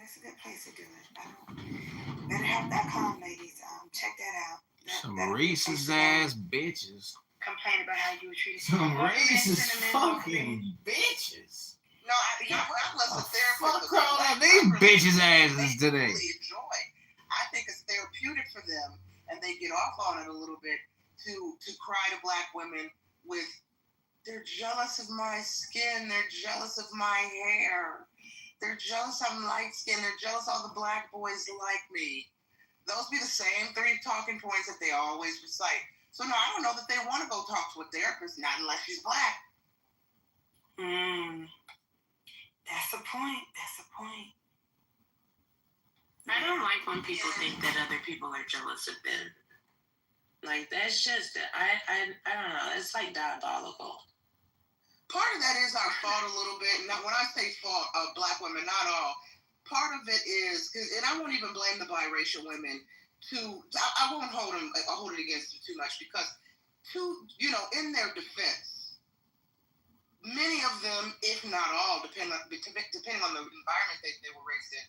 that's a good place to do it. BetterHelp.com, ladies. Check that out. Some racist ass bitches. Complain about how you were treated. Some racist fucking bitches. No, I'm less a therapist. Fuck all that these bitches asses today. Enjoy. I think it's therapeutic for them, and they get off on it a little bit to cry to black women with, they're jealous of my skin, they're jealous of my hair, they're jealous I'm light skinned, they're jealous all the black boys like me. Those be the same 3 talking points that they always recite. So no, I don't know that they want to go talk to a therapist, not unless she's black. That's a point. I don't like when people think that other people are jealous of them. Like, that's just, I don't know, it's like diabolical. Part of that is our fault a little bit. Now, when I say fault of black women, not all, part of it is, and I won't even blame the biracial women, I won't hold it against them too much, because in their defense, many of them, if not all, depending on the environment they were raised in,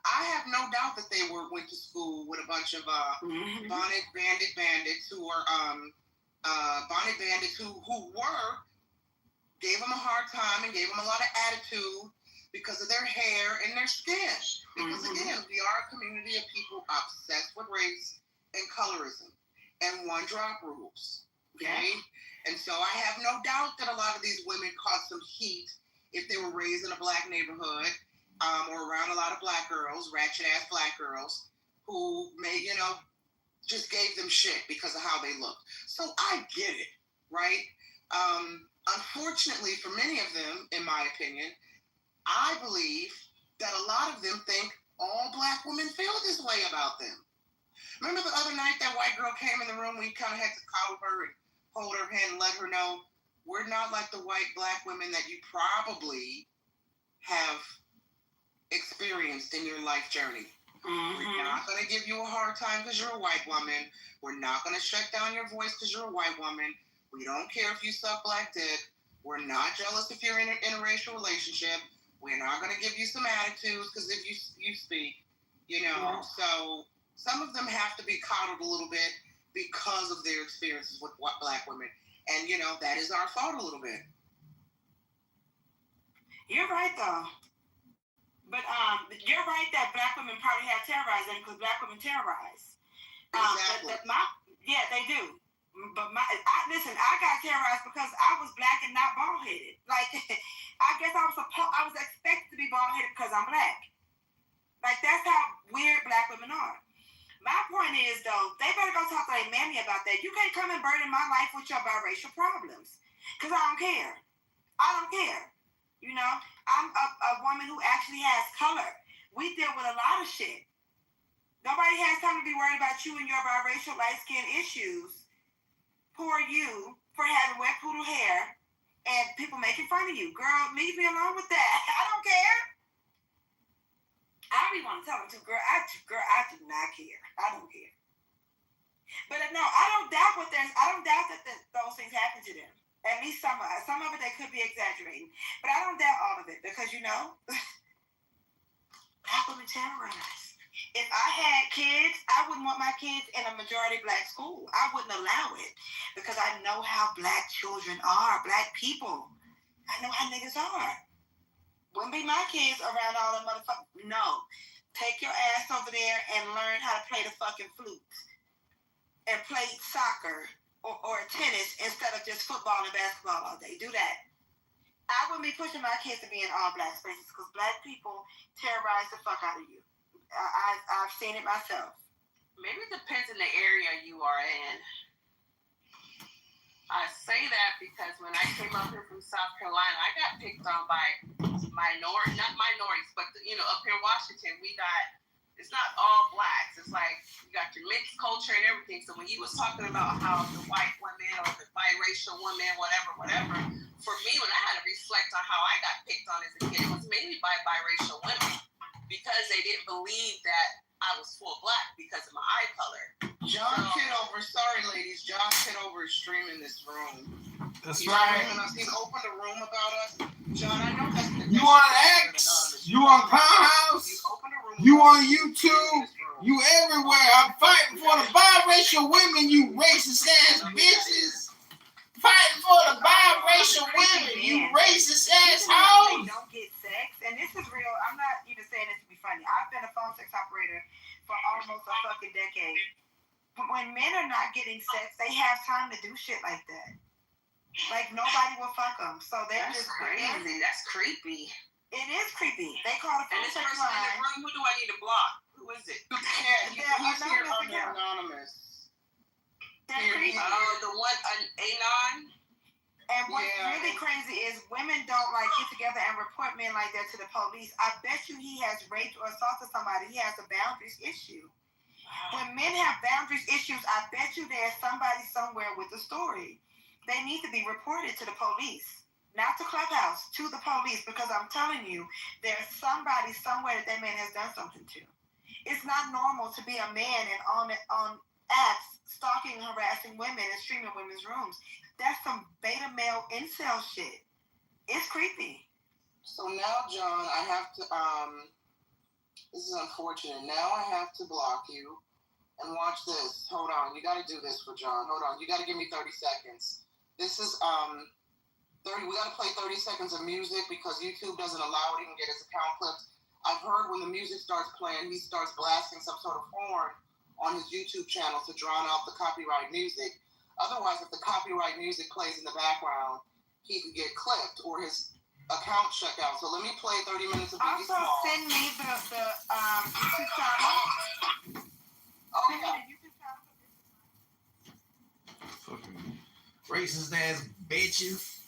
I have no doubt that they went to school with a bunch of bonnet bandits who were gave them a hard time and gave them a lot of attitude because of their hair and their skin. Because again, we are a community of people obsessed with race and colorism and one-drop rules. Okay? Yeah. And so I have no doubt that a lot of these women caught some heat if they were raised in a black neighborhood, or around a lot of black girls, ratchet-ass black girls, who just gave them shit because of how they looked. So I get it, right? Unfortunately, for many of them, in my opinion, I believe that a lot of them think all black women feel this way about them. Remember the other night that white girl came in the room, we kind of had to coddle her and hold her hand and let her know, we're not like the white black women that you probably have experienced in your life journey. We're not going to give you a hard time because you're a white woman. We're not going to shut down your voice because you're a white woman. We don't care if you suck black dick. We're not jealous if you're in an interracial relationship. We're not going to give you some attitudes because if you speak, So some of them have to be coddled a little bit because of their experiences with black women. And, that is our fault a little bit. You're right, though. But you're right that black women probably have terrorized them because black women terrorize. Exactly. Yeah, they do. But I got terrorized because I was black and not bald-headed. Like, I guess I was expected to be bald-headed because I'm black. Like, that's how weird black women are. My point is, though, they better go talk to their mammy about that. You can't come and burden my life with your biracial problems because I don't care. I'm a woman who actually has color. We deal with a lot of shit. Nobody has time to be worried about you and your biracial light skin issues. Poor you for having wet poodle hair and people making fun of you. Girl, leave me alone with that. I don't care. I really want to tell them to, girl, I do not care. I don't care. But no, I don't doubt that those things happen to them. At least some of it they could be exaggerating. But I don't doubt all of it because, black women terrorize. If I had kids, I wouldn't want my kids in a majority black school. I wouldn't allow it because I know how black children are, black people. I know how niggas are. Wouldn't be my kids around all the motherfuckers. No. Take your ass over there and learn how to play the fucking flute and play soccer or tennis instead of just football and basketball all day. Do that. I wouldn't be pushing my kids to be in all black spaces because black people terrorize the fuck out of you. I've seen it myself. Maybe it depends on the area you are in. I say that because when I came up here from South Carolina, I got picked on by not minorities, but up here in Washington, it's not all blacks. It's like you got your mixed culture and everything. So when he was talking about how the white women or the biracial women, whatever, for me, when I had to reflect on how I got picked on as a kid, it was mainly by biracial women because they didn't believe that I was full black because of my eye color. John Kitover, sorry ladies, John Kitover is streaming this room. That's right. He's opened a room about us. John, I know that's you on X? You on Powerhouse? He's opened a room You on YouTube? You everywhere. I'm fighting for the biracial women, you racist ass bitches. Fighting for the biracial women, you racist ass They hoes. don't get sex, and this is real. I'm not even saying this to be funny. I've been a phone sex operator for almost a fucking decade. But when men are not getting sex, they have time to do shit like that. Like nobody will fuck them, so they're That's just crazy. That's creepy. It is creepy. They call the And phone this sex person in the line. room, who do I need to block? Who is it? You can't. They're He's here anonymous under account. anonymous. They're Here, creepy. here. The one, Anon? And what's Yeah. really crazy is women don't like get together and report men like that to the police. I bet you he has raped or assaulted somebody. He has a boundaries issue. When men have boundaries issues, I bet you there's somebody somewhere with a story. They need to be reported to the police, not to Clubhouse, to the police, because I'm telling you, there's somebody somewhere that man has done something to. It's not normal to be a man and on apps stalking, harassing women and streaming women's rooms. That's some beta male incel shit. It's creepy. So now, John, I have to, this is unfortunate. Now I have to block you. And watch this. Hold on. You got to do this for John. Hold on. You got to give me 30 seconds. This is, 30. We got to play 30 seconds of music because YouTube doesn't allow it. He can get his account clipped. I've heard when the music starts playing, he starts blasting some sort of horn on his YouTube channel to drown out the copyright music. Otherwise, if the copyright music plays in the background, he could get clipped or his account shut down. So let me play 30 minutes of Biggie Also, Smalls. send me the YouTube channel. Oh, Send me yeah. the YouTube channel. Fucking racist ass bitches.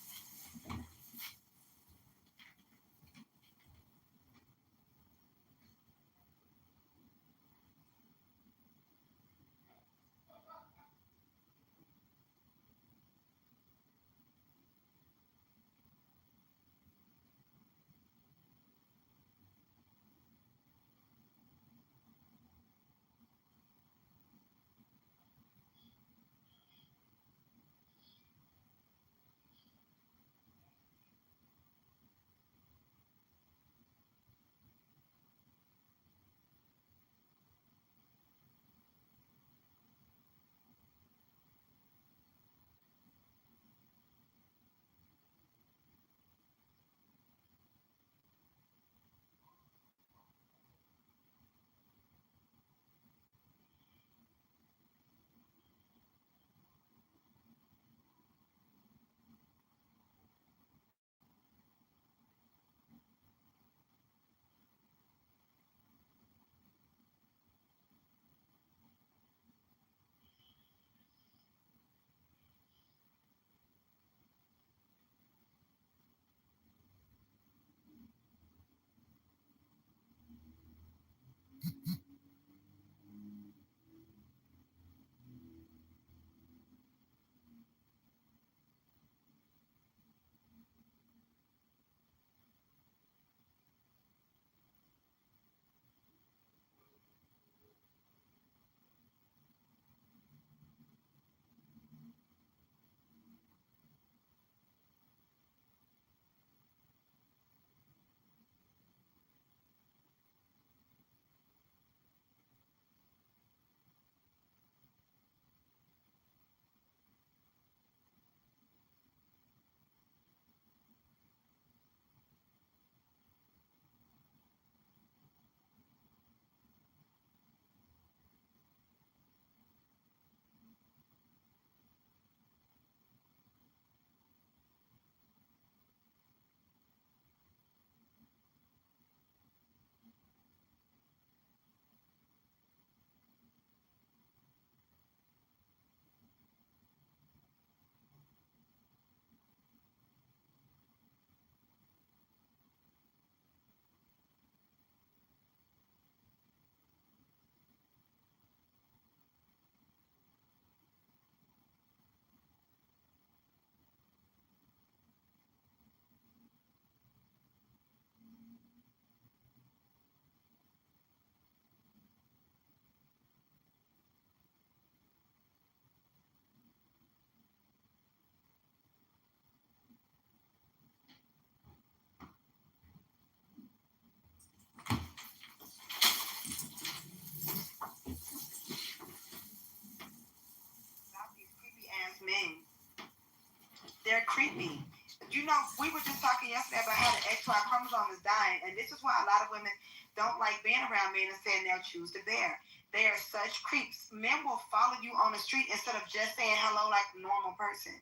creepy. You know, we were just talking yesterday about how the XY chromosome is dying, and this is why a lot of women don't like being around men and saying they'll choose to bear. They are such creeps. Men will follow you on the street instead of just saying hello like a normal person.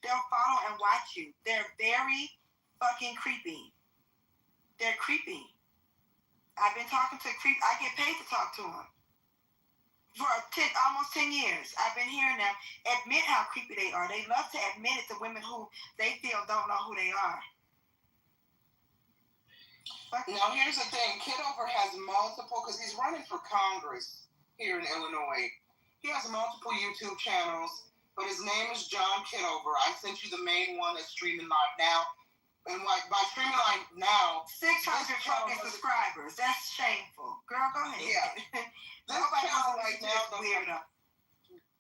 They'll follow and watch you. They're very fucking creepy. They're creepy. I've been talking to creep. I get paid to talk to them. For almost 10 years, I've been hearing them admit how creepy they are. They love to admit it to women who they feel don't know who they are. Now, here's the thing. Kitover has multiple, because he's running for Congress here in Illinois. He has multiple YouTube channels, but his name is John Kitover. I sent you the main one that's streaming live now. And like by streaming live now, 600 fucking subscribers. That's shameful. Girl, go ahead. Yeah. Nobody channel right now weird up.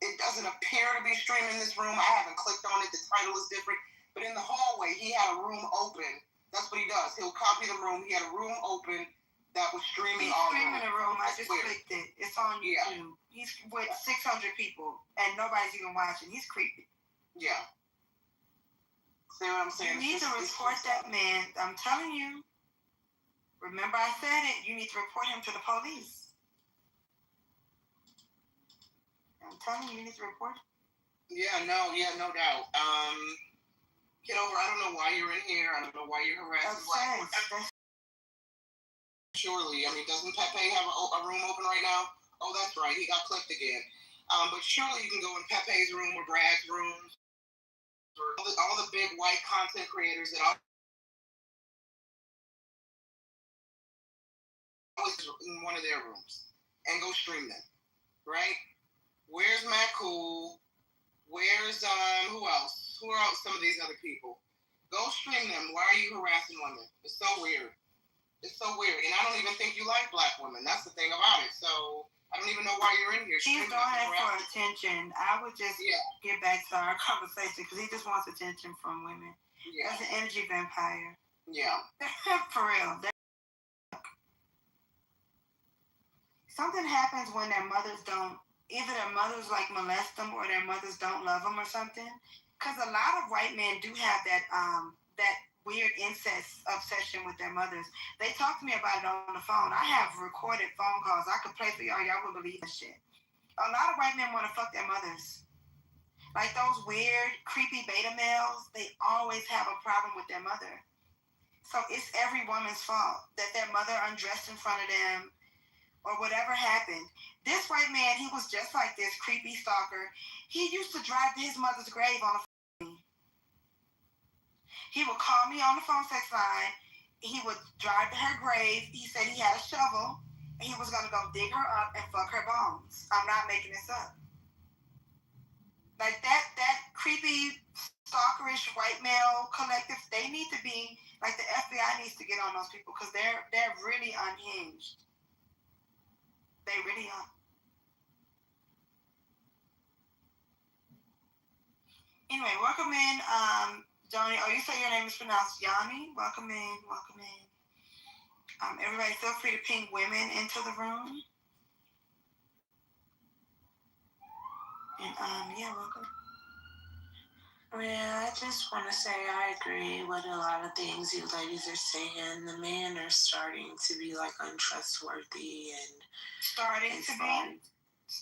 It doesn't appear to be streaming in this room. I haven't clicked on it. The title is different. But in the hallway, he had a room open. That's what he does. He'll copy the room. He had a room open that was streaming all streaming the room. I just clicked it. It's on YouTube. Yeah. He's with 600 people, and nobody's even watching. He's creepy. Yeah. See what I'm saying? You need to report that man. I'm telling you. Remember I said it. You need to report him to the police. I'm telling you, you need to report him. Yeah, no doubt. Kitover, I don't know why you're in here. I don't know why you're harassing black women. Surely, I mean, doesn't Pepe have a room open right now? Oh, that's right. He got clipped again. But surely you can go in Pepe's room or Brad's room. All the big white content creators that always in one of their rooms and go stream them, right? Where's Matt Cool? Where's who else? Who are some of these other people? Go stream them. Why are you harassing women? It's so weird. It's so weird, and I don't even think you like black women. That's the thing about it. So I don't even know why you're in here. He's going for attention. I would just get back to our conversation because he just wants attention from women. Yeah. That's an energy vampire. Yeah. For real. Something happens when their mothers don't, either their mothers like molest them or their mothers don't love them or something. Because a lot of white men do have that weird incest obsession with their mothers. They talk to me about it on the phone. I have recorded phone calls. I could play for y'all. Y'all wouldn't believe that shit. A lot of white men want to fuck their mothers. Like those weird, creepy beta males, they always have a problem with their mother. So it's every woman's fault that their mother undressed in front of them or whatever happened. This white man, he was just like this creepy stalker. He used to drive to his mother's grave on the phone. He would call me on the phone sex line. He would drive to her grave. He said he had a shovel, and he was going to go dig her up and fuck her bones. I'm not making this up. Like that creepy, stalkerish white male collective, they need to be, like the FBI needs to get on those people because they're really unhinged. They really are. Anyway, welcome in, Johnny. Oh, you say your name is pronounced Yanni? Welcome in. Everybody feel free to ping women into the room. And, welcome. Well, I just want to say I agree with a lot of things you ladies are saying. The men are starting to be, like, untrustworthy and... Starting to be?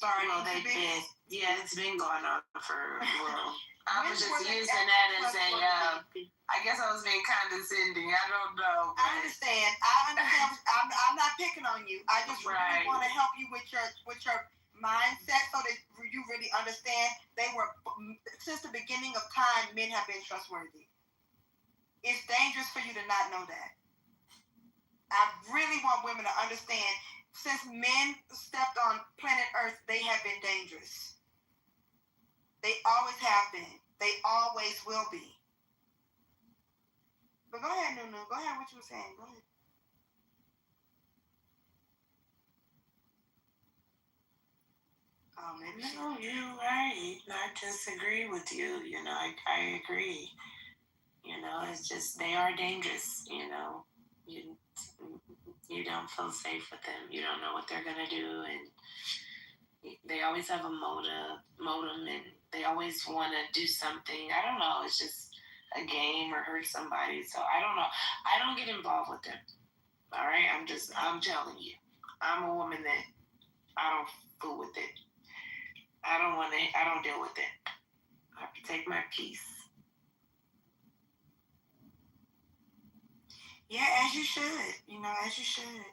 Well, they've been... Yeah, it's been going on for a while. I was just using that as a, I guess I was being condescending. I don't know. I understand. I'm not picking on you. I just really want to help you with your mindset so that you really understand since the beginning of time, men have been trustworthy. It's dangerous for you to not know that. I really want women to understand since men stepped on planet Earth, they have been dangerous. They always have been. They always will be. But go ahead, Nunu. Go ahead, what you were saying. Go ahead. Oh, maybe no, you're right. I disagree with you. You know, I agree. You know, it's just they are dangerous. You know, you don't feel safe with them. You don't know what they're gonna do, and they always have a modem, and they always want to do something. I don't know. It's just a game or hurt somebody. So I don't know. I don't get involved with them. All right, I'm telling you, I'm a woman that I don't fool with it. I don't deal with it. I protect my peace. Yeah, as you should. As you should.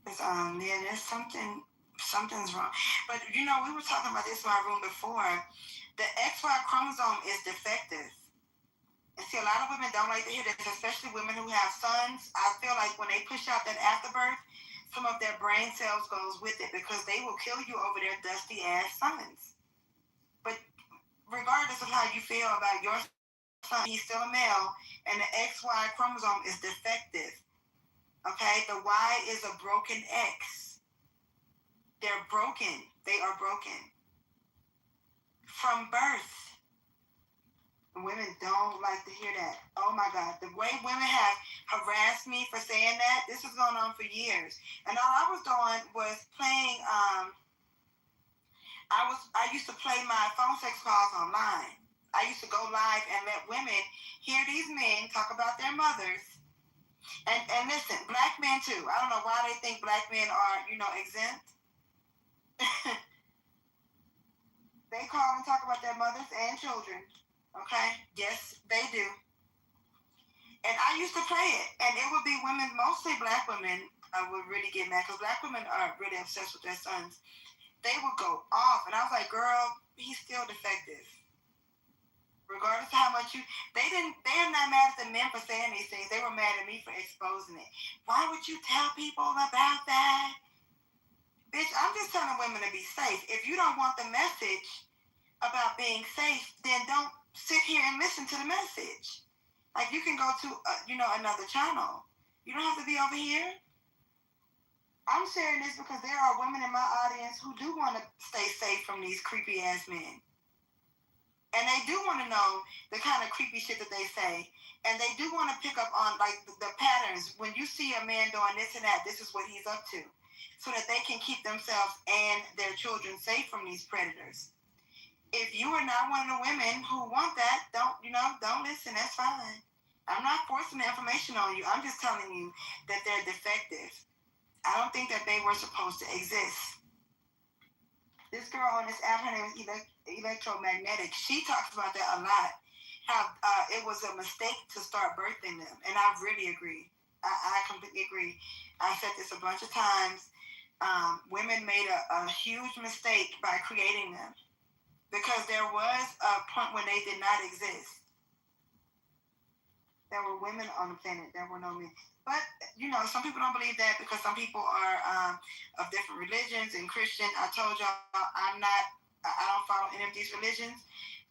Because yeah, there's something's wrong. But we were talking about this in my room before. The XY chromosome is defective. And see, a lot of women don't like to hear this, especially women who have sons. I feel like when they push out that afterbirth, some of their brain cells goes with it because they will kill you over their dusty ass sons. But regardless of how you feel about your son, he's still a male, and the XY chromosome is defective. Okay, the Y is a broken X. They're broken. They are broken from birth. Women don't like to hear that. Oh my God. The way women have harassed me for saying that, this has gone on for years. And all I was doing was playing, I used to play my phone sex calls online. I used to go live and let women hear these men talk about their mothers. And listen, black men too. I don't know why they think black men are, exempt. They call and talk about their mothers and children. Okay? Yes, they do. And I used to play it. And it would be women, mostly black women, would really get mad because black women are really obsessed with their sons. They would go off. And I was like, girl, he's still defective. Regardless of how much they're not mad at the men for saying these things. They were mad at me for exposing it. Why would you tell people about that? Bitch, I'm just telling women to be safe. If you don't want the message about being safe, then don't sit here and listen to the message. Like, you can go to, another channel. You don't have to be over here. I'm sharing this because there are women in my audience who do want to stay safe from these creepy ass men. And they do want to know the kind of creepy shit that they say. And they do want to pick up on, like, the patterns. When you see a man doing this and that, this is what he's up to. So that they can keep themselves and their children safe from these predators. If you are not one of the women who want that, don't listen. That's fine. I'm not forcing the information on you. I'm just telling you that they're defective. I don't think that they were supposed to exist. This girl on this app, her name is Electromagnetic. She talks about that a lot. How it was a mistake to start birthing them. And I really agree. I completely agree. I said this a bunch of times. Women made a huge mistake by creating them. Because there was a point when they did not exist. There were women on the planet. There were no men. But, some people don't believe that because some people are of different religions and Christian. I told y'all I don't follow any of these religions.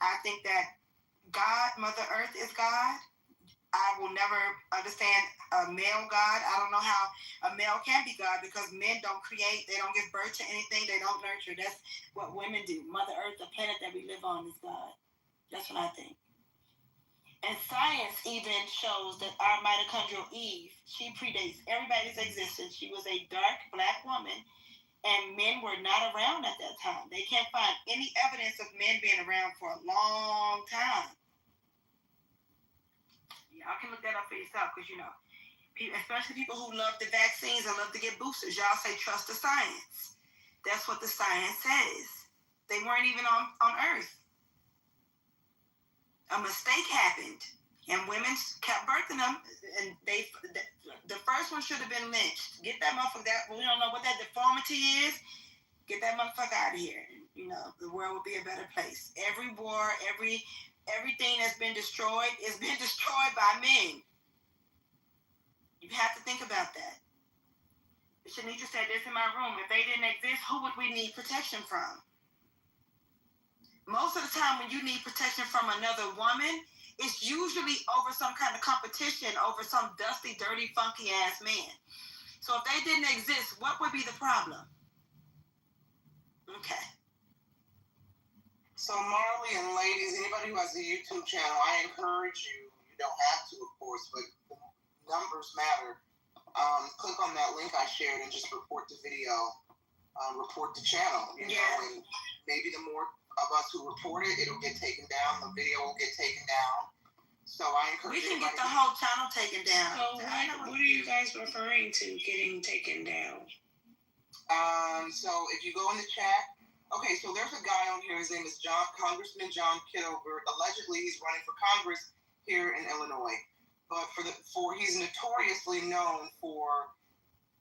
I think that God, Mother Earth is God. I will never understand a male God. I don't know how a male can be God because men don't create. They don't give birth to anything. They don't nurture. That's what women do. Mother Earth, the planet that we live on, is God. That's what I think. And science even shows that our mitochondrial Eve, she predates everybody's existence. She was a dark black woman, and men were not around at that time. They can't find any evidence of men being around for a long time. Y'all can look that up for yourself because, especially people who love the vaccines and love to get boosters, y'all say trust the science. That's what the science says. They weren't even on Earth. A mistake happened, and women kept birthing them, and the first one should have been lynched. Get that motherfucker, we don't know what that deformity is. Get that motherfucker out of here. The world will be a better place. Every war, everything that's been destroyed is been destroyed by men. You have to think about that. Shanika said this in my room. If they didn't exist, who would we need protection from? Most of the time when you need protection from another woman, it's usually over some kind of competition over some dusty, dirty, funky ass man. So if they didn't exist, what would be the problem? Okay. So Marley and ladies, anybody who has a YouTube channel, I encourage you, you don't have to of course, but numbers matter. Click on that link I shared and just report the video, report the channel, and maybe the more of us who report it, it'll get taken down, the video will get taken down, So I encourage We can get everybody the whole channel taken down. So what are you guys referring to getting taken down? So if you go in the chat, okay, so there's a guy on here. His name is Congressman John Kitover. Allegedly, he's running for Congress here in Illinois, but he's notoriously known for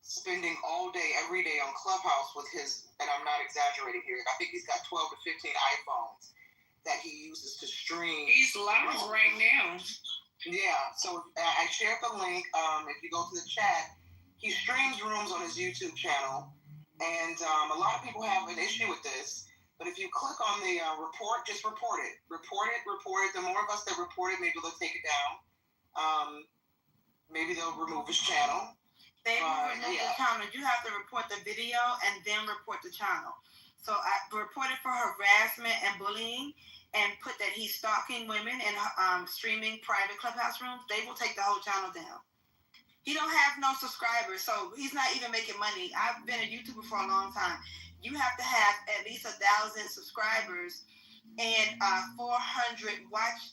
spending all day, every day on Clubhouse with his, and I'm not exaggerating here, I think he's got 12 to 15 iPhones that he uses to stream. He's live right now. Yeah, so I shared the link. If you go to the chat, he streams rooms on his YouTube channel, and a lot of people have an issue with this. But if you click on the report, just report it. Report it. The more of us that report it, maybe they'll take it down. Maybe they'll remove his channel. They will remove the channel. You have to report the video and then report the channel. So I reported for harassment and bullying, and put that he's stalking women and streaming private Clubhouse rooms. They will take the whole channel down. He don't have no subscribers, so he's not even making money. I've been a YouTuber for a long time. You have to have at least 1,000 subscribers and 400 watch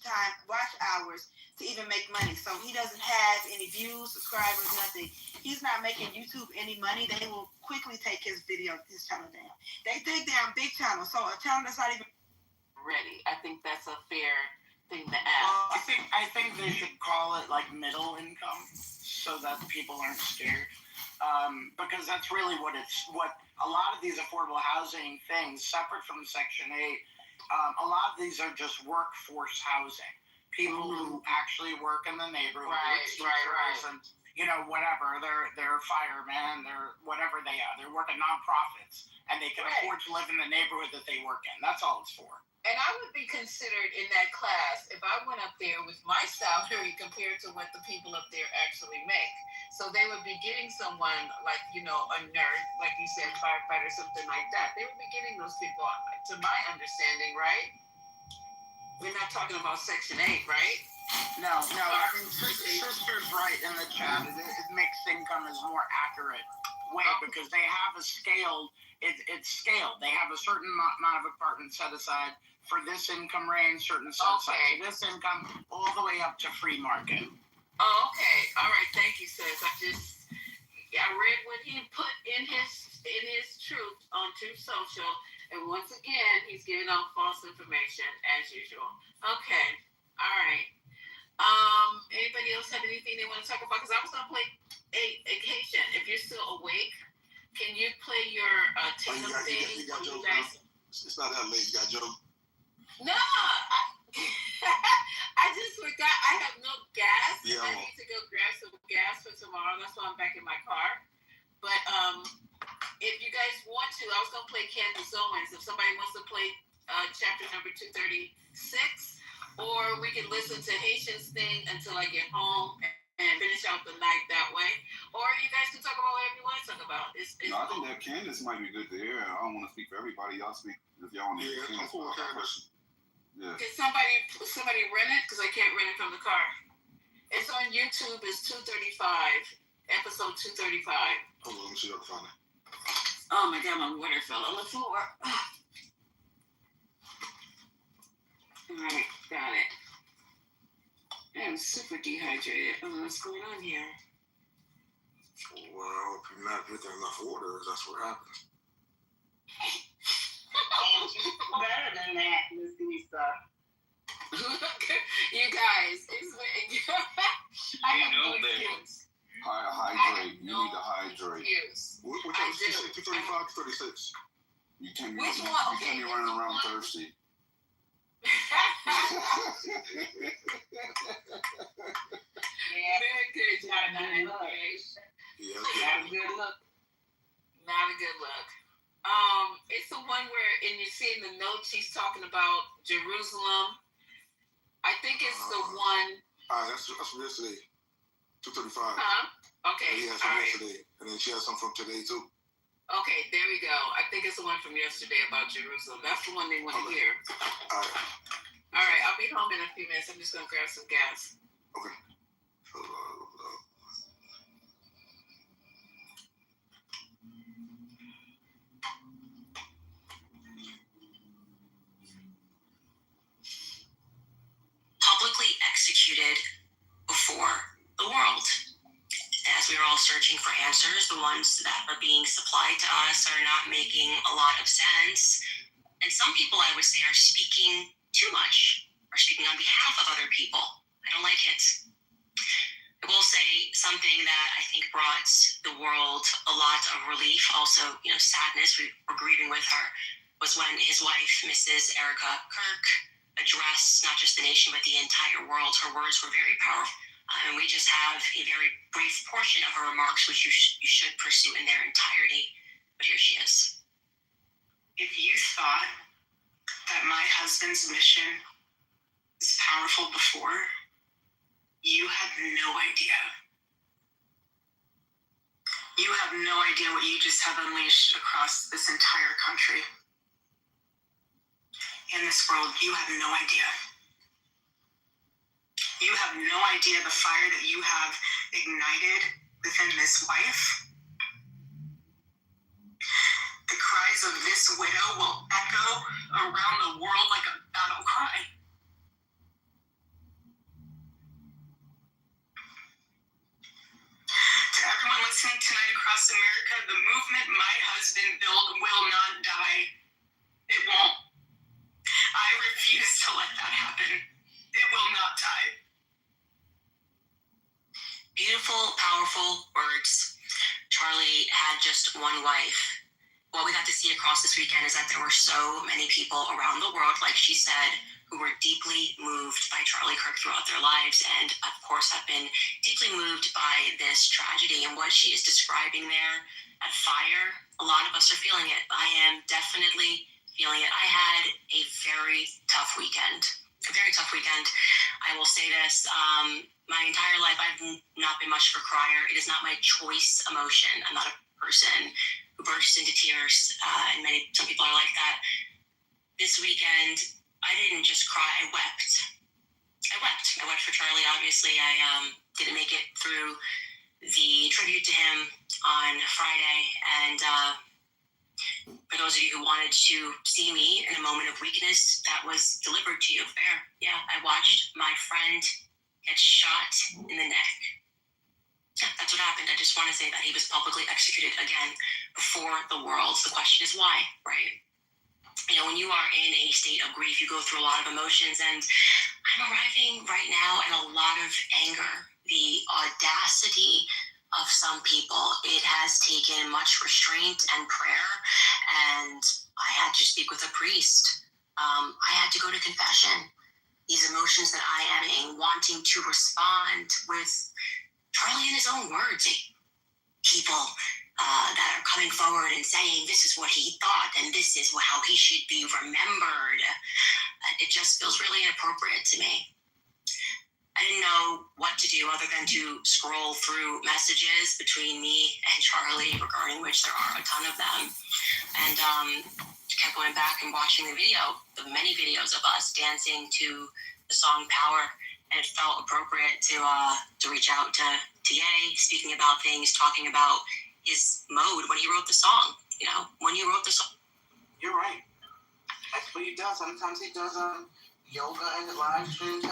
hours to even make money. So he doesn't have any views, subscribers, nothing. He's not making YouTube any money. They will quickly take his channel down. They take down big channels. So a channel that's not even ready. I think that's a fair thing to ask. I think they should call it like middle income so that people aren't scared. Because that's really what a lot of these affordable housing things, separate from Section 8, a lot of these are just workforce housing. People who actually work in the neighborhood, Right. And, whatever, they're firemen, they're whatever they are. They're working nonprofits, and they can afford to live in the neighborhood that they work in. That's all it's for. And I would be considered in that class if I went up there with my salary compared to what the people up there actually make. So they would be getting someone like, a nurse, like you said, firefighter, something like that. They would be getting those people, to my understanding, right? We're not talking about Section 8, right? No. I mean, sister's right in the chat. Mixed income is more accurate way because they have a scaled. It's scaled. They have a certain amount of apartments set aside for this income range, certain set aside for this income, all the way up to free market. Oh, okay. All right. Thank you, sis. I read what he put in his truth on Truth Social, and once again, he's giving out false information as usual. Okay. All right. Anybody else have anything they want to talk about? Because I was gonna play a Haitian. If you're still awake, can you play your Tatum thing? You got Joe now. It's not that late. You got Joe. No, I just forgot. I have no gas. Yeah. I need to go grab some gas for tomorrow. That's why I'm back in my car. But if you guys want to, I was gonna play Candace Owens. If somebody wants to play chapter number 236, or we can listen to Haitian's thing until I get home and finish out the night that way. Or you guys can talk about whatever you want to talk about. No, I think that Candace might be good to hear. I don't want to speak for everybody. Y'all speak if y'all want to hear Candace. Yeah. Can somebody rent it? Because I can't rent it from the car. It's on YouTube. It's 235, episode 235. Hold on, let me see if I can find it. Oh my God, my water fell on the floor. All right, got it. I'm super dehydrated. What's going on here? Well, if you're not drinking enough water, that's what happens. Better than that, Miss Lisa. You guys, I have no excuse. Hydrate. You need to hydrate. Which one did you say? 235, 36? You can't Which be, one? you Okay, can't be running around thirsty. Yeah. Very good, Not a good look. Yeah, Not a good look. Not a good look. It's the one where, and you see in the notes, she's talking about Jerusalem. I think it's the one. All right, that's from yesterday. 235. Huh? Okay. Yeah, All right. yesterday. And then she has some from today, too. Okay, there we go. I think it's the one from yesterday about Jerusalem. That's the one they want to Okay. hear. All right. All right, I'll be home in a few minutes. I'm just going to grab some gas. Okay. Publicly executed are all searching for answers. The ones that are being supplied to us are not making a lot of sense. And some people, I would say, are speaking too much, are speaking on behalf of other people. I don't like it. I will say something that I think brought the world a lot of relief, also, sadness, we were grieving with her, was when his wife, Mrs. Erica Kirk, addressed not just the nation, but the entire world. Her words were very powerful. And we just have a very brief portion of her remarks, which you should pursue in their entirety. But here she is. If you thought that my husband's mission was powerful before, you have no idea. You have no idea what you just have unleashed across this entire country. In this world, you have no idea. You have no idea the fire that you have ignited within this wife. The cries of this widow will echo around the world like a battle cry. To everyone listening tonight across America, the movement my husband built will not die. It won't. I refuse to let that happen. It will not die. Beautiful, powerful words. Charlie had just one wife. What we got to see across this weekend is that there were so many people around the world, like she said, who were deeply moved by Charlie Kirk throughout their lives, and of course have been deeply moved by this tragedy. And what she is describing there at Fire, a lot of us are feeling it. I am definitely feeling it. I had a very tough weekend. I will say this, my entire life I've not been much of a crier. It is not my choice emotion. I'm not a person who bursts into tears, and some people are like that. This weekend, I didn't just cry, I wept. I wept for Charlie, obviously. I didn't make it through the tribute to him on Friday, and for those of you who wanted to see me in a moment of weakness, that was delivered to you. Fair. Yeah, I watched my friend get shot in the neck. Yeah, that's what happened. I just want to say that he was publicly executed again before the world. The question is why, right? When you are in a state of grief, you go through a lot of emotions, and I'm arriving right now at a lot of anger. The audacity of some people. It has taken much restraint and prayer, and I had to speak with a priest. I had to go to confession. These emotions that I am in, wanting to respond with Charlie in his own words, people that are coming forward and saying this is what he thought and this is how he should be remembered. It just feels really inappropriate to me. I didn't know what to do other than to scroll through messages between me and Charlie, regarding which there are a ton of them, and kept going back and watching the many videos of us dancing to the song Power. And it felt appropriate to reach out to Ye, speaking about things, talking about his mode when he wrote the song. When you wrote the song. You're right. That's what he does. Sometimes he does yoga and live streams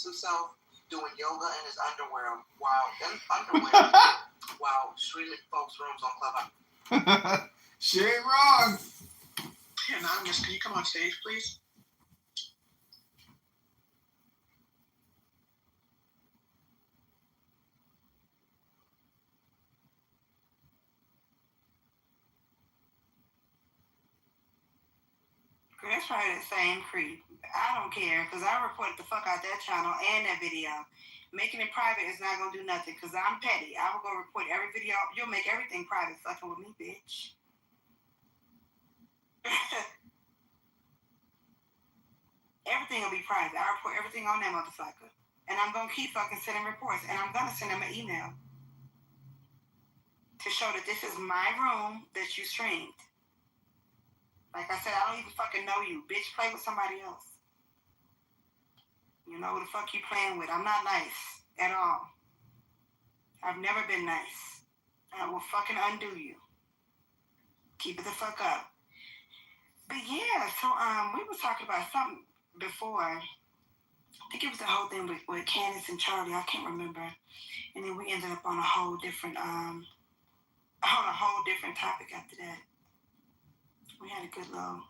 himself doing yoga in his underwear while streaming folks' rooms on Clubhouse. She ain't wrong. Hey, Anonymous, can you come on stage, please? That's probably the same creep. I don't care, because I reported the fuck out that channel and that video. Making it private is not going to do nothing, because I'm petty. I will go report every video. You'll make everything private fucking with me, bitch. Everything will be private. I report everything on that motherfucker. And I'm going to keep fucking sending reports. And I'm going to send them an email to show that this is my room that you streamed. Like I said, I don't even fucking know you. Bitch, play with somebody else. You know who the fuck you playing with. I'm not nice at all. I've never been nice. I will fucking undo you. Keep it the fuck up. But yeah, so we were talking about something before. I think it was the whole thing with Candace and Charlie. I can't remember. And then we ended up on a whole different topic after that. We had a good little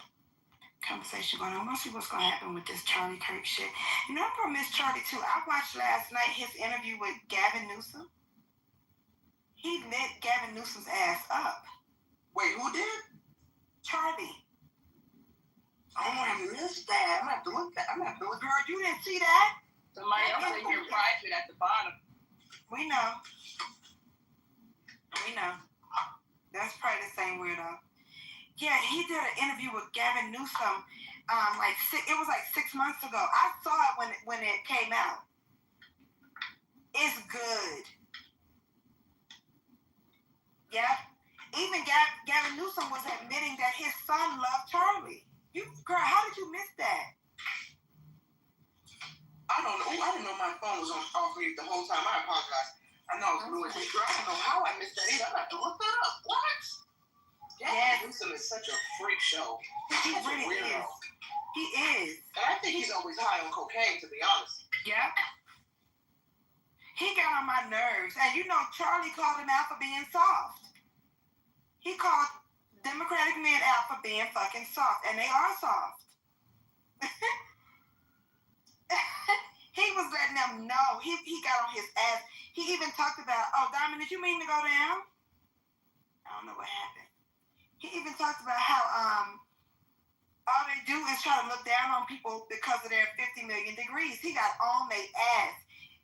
conversation going on. We'll see what's going to happen with this Charlie Kirk shit. You know, I'm going to miss Charlie too. I watched last night his interview with Gavin Newsom. He lit Gavin Newsom's ass up. Wait, who did? Charlie. Oh, I missed that. I'm gonna have to look. Girl, you didn't see that? Somebody else in here private at the bottom. We know. That's probably the same weirdo. Yeah, he did an interview with Gavin Newsom. It was like 6 months ago. I saw it when it came out. It's good. Yeah. Even Gavin Newsom was admitting that his son loved Charlie. Girl, how did you miss that? I don't know. I didn't know my phone was off mute the whole time. I apologize. I know it's noisy. Girl, I don't know how I missed that either. I'm gonna have to look that up. What? Gavin Newsom is such a freak show. He really is. He is. And I think he's always high on cocaine, to be honest. Yeah. He got on my nerves. And you know, Charlie called him out for being soft. He called Democratic men out for being fucking soft. And they are soft. He was letting them know. He got on his ass. He even talked about, Diamond, did you mean to go down? I don't know what happened. He even talked about how all they do is try to look down on people because of their 50 million degrees. He got on their ass.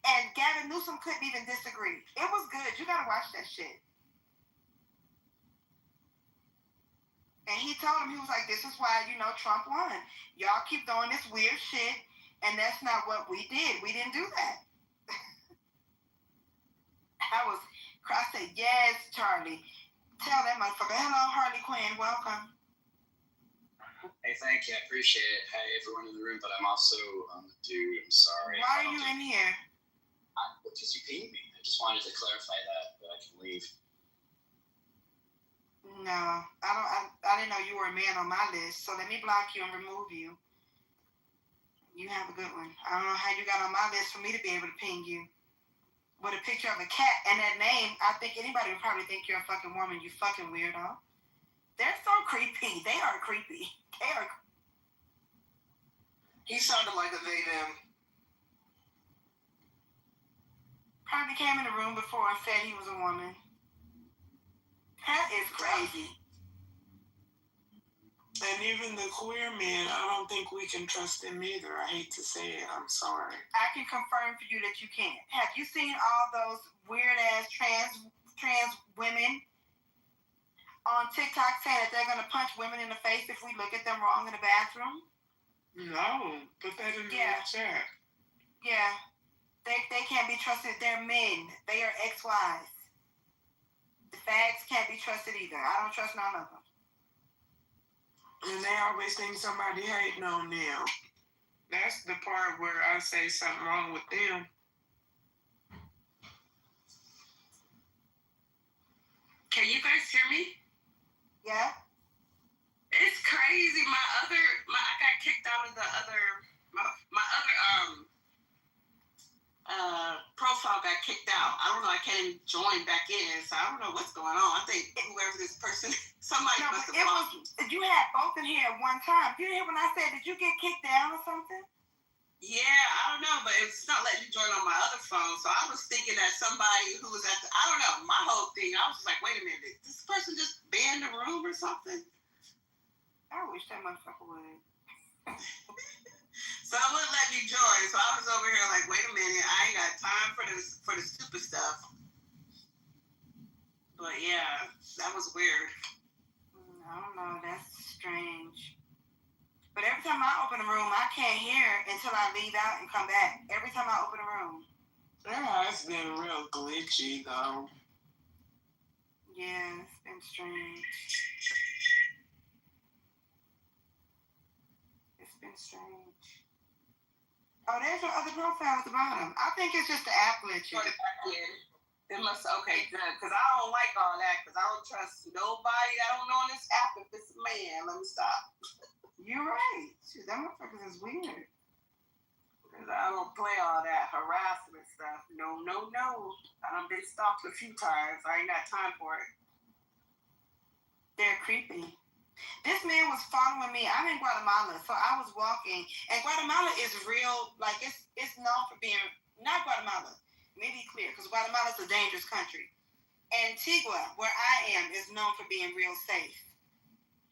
And Gavin Newsom couldn't even disagree. It was good. You gotta watch that shit. And he told him, he was like, this is why, Trump won. Y'all keep doing this weird shit, and that's not what we did. We didn't do that. I said, yes, Charlie. Tell that motherfucker, hello, Harley Quinn, welcome. Hey, thank you. I appreciate it. Hey, everyone in the room, but I'm also the dude. I'm sorry. Why are you in here? Because you pinged me. I just wanted to clarify that I can leave. No, I didn't know you were a man on my list, so let me block you and remove you. You have a good one. I don't know how you got on my list for me to be able to ping you. With a picture of a cat and that name, I think anybody would probably think you're a fucking woman, you fucking weirdo. They're so creepy. They are creepy. He sounded like a they, them. Probably came in the room before and said he was a woman. That is crazy. And even the queer men, I don't think we can trust them either. I hate to say it. I'm sorry. I can confirm for you that you can't. Have you seen all those weird-ass trans women on TikTok saying that they're going to punch women in the face if we look at them wrong in the bathroom? No, put that in the chat. Yeah. They can't be trusted. They're men. They are ex-wives. The fags can't be trusted either. I don't trust none of them. And they always think somebody hating on them. That's the part where I say something wrong with them. Can you guys hear me? Yeah. It's crazy. I got kicked out of the other, my other profile got kicked out. I don't know. I can't even join back in, so I don't know what's going on. I think whoever this person, somebody must have blocked me. You had both in here at one time. You hear when I said, did you get kicked down or something? Yeah, I don't know, but it's not letting me join on my other phone. So I was thinking that somebody who was I don't know, my whole thing, I was just like, wait a minute, did this person just banned the room or something? I wish that motherfucker would. So it wouldn't let me join. So I was over here like, wait a minute, I ain't got time for the stupid stuff. But yeah, that was weird. I don't know, that's strange. But every time I open a room, I can't hear until I leave out and come back. Every time I open a room. Yeah, it's been real glitchy though. Yeah, it's been strange. It's been strange. Oh, there's your other profile at the bottom. I think it's just the app glitching. It must, okay, good. Because I don't like all that. Because I don't trust nobody I don't know on this app if it's a man. Let me stop. You're right. Shit, that motherfuckers is weird. I don't play all that harassment stuff. No. I've been stalked a few times. I ain't got time for it. They're creepy. This man was following me. I'm in Guatemala, so I was walking, and Guatemala is real. Like it's known for being not Guatemala. Let me be clear, because Guatemala is a dangerous country. Antigua, where I am, is known for being real safe.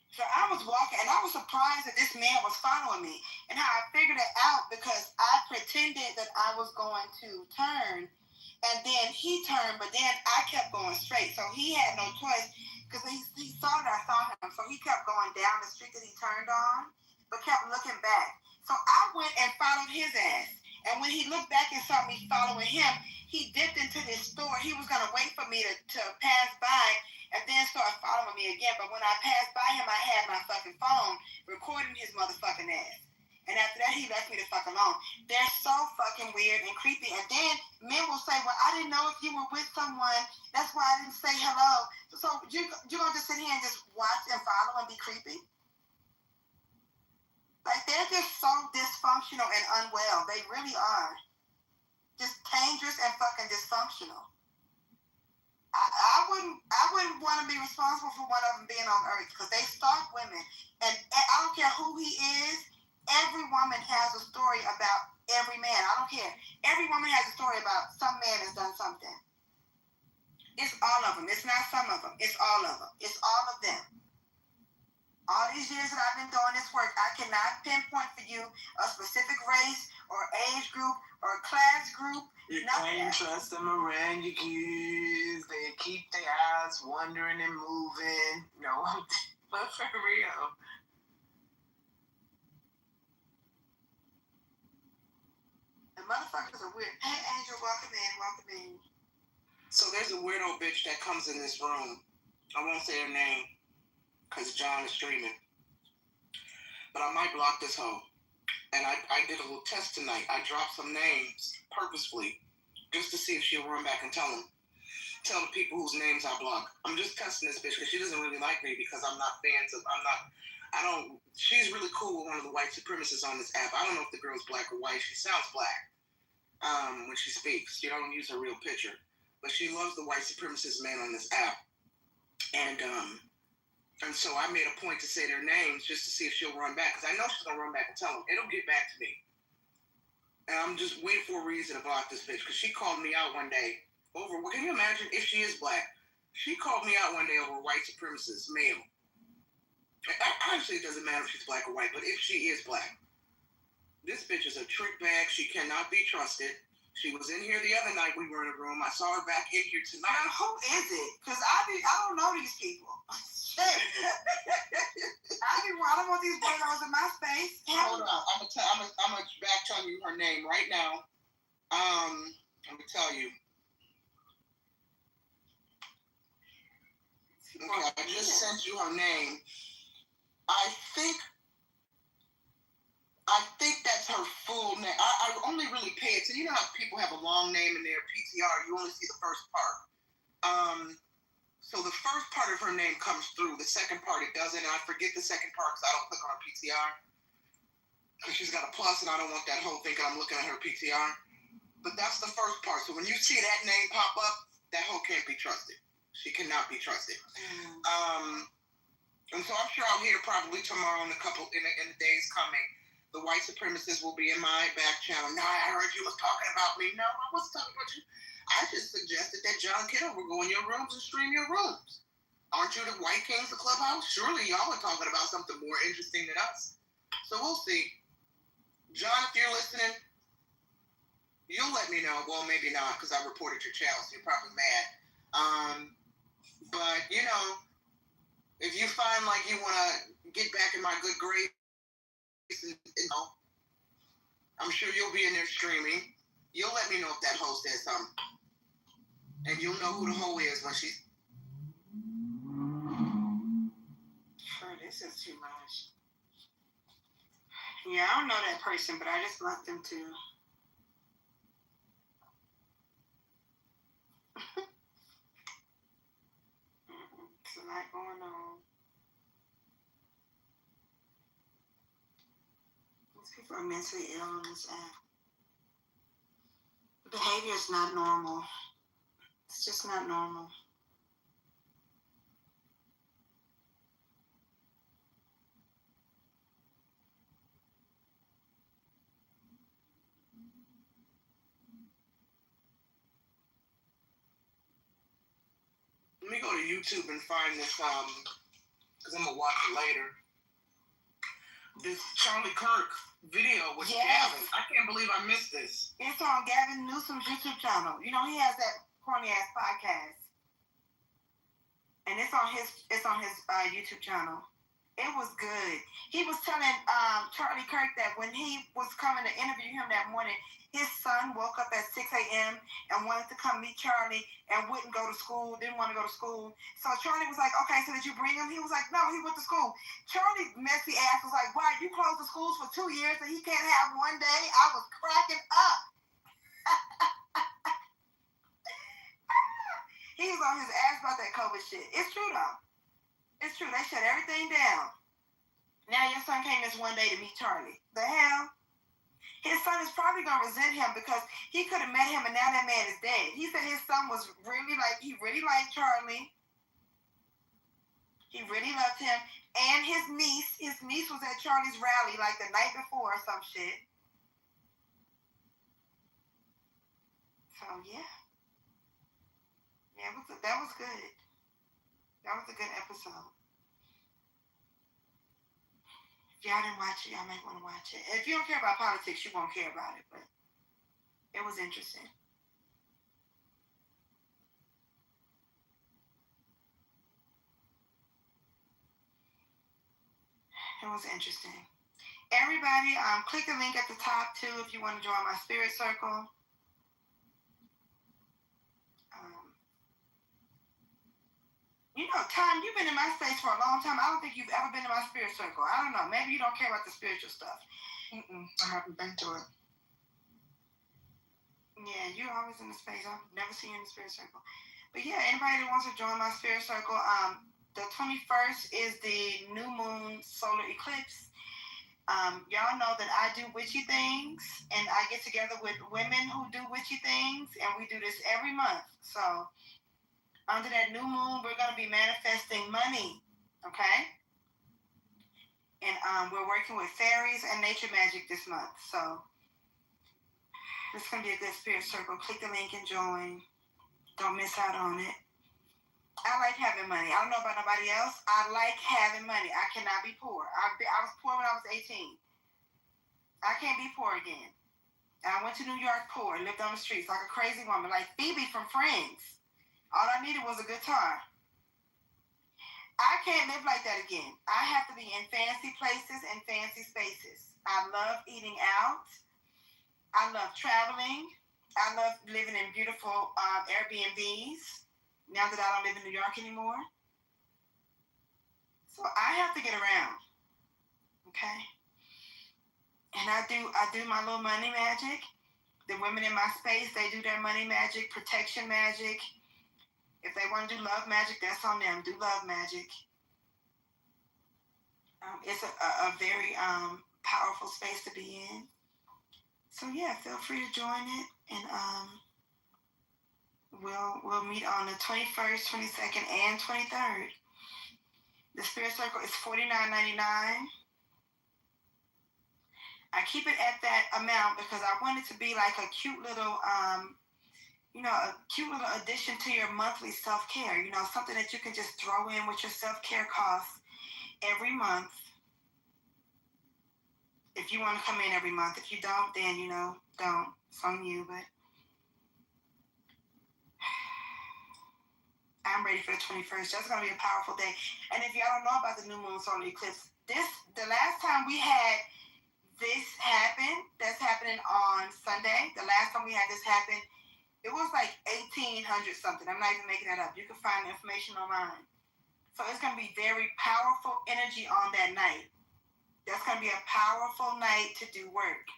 So I was walking, and I was surprised that this man was following me. And how I figured it out, because I pretended that I was going to turn, and then he turned, but then I kept going straight. So he had no choice, because he saw that I saw him. So he kept going down the street that he turned on, but kept looking back. So I went and followed his ass. And when he looked back and saw me following him, he dipped into this store. He was going to wait for me to pass by and then started following me again. But when I passed by him, I had my fucking phone recording his motherfucking ass. And after that, he left me the fuck alone. They're so fucking weird and creepy. And then men will say, well, I didn't know if you were with someone. That's why I didn't say hello. So you're going to just sit here and just watch and follow and be creepy? Like, they're just so dysfunctional and unwell. They really are. Just dangerous and fucking dysfunctional. I wouldn't want to be responsible for one of them being on Earth, because they stalk women. And I don't care who he is. Every woman has a story about every man. I don't care. Every woman has a story about some man has done something. It's all of them. It's not some of them. It's all of them. It's all of them. All these years that I've been doing this work, I cannot pinpoint for you a specific race or age group or class group. You can't trust them around your kids. They keep their eyes wandering and moving. No, but for real. The motherfuckers are weird. Hey, Angel, welcome in. So there's a weirdo bitch that comes in this room. I won't say her name, because John is streaming. But I might block this hoe. And I did a little test tonight. I dropped some names purposefully just to see if she'll run back and tell the people whose names I block. I'm just testing this bitch because she doesn't really like me, because she's really cool with one of the white supremacists on this app. I don't know if the girl's black or white. She sounds black when she speaks. She don't use her real picture. But she loves the white supremacist man on this app. And so I made a point to say their names just to see if she'll run back, because I know she's going to run back and tell them. It'll get back to me. And I'm just waiting for a reason to block this bitch, because she called me out one day over, well, can you imagine if she is black? She called me out one day over white supremacist male. Actually, it doesn't matter if she's black or white, but if she is black. This bitch is a trick bag. She cannot be trusted. She was in here the other night. We were in a room. I saw her back in here tonight. Now, who is it? Because I don't know these people. Shit. I don't want these weirdos in my space. Hold on. I'm gonna back tell you her name right now. I'm gonna tell you. Okay, I just sent you her name. I think that's her full name. I only really pay it to, you know how people have a long name in their PTR, you only see the first part. So the first part of her name comes through. The second part, it doesn't. And I forget the second part because I don't click on her PTR. Because she's got a plus, and I don't want that whole thinking I'm looking at her PTR. But that's the first part. So when you see that name pop up, that hoe can't be trusted. She cannot be trusted. And so I'm sure I'll hear probably tomorrow in the days coming. The white supremacists will be in my back channel. No, I heard you was talking about me. No, I wasn't talking about you. I just suggested that John Kitover go in your rooms and stream your rooms. Aren't you the white kings of Clubhouse? Surely y'all are talking about something more interesting than us. So we'll see. John, if you're listening, you'll let me know. Well, maybe not, because I reported your channel, so you're probably mad. But, you know, if you find like you want to get back in my good grace, I'm sure you'll be in there streaming. You'll let me know if that hoe says something. And you'll know who the hoe is when she's... Sure, this is too much. Yeah, I don't know that person, but I just blocked them too. It's a lot going on. These people are mentally ill on this app. behavior is not normal. It's just not normal. Let me go to YouTube and find this, because I'm going to watch it later. This Charlie Kirk video with Gavin. I can't believe I missed this. It's on Gavin Newsom's YouTube channel. You know, he has that corny ass podcast. And it's on his YouTube channel. It was good. He was telling Charlie Kirk that when he was coming to interview him that morning, his son woke up at 6 a.m. and wanted to come meet Charlie and wouldn't go to school, didn't want to go to school. So Charlie was like, okay, so did you bring him? He was like, no, he went to school. Charlie messy ass was like, why, you closed the schools for 2 years and he can't have one day? I was cracking up. He was on his ass about that COVID shit. It's true though. It's true. They shut everything down. Now your son came this one day to meet Charlie. The hell? His son is probably going to resent him because he could have met him and now that man is dead. He said his son was he really liked Charlie. He really loved him. And his niece was at Charlie's rally like the night before or some shit. So yeah. Yeah, that was good. That was a good episode. If y'all didn't watch it, y'all might want to watch it. If you don't care about politics, you won't care about it, but it was interesting. It was interesting. Everybody, click the link at the top too if you want to join my spirit circle. You know, Tom, you've been in my space for a long time. I don't think you've ever been in my spirit circle. I don't know. Maybe you don't care about the spiritual stuff. I haven't been to it. Yeah, you're always in the space. I've never seen you in the spirit circle. But yeah, anybody that wants to join my spirit circle, the 21st is the new moon solar eclipse. Y'all know that I do witchy things, and I get together with women who do witchy things, and we do this every month. So under that new moon, we're going to be manifesting money, okay? And we're working with fairies and nature magic this month. So it's going to be a good spirit circle. Click the link and join. Don't miss out on it. I like having money. I don't know about nobody else. I like having money. I cannot be poor. I was poor when I was 18. I can't be poor again. I went to New York poor, lived on the streets like a crazy woman, like Phoebe from Friends. All I needed was a guitar. I can't live like that again. I have to be in fancy places and fancy spaces. I love eating out. I love traveling. I love living in beautiful Airbnbs now that I don't live in New York anymore. So I have to get around. Okay? And I do my little money magic. The women in my space, they do their money magic, protection magic. If they want to do love magic, that's on them. Do love magic. It's a very powerful space to be in. So yeah, feel free to join it, and we'll meet on the 21st, 22nd, and 23rd. The spirit circle is $49.99. I keep it at that amount because I want it to be like a cute little a cute little addition to your monthly self-care, something that you can just throw in with your self-care costs every month. If you want to come in every month. If you don't, then, don't. It's on you, but I'm ready for the 21st. That's going to be a powerful day. And if y'all don't know about the new moon solar eclipse, the last time we had this happen, that's happening on Sunday, the last time we had this happen, it was like 1800 something. I'm not even making that up. You can find the information online. So it's going to be very powerful energy on that night. That's going to be a powerful night to do work.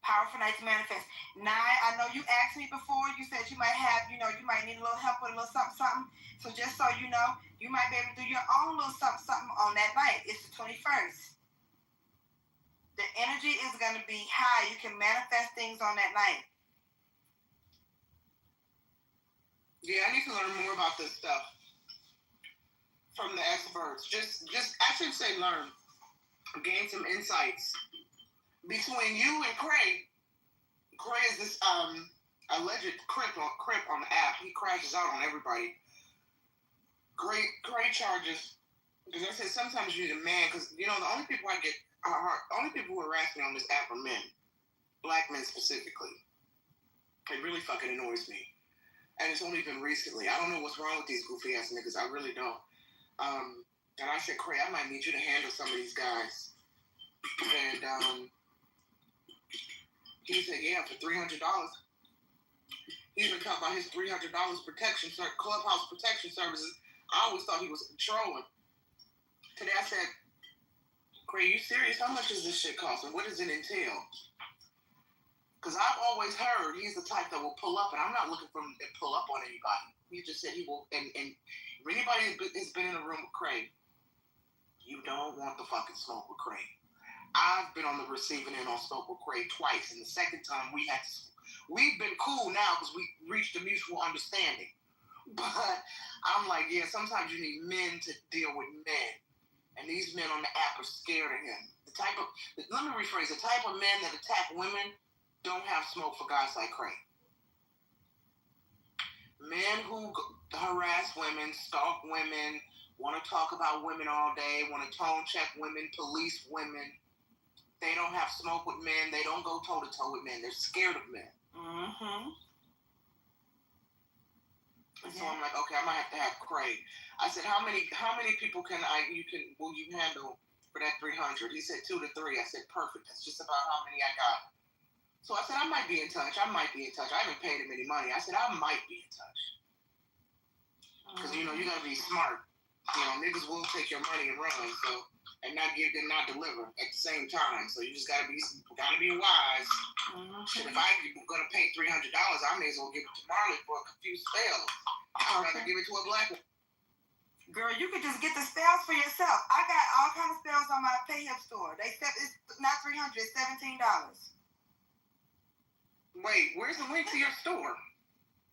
Powerful night to manifest. Now, I know you asked me before. You said you might have, you might need a little help with a little something. So just so you know, you might be able to do your own little something on that night. It's the 21st. The energy is going to be high. You can manifest things on that night. Yeah, I need to learn more about this stuff from the experts. Just I should say learn. Gain some insights. Between you and Craig is this alleged crip on the app. He crashes out on everybody. Great charges. Because I said sometimes you need a man, because the only people who harass me on this app are men. Black men specifically. It really fucking annoys me. And it's only been recently. I don't know what's wrong with these goofy ass niggas. I really don't. And I said, Craig, I might need you to handle some of these guys. And he said, yeah, for $300. He's been talking about his $300 clubhouse protection services. I always thought he was trolling. Today I said, Craig, you serious? How much does this shit cost? And what does it entail? Because I've always heard he's the type that will pull up, and I'm not looking for him to pull up on anybody. He just said he will, and if anybody has been in a room with Craig, you don't want the fucking smoke with Craig. I've been on the receiving end on smoke with Craig twice, and the second time we've been cool now because we reached a mutual understanding. But I'm like, yeah, sometimes you need men to deal with men. And these men on the app are scared of him. Let me rephrase, the type of men that attack women don't have smoke for guys like Craig. Men who harass women, stalk women, want to talk about women all day, want to tone check women, police women. They don't have smoke with men. They don't go toe-to-toe with men. They're scared of men. Mm-hmm. And so I'm like, okay, I might have to have Craig. I said, how many people will you handle for that 300? He said 2 to 3. I said, perfect. That's just about how many I got. So I said, I might be in touch. I haven't paid him any money. I said, I might be in touch. Because, you got to be smart. Niggas will take your money and run, and not give and not deliver at the same time. So you just got to be wise. Mm-hmm. And if I'm going to pay $300, I may as well give it to Marley for a few spells. I'd rather give it to a black one. Girl, you could just get the spells for yourself. I got all kinds of spells on my PayHip store. It's not $300, it's $17. Wait, where's the link to your store?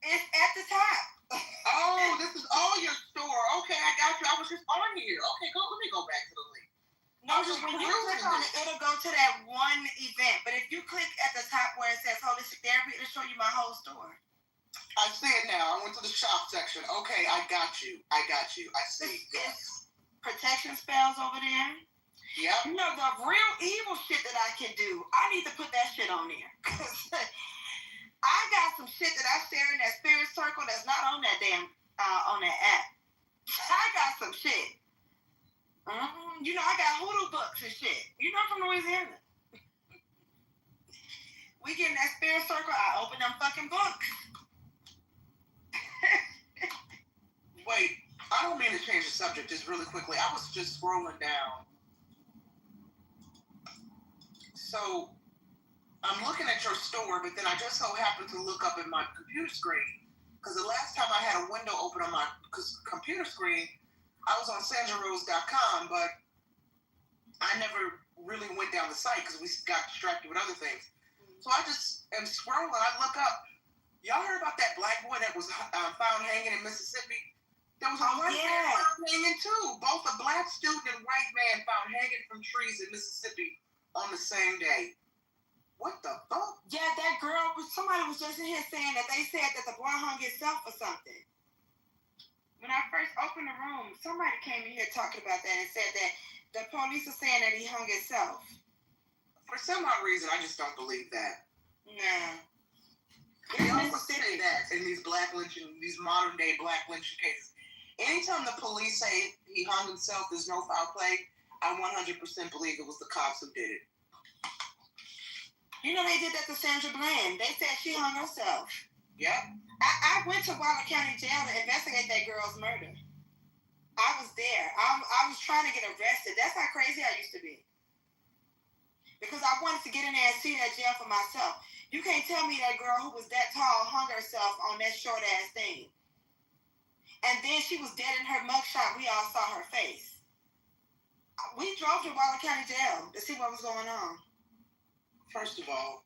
It's at the top. Oh, this is all your store. Okay, I got you. I was just on here. Okay, let me go back to the link. No, when you click on it, it'll go to that one event. But if you click at the top where it says Holistic Therapy, it'll show you my whole store. I see it now. I went to the shop section. Okay, I got you. I see. It's protection spells over there. Yep. The real evil shit that I can do, I need to put that shit on there. I got some shit that I share in that spirit circle that's not on that damn on that app. I got some shit. I got hoodoo books and shit. From Louisiana. We get in that spirit circle, I open them fucking books. Wait, I don't mean to change the subject just really quickly. I was just scrolling down. So I'm looking at your store, but then I just so happened to look up at my computer screen, because the last time I had a window open on my computer screen, I was on sanjarose.com, but I never really went down the site because we got distracted with other things. So I just am scrolling. I look up. Y'all heard about that black boy that was found hanging in Mississippi? There was a white man found hanging too. Both a black student and white man found hanging from trees in Mississippi on the same day. What the fuck? Yeah, that girl, somebody was just in here saying that they said that the boy hung himself or something. When I first opened the room, somebody came in here talking about that and said that the police are saying that he hung himself. For some odd reason, I just don't believe that. Nah. They always say that in these these modern day black lynching cases. Anytime the police say he hung himself, there's no foul play, I 100% believe it was the cops who did it. They did that to Sandra Bland. They said she hung herself. Yep. I went to Waller County Jail to investigate that girl's murder. I was there. I was trying to get arrested. That's how crazy I used to be. Because I wanted to get in there and see that jail for myself. You can't tell me that girl who was that tall hung herself on that short-ass thing. And then she was dead in her mugshot. We all saw her face. We drove to Waller County Jail to see what was going on. First of all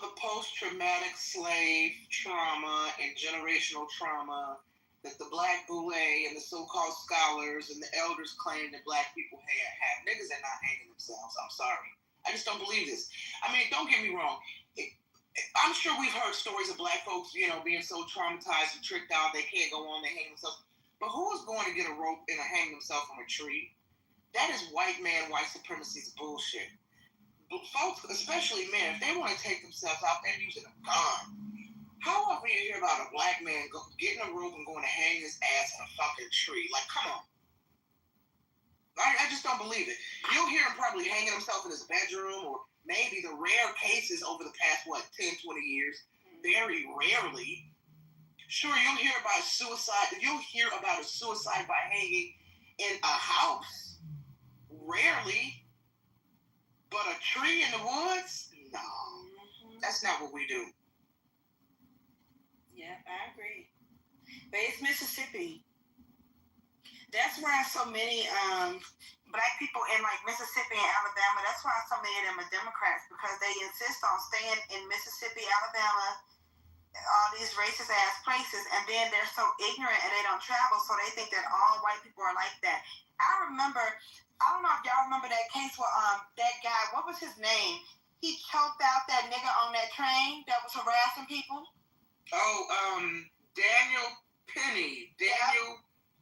the post-traumatic slave trauma and generational trauma that the Black Boule and the so-called scholars and the elders claim that Black people have. Niggas are not hanging themselves. I'm sorry. I just don't believe this. I mean, don't get me wrong. I'm sure we've heard stories of Black folks, being so traumatized and tricked out they can't go on, they hang themselves. But who is going to get a rope and hang themselves from a tree? That is white supremacy's bullshit. Folks, especially men, if they want to take themselves out, they're using a gun. How often you hear about a Black man getting a rope and going to hang his ass on a fucking tree? Like, come on. I just don't believe it. You'll hear him probably hanging himself in his bedroom, or maybe the rare cases over the past, 10, 20 years, very rarely. Sure, you'll hear about suicide. You'll hear about a suicide by hanging in a house. Rarely. But a tree in the woods? No. That's not what we do. Yeah, I agree. But it's Mississippi. That's why so many Black people in like Mississippi and Alabama, that's why so many of them are Democrats, because they insist on staying in Mississippi, Alabama, all these racist ass places, and then they're so ignorant and they don't travel, so they think that all white people are like that. I don't know if y'all remember that case where that guy, what was his name? He choked out that nigga on that train that was harassing people. Daniel Penny. Daniel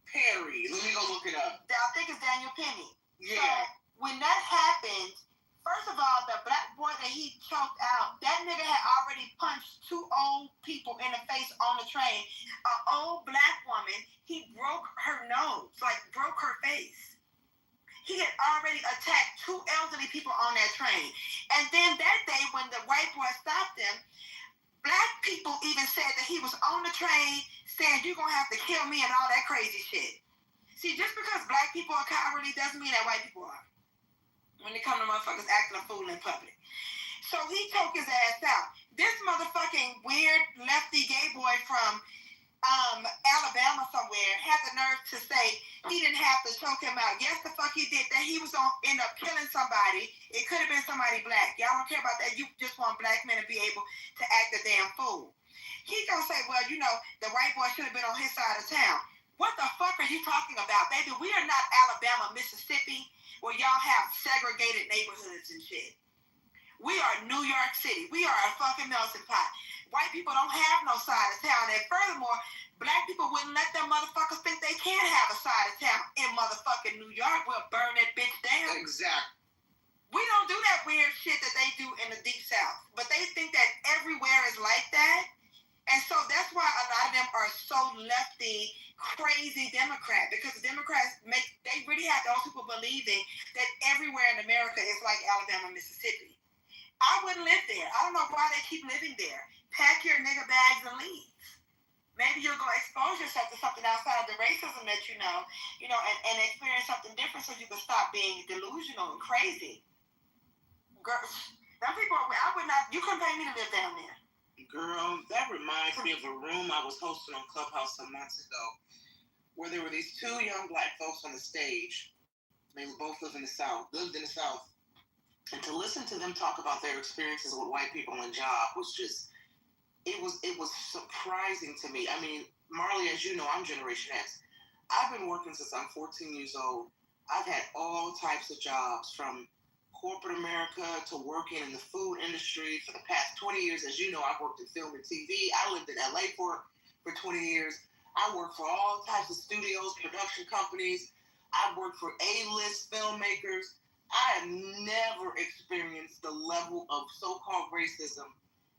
Perry. Let me go look it up. I think it's Daniel Penny. Yeah. So when that happened, first of all, the Black boy that he choked out, that nigga had already punched 2 old people in the face on the train. An old Black woman, he broke her nose, broke her face. He had already attacked 2 elderly people on that train. And then that day when the white boy stopped him, Black people even said that he was on the train saying, "You're going to have to kill me," and all that crazy shit. See, just because Black people are cowardly doesn't mean that white people are. When they come to motherfuckers acting a fool in public. So he choked his ass out. This motherfucking weird lefty gay boy from Alabama somewhere had the nerve to say he didn't have to choke him out. Yes, the fuck he did that. He was going to end up killing somebody. It could have been somebody Black. Y'all don't care about that. You just want Black men to be able to act a damn fool. He gonna say, well, the white boy should have been on his side of town. What the fuck are you talking about, baby? We are not Alabama, Mississippi, where y'all have segregated neighborhoods and shit. We are New York City. We are a fucking melting pot. White people don't have no side of town. And furthermore, Black people wouldn't let them motherfuckers think they can have a side of town in motherfucking New York. We'll burn that bitch down. Exactly. We don't do that weird shit that they do in the Deep South. But they think that everywhere is like that. And so that's why a lot of them are so lefty, crazy Democrat. Because Democrats they really have those people believing that everywhere in America is like Alabama, Mississippi. I wouldn't live there. I don't know why they keep living there. Pack your nigga bags and leave. Maybe you'll go expose yourself to something outside of the racism that and experience something different so you can stop being delusional and crazy. Girl, some people, you couldn't pay me to live down there. Girl, that reminds me of a room I was hosting on Clubhouse some months ago, where there were these 2 young Black folks on the stage. They both lived in the South. And to listen to them talk about their experiences with white people in job was just, it was surprising to me. I mean, Marley, as you know, I'm Generation X. I've been working since I'm 14 years old. I've had all types of jobs, from corporate America to working in the food industry for the past 20 years. As you know, I've worked in film and TV. I lived in LA for 20 years. I worked for all types of studios, production companies. I've worked for A-list filmmakers. I have never experienced the level of so-called racism.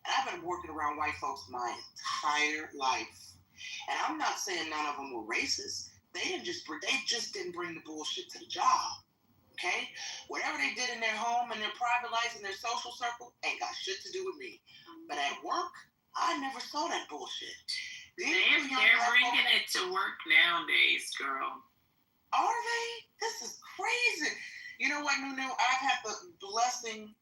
And I've been working around white folks my entire life. And I'm not saying none of them were racist. They just didn't bring the bullshit to the job. Okay? Whatever they did in their home and their private lives and their social circle ain't got shit to do with me. But at work, I never saw that bullshit. They're bringing it to work nowadays, girl. Are they? This is crazy. You know what, Nunu? I've had the blessing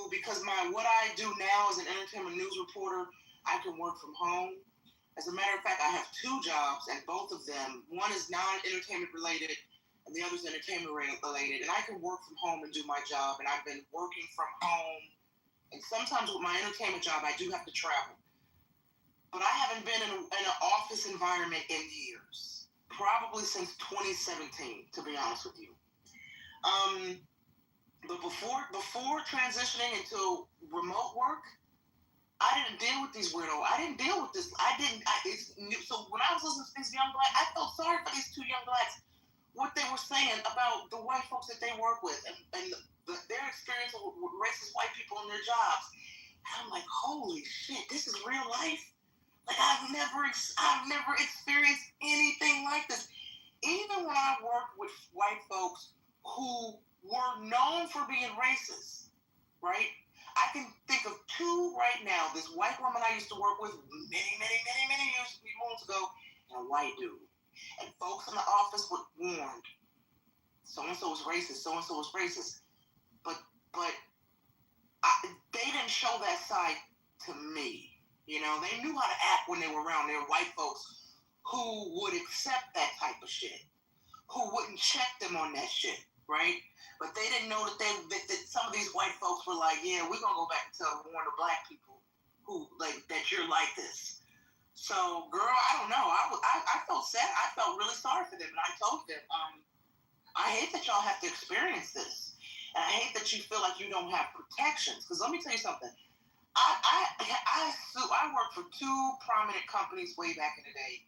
because what I do now as an entertainment news reporter, I can work from home. As a matter of fact, I have 2 jobs, and both of them, one is non-entertainment related, and the other's entertainment related. And I can work from home and do my job, and I've been working from home. And sometimes with my entertainment job, I do have to travel. But I haven't been in an office environment in years, probably since 2017, to be honest with you. But before transitioning into remote work, I didn't deal with these weirdos. I didn't deal with this. So when I was listening to these young blacks, I felt sorry for these two young blacks, what they were saying about the white folks that they work with and their experience with racist white people in their jobs. And I'm like, holy shit, this is real life. Like I've never experienced anything like this. Even when I worked with white folks who were known for being racist, right? I can think of two right now. This white woman I used to work with many years ago, and a white dude. And folks in the office were warned, so-and-so is racist, so-and-so is racist. But they didn't show that side to me. You know, they knew how to act when they were around their white folks who would accept that type of shit, who wouldn't check them on that shit, right? But they didn't know that that some of these white folks were like, yeah, we're gonna go back and warn the black people who like that you're like this. So, girl, I don't know. I felt sad. I felt really sorry for them, and I told them, I hate that y'all have to experience this, and I hate that you feel like you don't have protections. Because let me tell you something. I worked for two prominent companies way back in the day,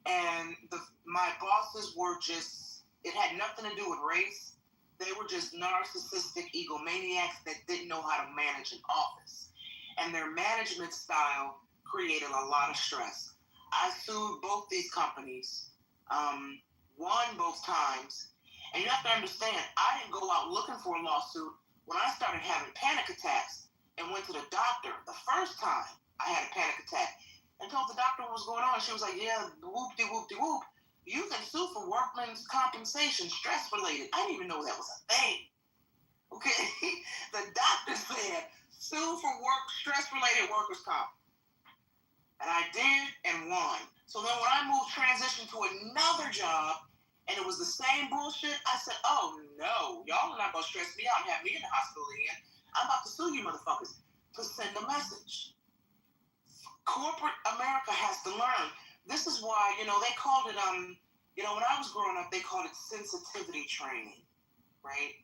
and my bosses were just, it had nothing to do with race. They were just narcissistic egomaniacs that didn't know how to manage an office. And their management style created a lot of stress. I sued both these companies, won both times. And you have to understand, I didn't go out looking for a lawsuit when I started having panic attacks and went to the doctor. The first time I had a panic attack and told the doctor what was going on. She was like, yeah, whoop-de-whoop-de-whoop. You can sue for workman's compensation, stress related. I didn't even know that was a thing. Okay? The doctor said, sue for stress related workers' comp. And I did and won. So then when I transitioned to another job and it was the same bullshit, I said, oh no, y'all are not going to stress me out and have me in the hospital again. I'm about to sue you motherfuckers to send a message. Corporate America has to learn. This is why, they called it, when I was growing up, they called it sensitivity training, right?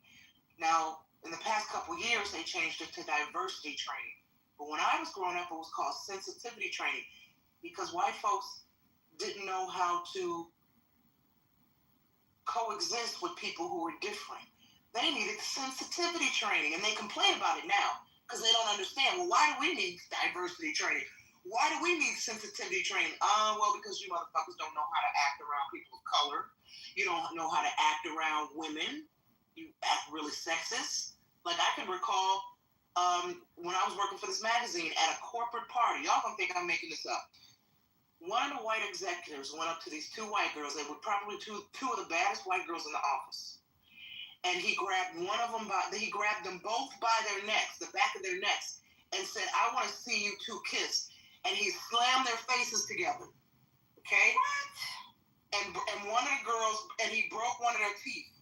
Now, in the past couple of years, they changed it to diversity training. But when I was growing up, it was called sensitivity training because white folks didn't know how to coexist with people who were different. They needed sensitivity training, and they complain about it now because they don't understand. Well, why do we need diversity training? Why do we need sensitivity training? Well, because you motherfuckers don't know how to act around people of color. You don't know how to act around women. You act really sexist. Like I can recall when I was working for this magazine at a corporate party. Y'all gonna think I'm making this up. One of the white executives went up to these two white girls. They were probably two of the baddest white girls in the office. And he grabbed he grabbed them both by their necks, the back of their necks, and said, I want to see you two kiss. And he slammed their faces together. Okay? What? And one of the girls, and he broke one of their teeth.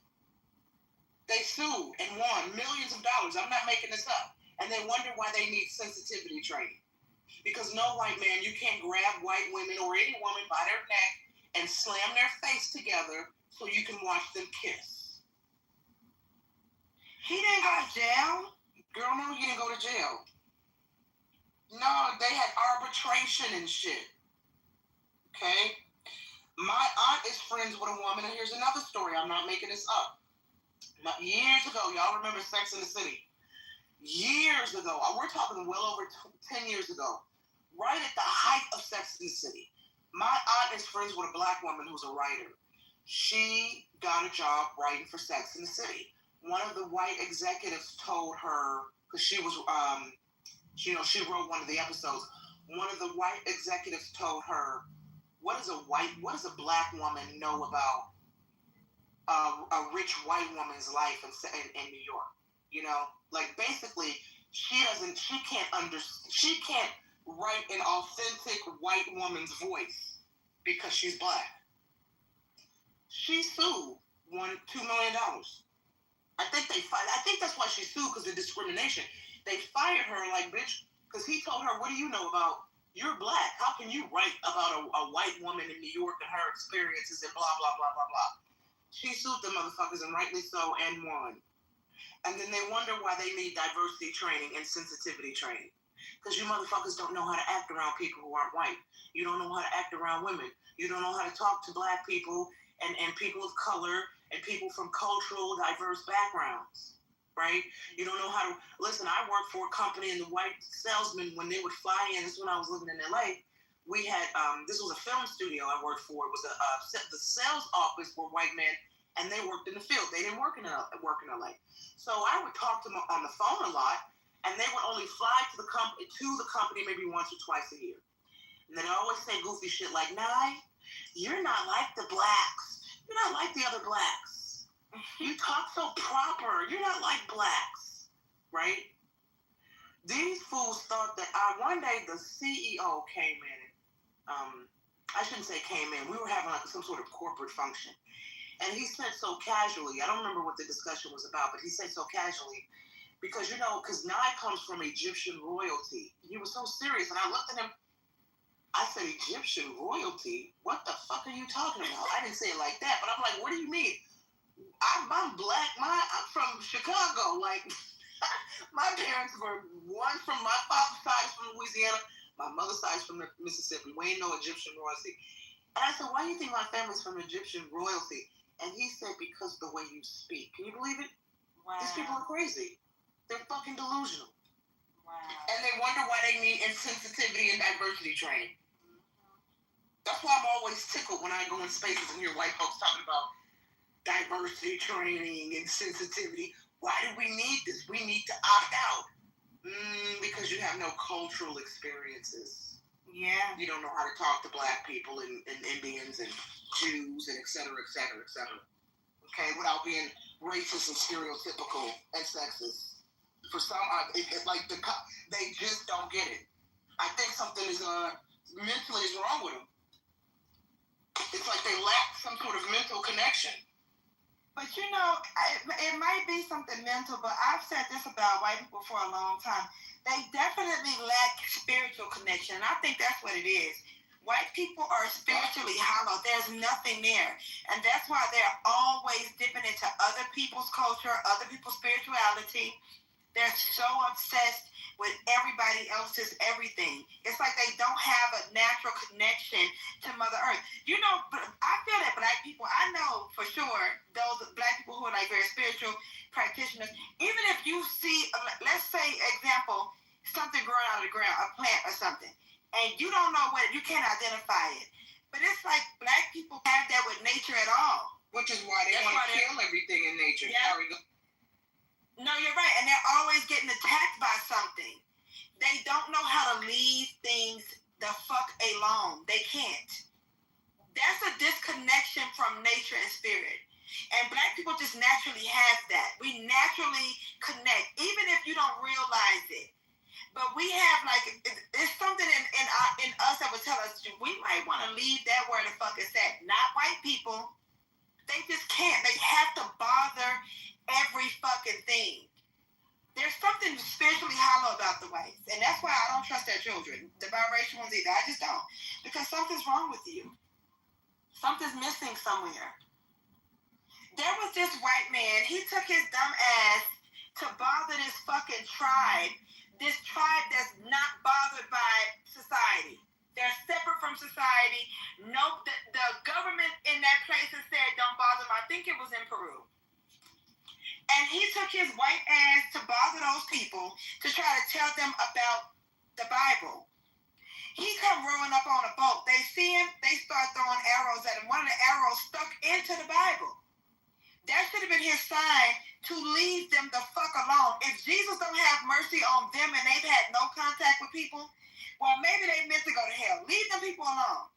They sued and won millions of dollars. I'm not making this up. And they wonder why they need sensitivity training. Because no white man, you can't grab white women or any woman by their neck and slam their face together so you can watch them kiss. He didn't go to jail. Girl, no, he didn't go to jail. No, they had arbitration and shit. Okay? My aunt is friends with a woman, and here's another story. I'm not making this up. Years ago, y'all remember Sex in the City? Years ago, we're talking well over 10 years ago, right at the height of Sex in the City. My aunt is friends with a black woman who's a writer. She got a job writing for Sex in the City. One of the white executives told her, because she was, she wrote one of the episodes. One of the white executives told her, what does a black woman know about a rich white woman's life in New York? Like basically, she can't write an authentic white woman's voice because she's black. She sued $2 million. I think that's why she sued, because of discrimination. They fired her like, bitch, because he told her, what do you know about, you're black. How can you write about a white woman in New York and her experiences and blah, blah, blah, blah, blah. She sued the motherfuckers, and rightly so, and won. And then they wonder why they need diversity training and sensitivity training. Because you motherfuckers don't know how to act around people who aren't white. You don't know how to act around women. You don't know how to talk to black people and people of color and people from cultural diverse backgrounds, right? You don't know how to, listen, I worked for a company, and the white salesmen, when they would fly in, this is when I was living in LA, we had, this was a film studio I worked for. It was the sales office were white men, and they worked in the field. They didn't work in LA. So I would talk to them on the phone a lot, and they would only fly to the company maybe once or twice a year. And then I always say goofy shit like, Nye, you're not like the blacks. You're not like the other blacks. You talk so proper. You're not like blacks, right? These fools thought that one day the CEO came in. I shouldn't say came in. We were having like some sort of corporate function. And he said so casually, I don't remember what the discussion was about, but he said so casually, because, because Nye comes from Egyptian royalty. He was so serious, and I looked at him, I said, Egyptian royalty? What the fuck are you talking about? I didn't say it like that, but I'm like, what do you mean? I'm black. I'm from Chicago. Like, my parents were, one from my father's side from Louisiana, my mother's side from Mississippi. We ain't no Egyptian royalty. And I said, why do you think my family's from Egyptian royalty? And he said, because of the way you speak. Can you believe it? Wow. These people are crazy. They're fucking delusional. Wow. And they wonder why they need insensitivity and diversity training. That's why I'm always tickled when I go in spaces and hear white folks talking about diversity training and sensitivity. Why do we need this? We need to opt out. Because you have no cultural experiences. Yeah. You don't know how to talk to black people and Indians and Jews and et cetera, et cetera, et cetera. Okay, without being racist and stereotypical and sexist. For some, they just don't get it. I think something is mentally is wrong with them. It's like they lack some sort of mental connection. But it might be something mental, but I've said this about white people for a long time. They definitely lack spiritual connection. And I think that's what it is. White people are spiritually hollow. There's nothing there. And that's why they're always dipping into other people's culture, other people's spirituality. They're so obsessed with everybody else's everything. It's like they don't have a natural connection to Mother Earth. I feel that black people, I know for sure, those black people who are like very spiritual practitioners, even if you see, let's say, example, something growing out of the ground, a plant or something, and you don't know what, you can't identify it. But it's like black people have that with nature at all. Which is why they want to kill everything in nature. Yeah. Sorry, go. No, you're right. And they're always getting attacked by something. They don't know how to leave things the fuck alone. They can't. That's a disconnection from nature and spirit. And black people just naturally have that. We naturally connect, even if you don't realize it. But we have it's something in us that would tell us we might want to leave that where the fuck is at. Not white people. They just can't. They have to bother every fucking thing. There's something spiritually hollow about the whites, and that's why I don't trust their children, the biracial ones either. I just don't, because something's wrong with you. Something's missing somewhere. There was this white man. He took his dumb ass to bother this fucking tribe. This tribe that's not bothered by society. They're separate from society. No, the government in that place has said don't bother them. I think it was in Peru. And he took his white ass to bother those people to try to tell them about the Bible. He come rowing up on a boat. They see him. They start throwing arrows at him. One of the arrows stuck into the Bible. That should have been his sign to leave them the fuck alone. If Jesus don't have mercy on them and they've had no contact with people, well, maybe they meant to go to hell. Leave them people alone.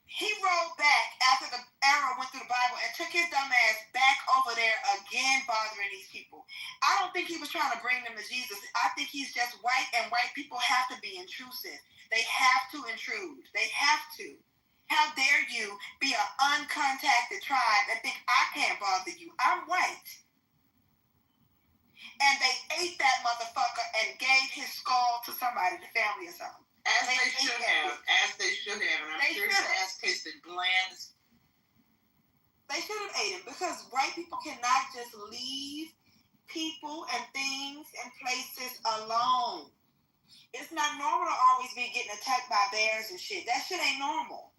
He rolled back after the arrow went through the Bible and took his dumb ass back over there again, bothering these people. I don't think he was trying to bring them to Jesus. I think he's just white, and white people have to be intrusive. They have to intrude. They have to. How dare you be an uncontacted tribe and think I can't bother you? I'm white. And they ate that motherfucker and gave his skull to somebody, the family or something. As they should have. And I'm sure his ass tasted bland. They should have ate him because white people cannot just leave people and things and places alone. It's not normal to always be getting attacked by bears and shit. That shit ain't normal.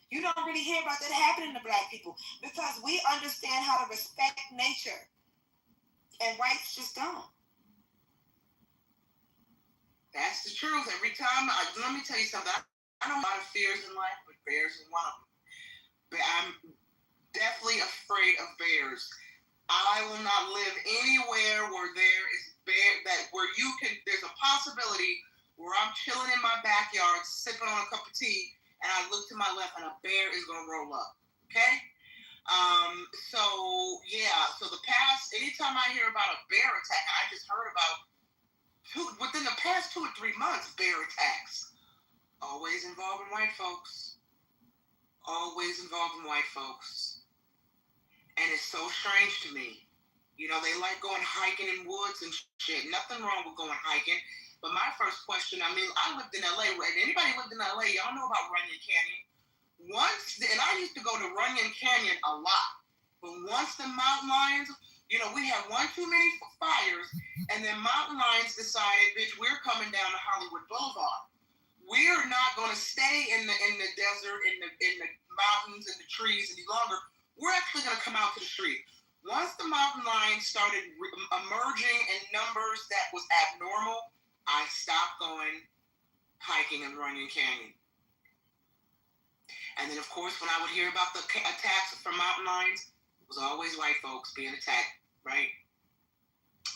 You don't really hear about that happening to black people because we understand how to respect nature. And whites just don't. That's the truth. Every time, let me tell you something. I know a lot of fears in life, but bears is one of them. But I'm definitely afraid of bears. I will not live anywhere where there is there's a possibility where I'm chilling in my backyard, sipping on a cup of tea, and I look to my left and a bear is going to roll up. Okay? So the past, anytime I hear about a bear attack, I just heard about within the past 2 or 3 months, bear attacks. Always involving white folks. Always involving white folks. And it's so strange to me. You know, they like going hiking in woods and shit. Nothing wrong with going hiking. But my first question, I lived in LA. And anybody lived in LA, y'all know about Runyon Canyon. And I used to go to Runyon Canyon a lot. But once the mountain lions, we had one too many fires, and then mountain lions decided, bitch, we're coming down to Hollywood Boulevard. We're not going to stay in the desert, in the mountains, and the trees any longer. We're actually going to come out to the street. Once the mountain lions started emerging in numbers that was abnormal, I stopped going hiking in Runyon Canyon. And then, of course, when I would hear about the attacks from mountain lions, it was always white folks being attacked, right?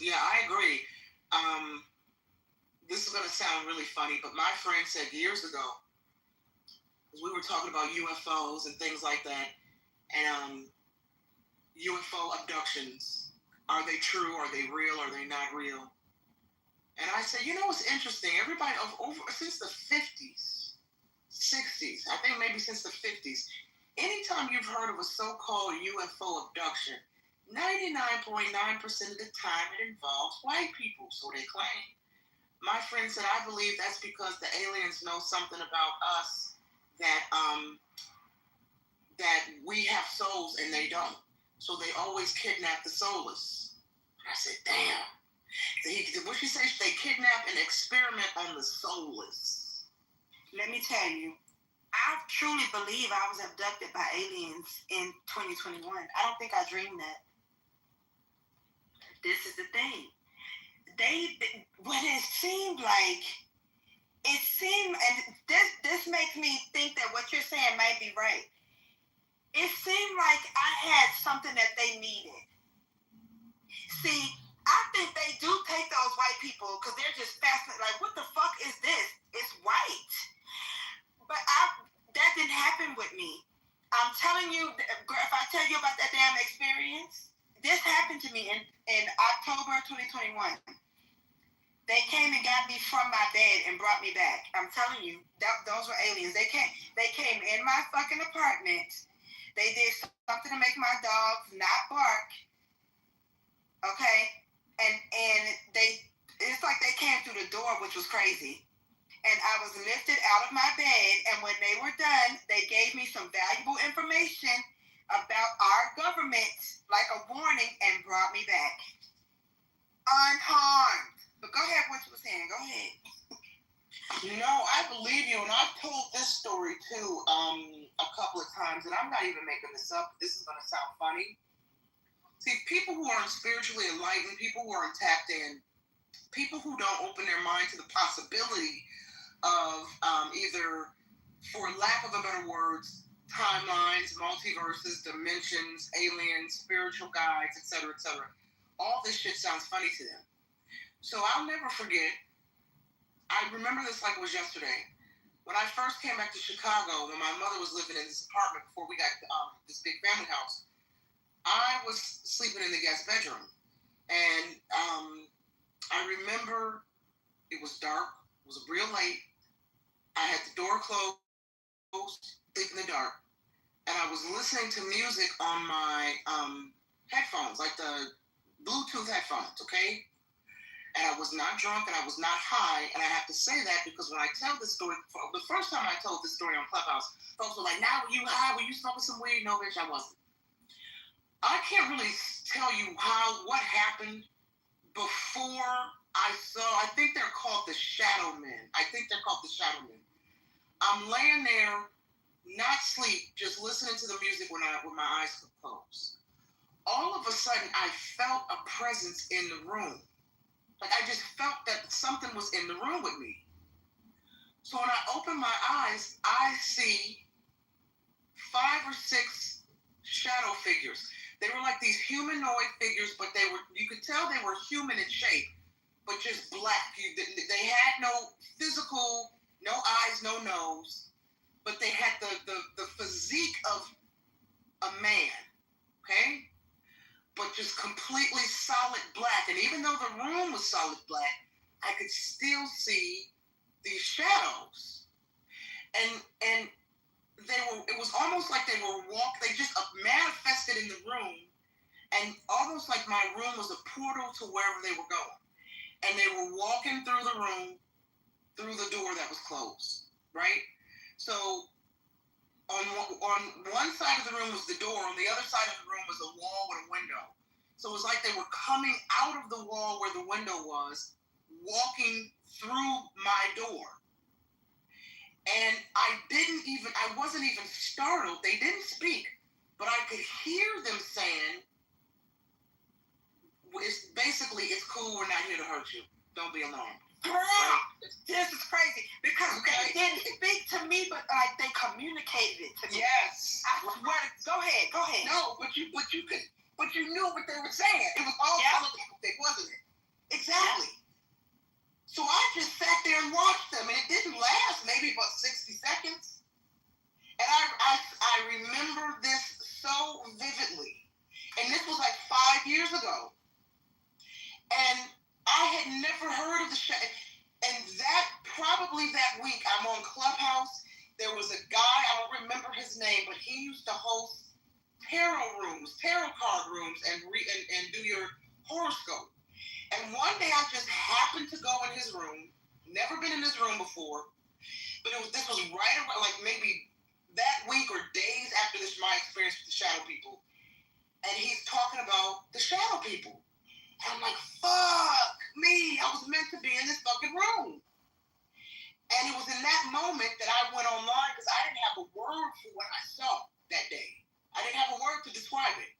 Yeah, I agree. This is going to sound really funny, but my friend said years ago, as we were talking about UFOs and things like that, and UFO abductions, are they true? Are they real? Are they not real? And I said, what's interesting? Everybody since the 50s, 60s, I think maybe since the 50s, anytime you've heard of a so-called UFO abduction, 99.9% of the time it involves white people, so they claim. My friend said, I believe that's because the aliens know something about us that we have souls and they don't. So they always kidnap the soulless. I said, damn. What she said, they kidnap and experiment on the soulless. Let me tell you, I truly believe I was abducted by aliens in 2021. I don't think I dreamed that. This is the thing. What it seemed, and this makes me think that what you're saying might be right. It seemed like I had something that they needed. See, I think they do take those white people because they're just fascinated. Like, what the fuck is this? It's white. But that didn't happen with me. I'm telling you, if I tell you about that damn experience, this happened to me in October 2021. They came and got me from my bed and brought me back. I'm telling you, those were aliens. They came in my fucking apartment. They did something to make my dogs not bark. Okay? And it's like they came through the door, which was crazy. And I was lifted out of my bed, and when they were done, they gave me some valuable information about our government, like a warning, and brought me back. Unharmed. But go ahead, what you were saying. Go ahead. I believe you, and I've told this story too a couple of times, and I'm not even making this up. This is going to sound funny. See, people who aren't spiritually enlightened, people who aren't tapped in, people who don't open their mind to the possibility of either, for lack of a better words, timelines, multiverses, dimensions, aliens, spiritual guides, etc., etc. All this shit sounds funny to them. So I'll never forget, I remember this like it was yesterday. When I first came back to Chicago, when my mother was living in this apartment before we got this big family house, I was sleeping in the guest bedroom. And I remember it was dark, it was real late. I had the door closed, sleep in the dark. and I was listening to music on my headphones, like the Bluetooth headphones, okay? And I was not drunk and I was not high. And I have to say that because when I tell this story, the first time I told this story on Clubhouse, folks were like, "Now, were you high? Were you smoking some weed?" No, bitch, I wasn't. I can't really tell you what happened before I think they're called the shadow men. I'm laying there, not sleep, just listening to the music with my eyes closed. All of a sudden, I felt a presence in the room. Like I just felt that something was in the room with me. So when I open my eyes, I see 5 or 6 shadow figures. They were like these humanoid figures, but you could tell they were human in shape, but just black. They had no physical, no eyes, no nose, but they had the physique of a man, okay? But just completely solid black. And even though the room was solid black, I could still see these shadows. And it was almost like they just manifested in the room, and almost like my room was a portal to wherever they were going. And they were walking through the room, through the door that was closed, right? So on one side of the room was the door, on the other side of the room was a wall with a window. So it was like they were coming out of the wall where the window was, walking through my door. And I wasn't even startled. They didn't speak, but I could hear them saying, it's cool, we're not here to hurt you. Don't be alarmed. Girl, right? This is crazy because they didn't speak to me, but like they communicated it to me. Yes. Go ahead. No, but you knew what they were saying. It was all telepathic, wasn't it? Exactly. So I just sat there and watched them, and it didn't last, maybe about 60 seconds. And I remember this so vividly. And this was like 5 years ago. And I had never heard of the show. And probably that week, I'm on Clubhouse. There was a guy, I don't remember his name, but he used to host tarot card rooms, and do your horoscope. And one day I just happened to go in his room. Never been in his room before. But this was right around, like maybe that week or days after my experience with the shadow people. And he's talking about the shadow people. And I'm like, fuck me. I was meant to be in this fucking room. And it was in that moment that I went online because I didn't have a word for what I saw that day. I didn't have a word to describe it.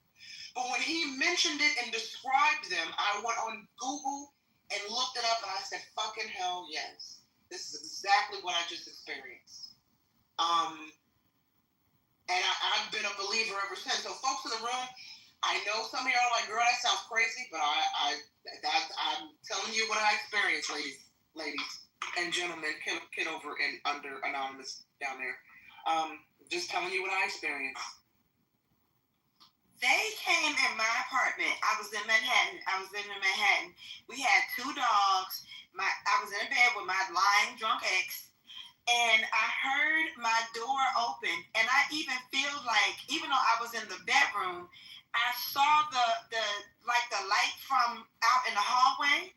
But when he mentioned it and described them, I went on Google and looked it up, and I said, fucking hell yes. This is exactly what I just experienced. And I've been a believer ever since. So folks in the room, I know some of y'all are like, girl, that sounds crazy, but I'm telling you what I experienced, ladies and gentlemen, Kitover and under Anonymous down there. Just telling you what I experienced. They came in my apartment. I was in Manhattan. We had 2 dogs. I was in bed with my lying drunk ex, and I heard my door open, and I even feel like, even though I was in the bedroom, I saw the light from out in the hallway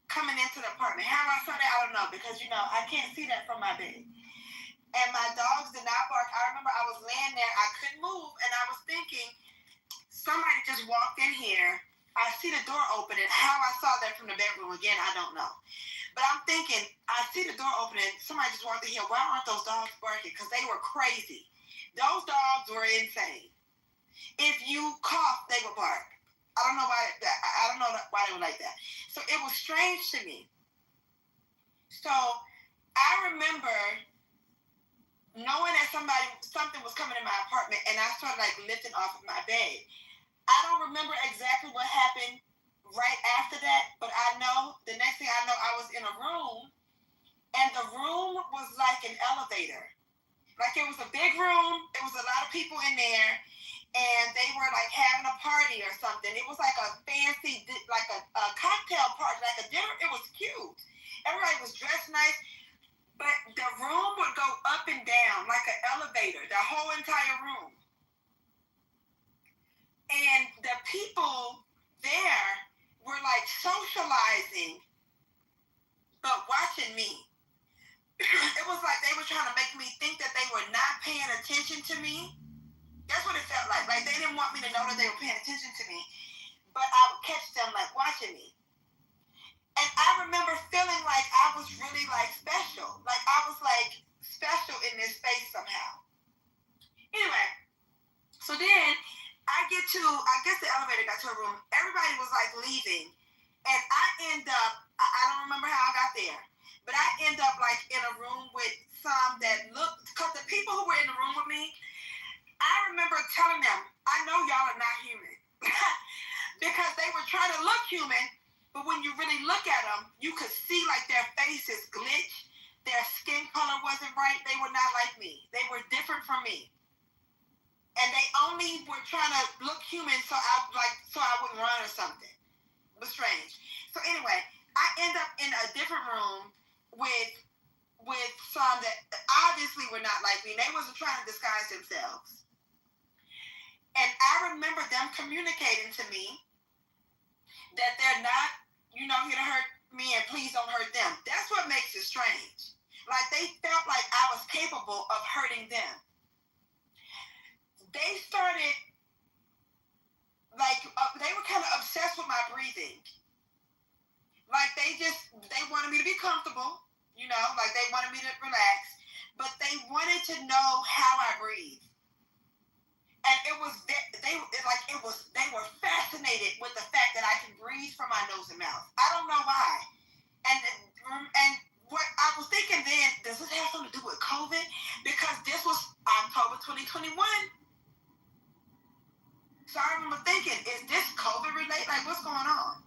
coming into the apartment. How I saw that, I don't know, because I can't see that from my bed. And my dogs did not bark. I remember I was laying there, I couldn't move, and I was thinking, somebody just walked in here. I see the door open, and how I saw that from the bedroom again, I don't know. But I'm thinking, I see the door open, and somebody just walked in here. Why aren't those dogs barking? Because they were crazy. Those dogs were insane. If you cough, they would bark. I don't know why they were like that. So it was strange to me. So I remember knowing that something was coming in my apartment, and I started like lifting off of my bed. I don't remember exactly what happened right after that, but I know the next thing I know, I was in a room, and the room was like an elevator. Like it was a big room. It was a lot of people in there, and they were like having a party or something. It was like a fancy, like a cocktail party, like a dinner. It was cute. Everybody was dressed nice. but the room would go up and down like an elevator, the whole entire room. And the people there were like socializing, but watching me. It was like they were trying to make me think that they were not paying attention to me. That's what it felt like. Like they didn't want me to know that they were paying attention to me, but I would catch them like watching me. And I remember feeling like I was really like special. Like I was like special in this space somehow. Anyway, so then I guess the elevator got to a room. Everybody was like leaving. And I end up, I don't remember how I got there, but I end up like in a room with some that looked, because the people who were in the room with me, I remember telling them, I know y'all are not human. Because they were trying to look human, but when you really look at them, you could see like their faces glitch, their skin color wasn't right, they were not like me. They were different from me. And they only were trying to look human so I wouldn't run or something. It was strange. So anyway, I end up in a different room with some that obviously were not like me. They wasn't trying to disguise themselves. And I remember them communicating to me that they're not, here to hurt me and please don't hurt them. That's what makes it strange. Like they felt like I was capable of hurting them. They started, they were kind of obsessed with my breathing. Like they wanted me to be comfortable, like they wanted me to relax, but they wanted to know how I breathe. And they were fascinated with the fact that I can breathe from my nose and mouth. I don't know why. And what I was thinking then, does this have something to do with COVID? Because this was October 2021. So I remember thinking, is this COVID related? Like, what's going on?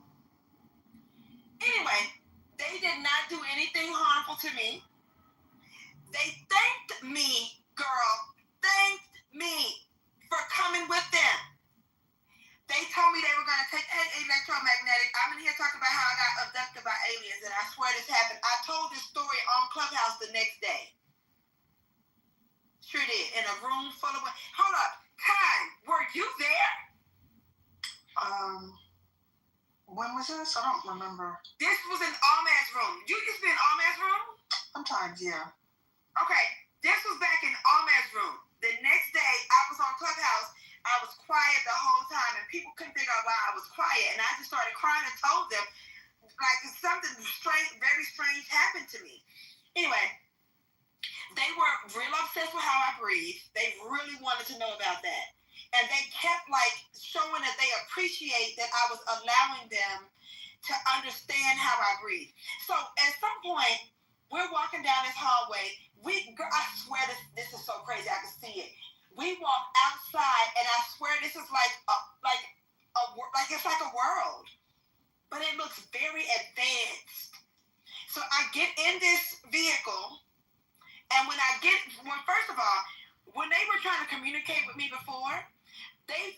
Anyway, they did not do anything harmful to me. They thanked me, thanked me for coming with them. They told me they were going to take electromagnetic. I'm in here talking about how I got abducted by aliens, and I swear this happened. I told this story on Clubhouse the next day. Sure did, in a room full of... Hold up. Kai, were you there? When was this? I don't remember. This was in Ahmad's room. You used to be in Ahmad's room? Sometimes, yeah. Okay, this was back in Ahmad's room. The next day, I was on Clubhouse. I was quiet the whole time, and people couldn't figure out why I was quiet. And I just started crying and told them, like, something strange, very strange happened to me. Anyway, they were real obsessed with how I breathe. They really wanted to know about that. And they kept, showing that they appreciate that I was allowing them to understand how I breathe. So, at some point, we're walking down this hallway. I swear this is so crazy. I can see it. We walk outside, and I swear this is it's like a world. But it looks very advanced. So, I get in this vehicle, and first of all, when they were trying to communicate with me before, they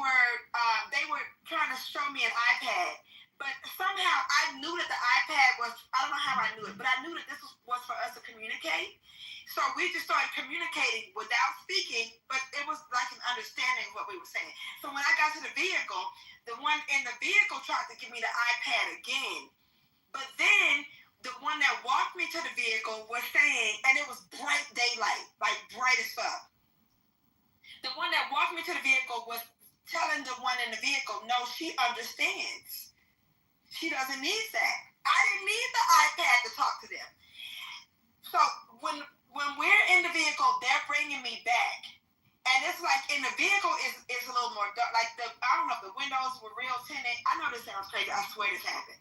were trying to show me an iPad, but somehow I knew that the iPad was, I don't know how I knew it, but I knew that this was for us to communicate. So we just started communicating without speaking, but it was like an understanding of what we were saying. So when I got to the vehicle, the one in the vehicle tried to give me the iPad again. But then the one that walked me to the vehicle was saying, and it was bright daylight, like bright as fuck. The one that walked me to the vehicle was telling the one in the vehicle, no, she understands. She doesn't need that. I didn't need the iPad to talk to them. So when we're in the vehicle, they're bringing me back. And it's like in the vehicle is a little more dark. Like I don't know if the windows were real tinted. I know this sounds crazy. I swear this happened.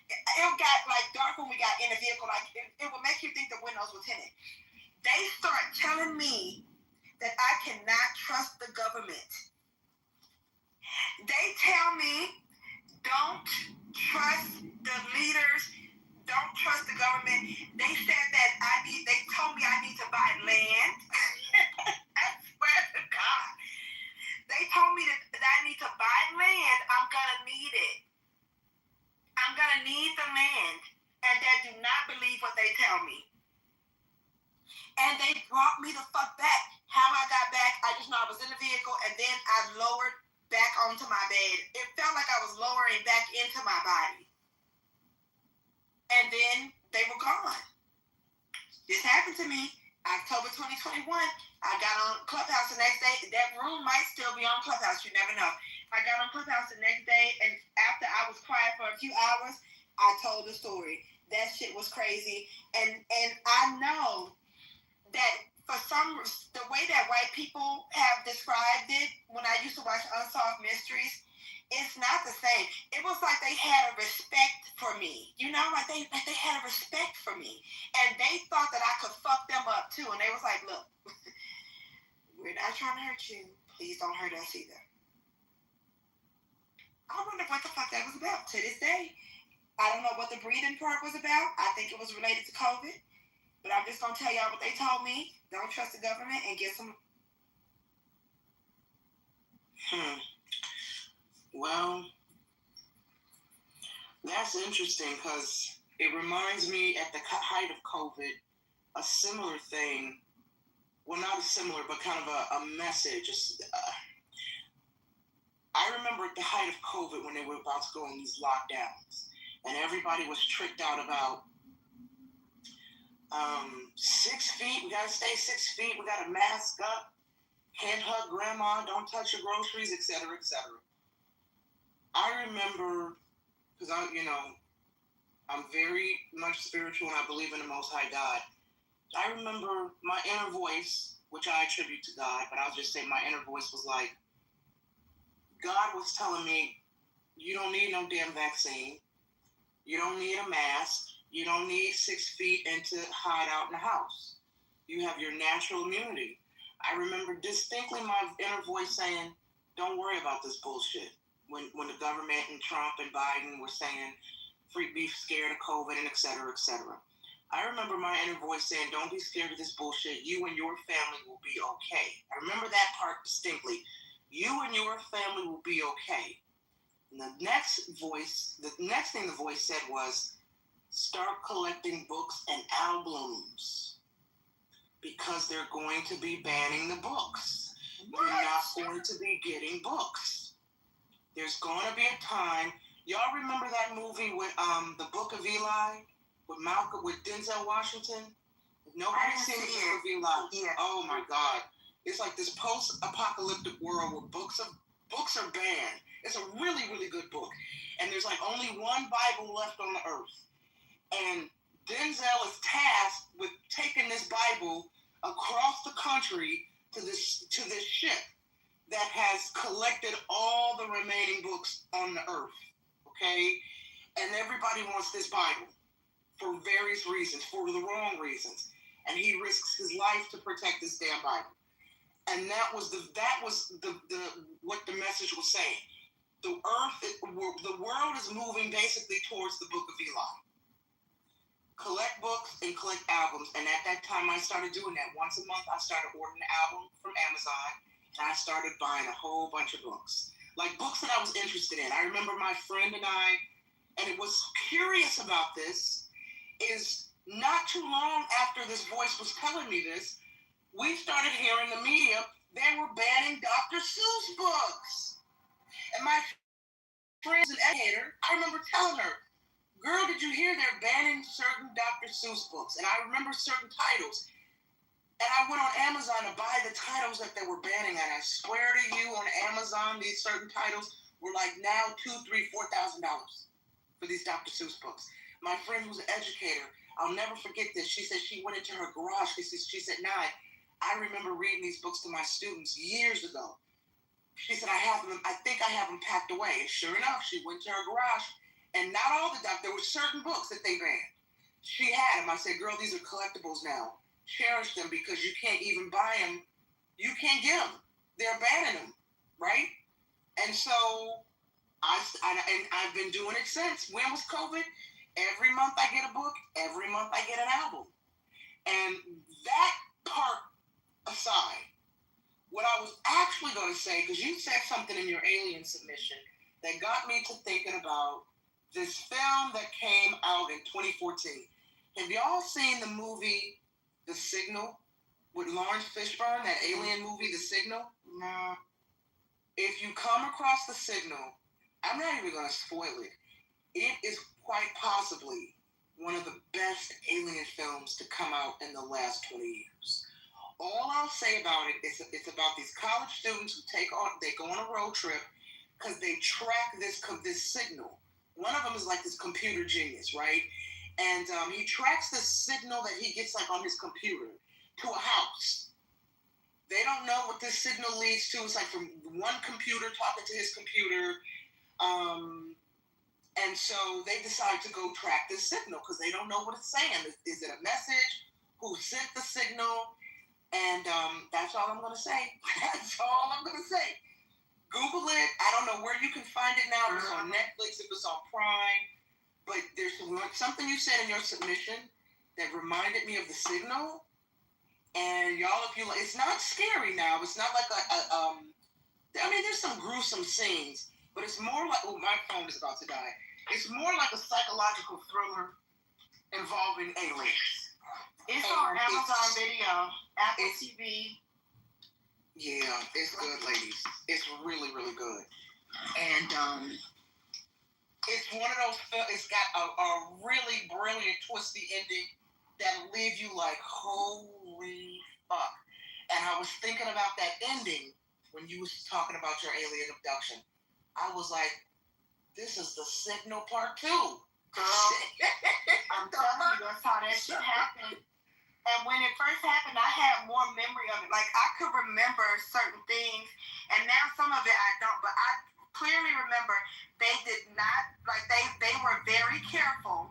It got dark when we got in the vehicle. It would make you think the windows were tinted. They start telling me that I cannot trust the government. They tell me, don't trust the leaders, don't trust the government. They said that they told me I need to buy land. I swear to God. They told me that I need to buy land. I'm gonna need it. I'm gonna need the land. And they do not believe what they tell me. me the fuck back. How I got back, I just know I was in the vehicle, and then I lowered back onto my bed. It felt like I was lowering back into my body. And then they were gone. This happened to me October 2021. I got on Clubhouse the next day. That room might still be on Clubhouse. You never know. I got on Clubhouse the next day, and after I was quiet for a few hours, I told the story. That shit was crazy. And I know that the way that white people have described it when I used to watch Unsolved Mysteries, it's not the same. It was like they had a respect for me. You know, like they had a respect for me. And they thought that I could fuck them up too. And they was like, look, we're not trying to hurt you. Please don't hurt us either. I wonder what the fuck that was about to this day. I don't know what the breathing part was about. I think it was related to COVID. But I'm just going to tell y'all what they told me. Don't trust the government and get some... Well, that's interesting because it reminds me at the height of COVID, a similar thing. Well, not a similar, but kind of a message. I remember at the height of COVID when they were about to go on these lockdowns, and everybody was tricked out about 6 feet. We gotta stay 6 feet. We gotta mask up. Can't hug grandma. Don't touch your groceries, etc., etc. I remember, because I'm very much spiritual and I believe in the Most High God. I remember my inner voice, which I attribute to God, but I'll just say my inner voice was like, God was telling me, you don't need no damn vaccine. You don't need a mask. You don't need 6 feet and to hide out in the house. You have your natural immunity. I remember distinctly my inner voice saying, don't worry about this bullshit. When the government and Trump and Biden were saying, be scared of COVID and et cetera, et cetera. I remember my inner voice saying, don't be scared of this bullshit. You and your family will be okay. I remember that part distinctly. You and your family will be okay. And the next thing the voice said was, start collecting books and albums because they're going to be banning the books. What? You're not going to be getting books. There's going to be a time. Y'all remember that movie with the Book of Eli with Denzel Washington? Nobody's seen the Book of Eli. Yeah. Oh my God! It's like this post-apocalyptic world where books are banned. It's a really, really good book, and there's like only one Bible left on the earth. And Denzel is tasked with taking this Bible across the country to this ship that has collected all the remaining books on the earth. Okay? And everybody wants this Bible for various reasons, for the wrong reasons. And he risks his life to protect this damn Bible. And that was what the message was saying. The world is moving basically towards the Book of Eli. Collect books and collect albums. And at that time, I started doing that. Once a month, I started ordering an album from Amazon, and I started buying a whole bunch of books. Like books that I was interested in. I remember my friend and I, and it was curious about this, is not too long after this voice was telling me this, we started hearing the media, they were banning Dr. Seuss books. And my friend's an educator, I remember telling her, girl, did you hear they're banning certain Dr. Seuss books? And I remember certain titles. And I went on Amazon to buy the titles that they were banning. And I swear to you, on Amazon, these certain titles were like now $2,000, $3,000, $4,000 for these Dr. Seuss books. My friend who's an educator, I'll never forget this. She said she went into her garage. She said, Nye, I remember reading these books to my students years ago. She said, I think I have them packed away. And sure enough, she went to her garage. And not all there were certain books that they banned. She had them. I said, girl, these are collectibles now. Cherish them because you can't even buy them. You can't get them. They're banning them, right? And so I've been doing it since. When was COVID? Every month I get a book. Every month I get an album. And that part aside, what I was actually going to say, because you said something in your alien submission that got me to thinking about this film that came out in 2014. Have y'all seen the movie The Signal with Lawrence Fishburne, that alien movie, The Signal. No. If you come across The Signal, I'm not even going to spoil it. It is quite possibly one of the best alien films to come out in the last 20 years. All I'll say about it is it's about these college students who they go on a road trip because they track this signal. One of them is like this computer genius, right? And he tracks this signal that he gets like on his computer to a house. They don't know what this signal leads to. It's like from one computer talking to his computer. And so they decide to go track this signal because they don't know what it's saying. Is it a message? Who sent the signal? And that's all I'm going to say. That's all I'm going to say. Google it. I don't know where you can find it now. If it's on Netflix, if it's on Prime. But there's something you said in your submission that reminded me of The Signal. And y'all, if you like, it's not scary now. It's not like I mean, there's some gruesome scenes, but it's more like, oh, my phone is about to die. It's more like a psychological thriller involving aliens. It's on Amazon Video, Apple TV. Yeah, it's good, ladies. It's really, really good. And it's one of those films, it's got a really brilliant, twisty ending that'll leave you like, holy fuck. And I was thinking about that ending when you was talking about your alien abduction. I was like, this is The Signal Part 2. Girl, I'm telling you, that's how that shit happened. And when it first happened, I had more memory of it. Like, I could remember certain things, and now some of it I don't. But I clearly remember they did not, like, they were very careful.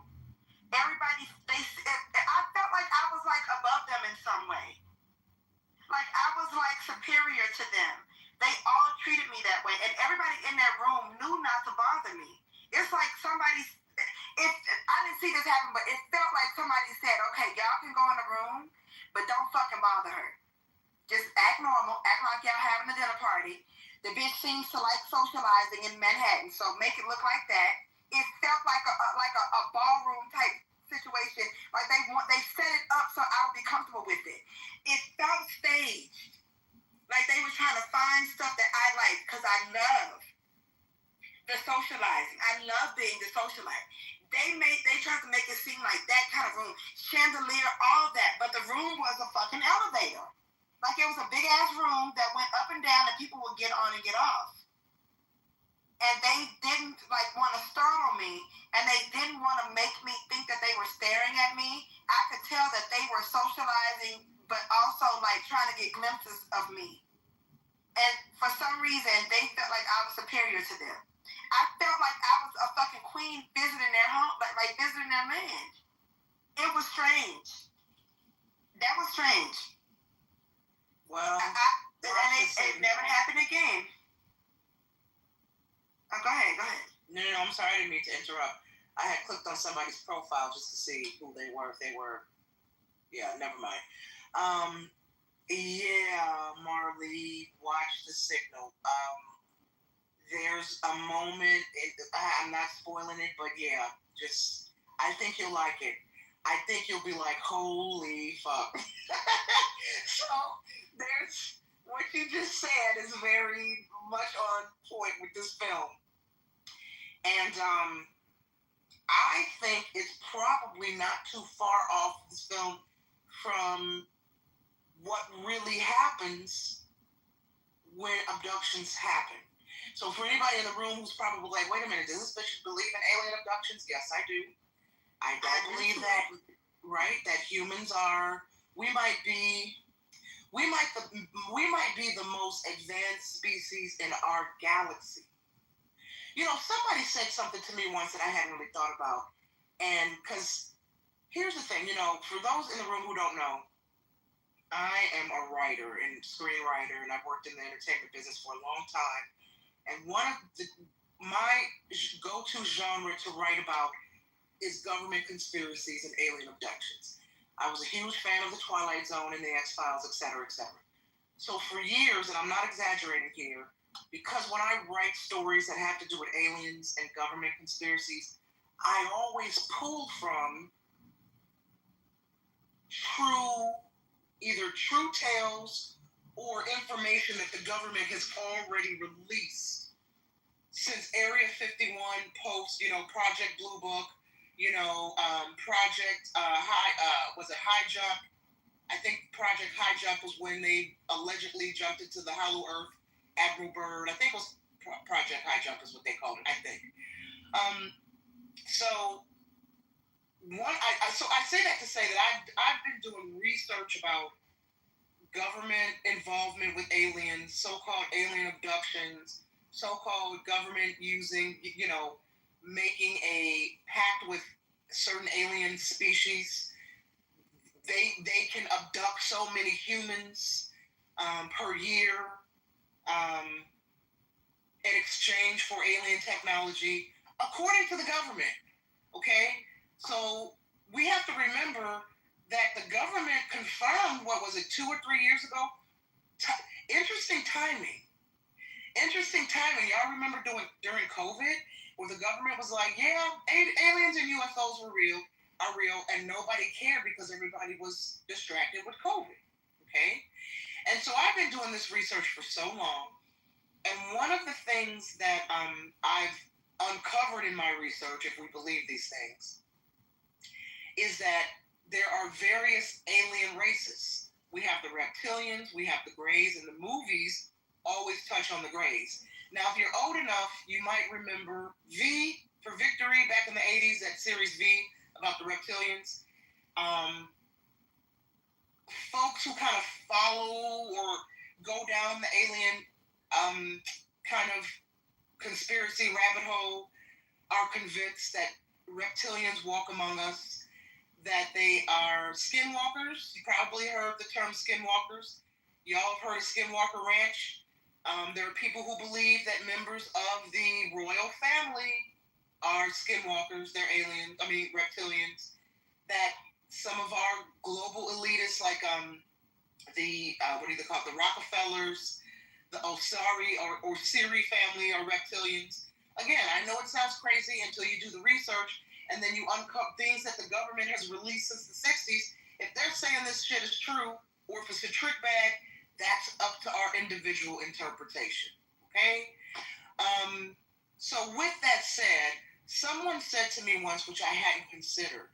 Everybody, I felt like I was, like, above them in some way. Like, I was, like, superior to them. They all treated me that way. And everybody in that room knew not to bother me. It's like I didn't see this happen, but it felt like somebody said, okay, y'all can go in the room, but don't fucking bother her. Just act normal, act like y'all having a dinner party. The bitch seems to like socializing in Manhattan, so make it look like that. It felt like a ballroom type situation. Like they set it up so I would be comfortable with it. It felt staged. Like they were trying to find stuff that I like, because I love the socializing. I love being the socialite. They tried to make it seem like that kind of room. Chandelier, all that. But the room was a fucking elevator. Like it was a big ass room that went up and down and people would get on and get off. And they didn't like want to startle me, and they didn't want to make me think that they were staring at me. I could tell that they were socializing, but also like trying to get glimpses of me. And for some reason, they felt like I was superior to them. I felt like I was a fucking queen visiting their home, like visiting their land. It was strange. That was strange. Well, it never happened again. Oh, go ahead. No, I'm sorry, I didn't mean to interrupt. I had clicked on somebody's profile just to see who they were. If they were, yeah, never mind. Yeah, Marley, watch The Signal. There's a moment, I'm not spoiling it, but yeah, I think you'll like it. I think you'll be like, holy fuck. So, there's, what you just said is very much on point with this film. And, I think it's probably not too far off this film from what really happens when abductions happen. So for anybody in the room who's probably like, wait a minute, does this bitch believe in alien abductions? Yes, I do. I don't believe that, right? That humans are, we might be the most advanced species in our galaxy. You know, somebody said something to me once that I hadn't really thought about. And because here's the thing, you know, for those in the room who don't know, I am a writer and screenwriter, and I've worked in the entertainment business for a long time. And one of my go-to genre to write about is government conspiracies and alien abductions. I was a huge fan of The Twilight Zone and The X-Files, et cetera, et cetera. So for years, and I'm not exaggerating here, because when I write stories that have to do with aliens and government conspiracies, I always pull from true either true tales or information that the government has already released since Area 51 post, Project Blue Book, Project High Jump. I think Project High Jump was when they allegedly jumped into the Hollow Earth. Admiral Byrd, I think it was Project High Jump is what they called it, I think. So I say that to say that I've been doing research about government involvement with aliens, so-called alien abductions, so-called government using, making a pact with certain alien species. They can abduct so many humans per year in exchange for alien technology, according to the government. Okay? So we have to remember that the government confirmed, 2 or 3 years ago? Interesting timing. Y'all remember during COVID, where the government was like, yeah, aliens and UFOs are real, and nobody cared because everybody was distracted with COVID. Okay? And so I've been doing this research for so long, and one of the things that I've uncovered in my research, if we believe these things, is that there are various alien races. We have the reptilians, we have the Greys, and the movies always touch on the Greys. Now, if you're old enough, you might remember V for Victory back in the 80s, that series V about the reptilians. Folks who kind of follow or go down the alien kind of conspiracy rabbit hole are convinced that reptilians walk among us, that they are skinwalkers. You probably heard the term skinwalkers. Y'all have heard of Skinwalker Ranch. There are people who believe that members of the royal family are skinwalkers. They're reptilians. That some of our global elitists, like the Rockefellers, the Osiri family are reptilians. Again, I know it sounds crazy until you do the research, and then you uncover things that the government has released since the 60s. If they're saying this shit is true, or if it's a trick bag, that's up to our individual interpretation. Okay? So with that said, someone said to me once, which I hadn't considered,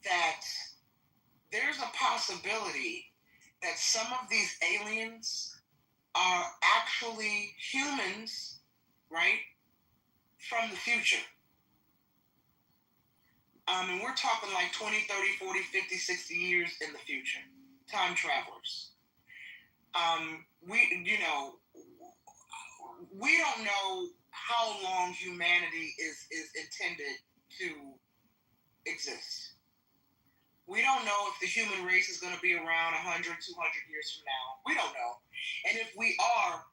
that there's a possibility that some of these aliens are actually humans, right, from the future. And we're talking like 20, 30, 40, 50, 60 years in the future. Time travelers. We don't know how long humanity is intended to exist. We don't know if the human race is going to be around 100, 200 years from now. We don't know. And if we are,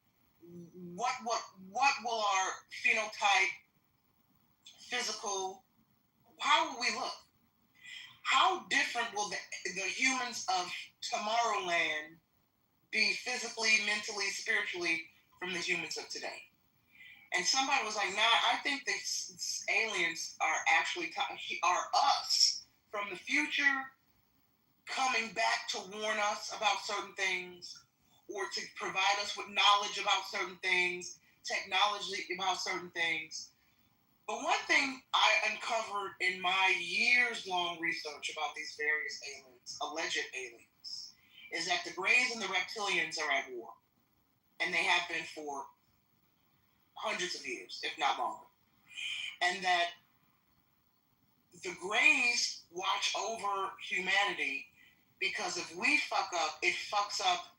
what will our phenotype, physical, how will we look? How different will the humans of Tomorrowland be physically, mentally, spiritually from the humans of today? And somebody was like, nah, I think the aliens are actually are us from the future, coming back to warn us about certain things, or to provide us with knowledge about certain things, technology about certain things. But one thing I uncovered in my years-long research about these various aliens, alleged aliens, is that the Greys and the reptilians are at war. And they have been for hundreds of years, if not longer. And that the Greys watch over humanity because if we fuck up, it fucks up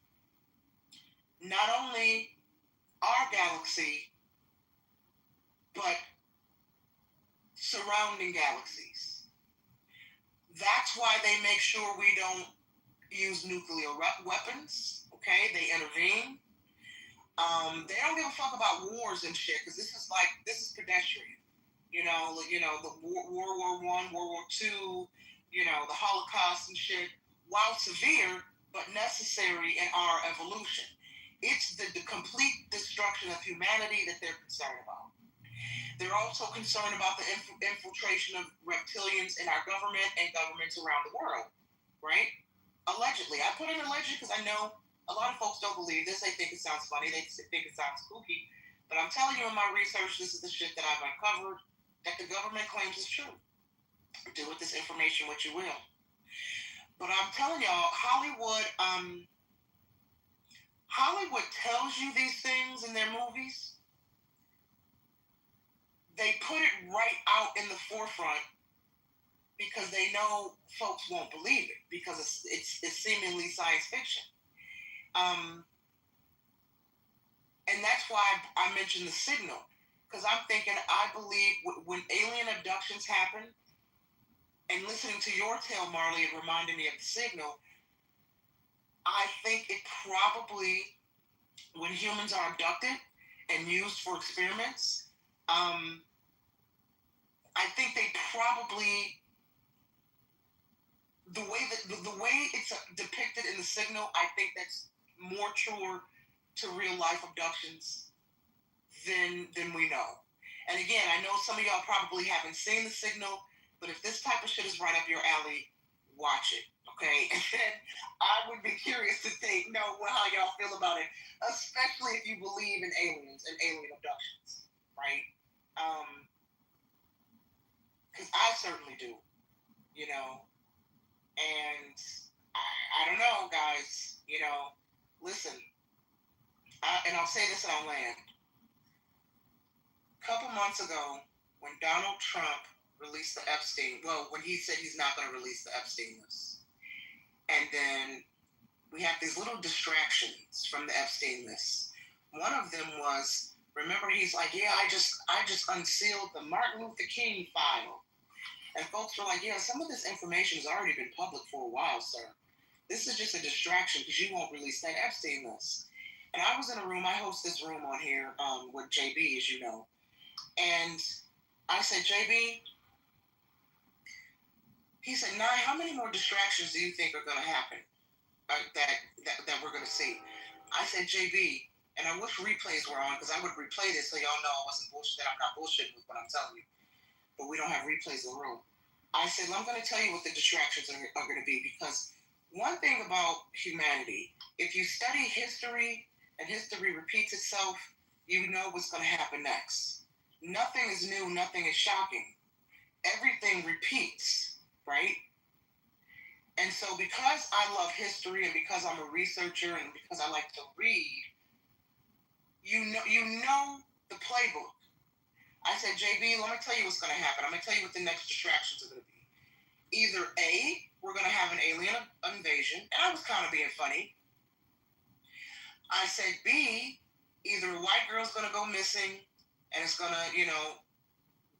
not only our galaxy, but surrounding galaxies. That's why they make sure we don't use nuclear weapons. Okay, they intervene. They don't give a fuck about wars and shit because this is pedestrian. The World War I, World War II, the Holocaust and shit. While severe, but necessary in our evolution. It's the complete destruction of humanity that they're concerned about. They're also concerned about the infiltration of reptilians in our government and governments around the world, right? Allegedly. I put in allegedly because I know a lot of folks don't believe this. They think it sounds funny. They think it sounds spooky. But I'm telling you in my research, this is the shit that I've uncovered that the government claims is true. Do with this information what you will. But I'm telling y'all, Hollywood tells you these things in their movies. They put it right out in the forefront because they know folks won't believe it because it's seemingly science fiction. And that's why I mentioned the signal, because I'm thinking, I believe when alien abductions happen, and listening to your tale, Marley, it reminded me of the signal. I think it probably, when humans are abducted and used for experiments, I think they probably, the way it's depicted in the signal, I think that's more truer to real life abductions than we know. And again, I know some of y'all probably haven't seen the signal, but if this type of shit is right up your alley, watch it, okay? And I would be curious to know how y'all feel about it, especially if you believe in aliens and alien abductions, right? Because I certainly do, you know. And I don't know, guys, you know. Listen, and I'll say this and I'll land. A couple months ago, when Donald Trump released the Epstein, when he said he's not going to release the Epstein list, and then we have these little distractions from the Epstein list. One of them was, remember, he's like, yeah, I just unsealed the Martin Luther King file. And folks were like, yeah, some of this information has already been public for a while, sir. This is just a distraction because you won't release that Epstein list. And I was in a room, I host this room on here with JB, as you know. And I said, JB, he said, Nye, how many more distractions do you think are going to happen that we're going to see? I said, JB, and I wish replays were on because I would replay this so y'all know I wasn't bullshit, that I'm not bullshitting with what I'm telling you. But we don't have replays in the room. I said, well, I'm going to tell you what the distractions are going to be, because one thing about humanity, if you study history and history repeats itself, you know what's going to happen next. Nothing is new, nothing is shocking. Everything repeats, right? And so because I love history and because I'm a researcher and because I like to read, you know the playbook. I said, JB, let me tell you what's going to happen. I'm going to tell you what the next distractions are going to be. Either A, we're going to have an alien invasion, and I was kind of being funny. I said, B, either a white girl's going to go missing, and it's going to,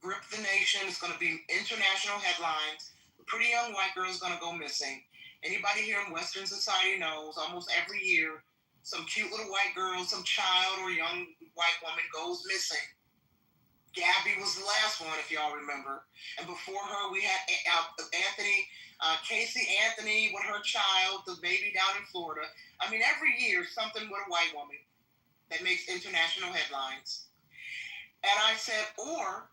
grip the nation. It's going to be international headlines. A pretty young white girl is going to go missing. Anybody here in Western society knows almost every year some cute little white girl, some child or young white woman goes missing. Gabby was the last one, if y'all remember. And before her, we had Casey Anthony with her child, the baby down in Florida. I mean, every year, something with a white woman that makes international headlines. And I said, or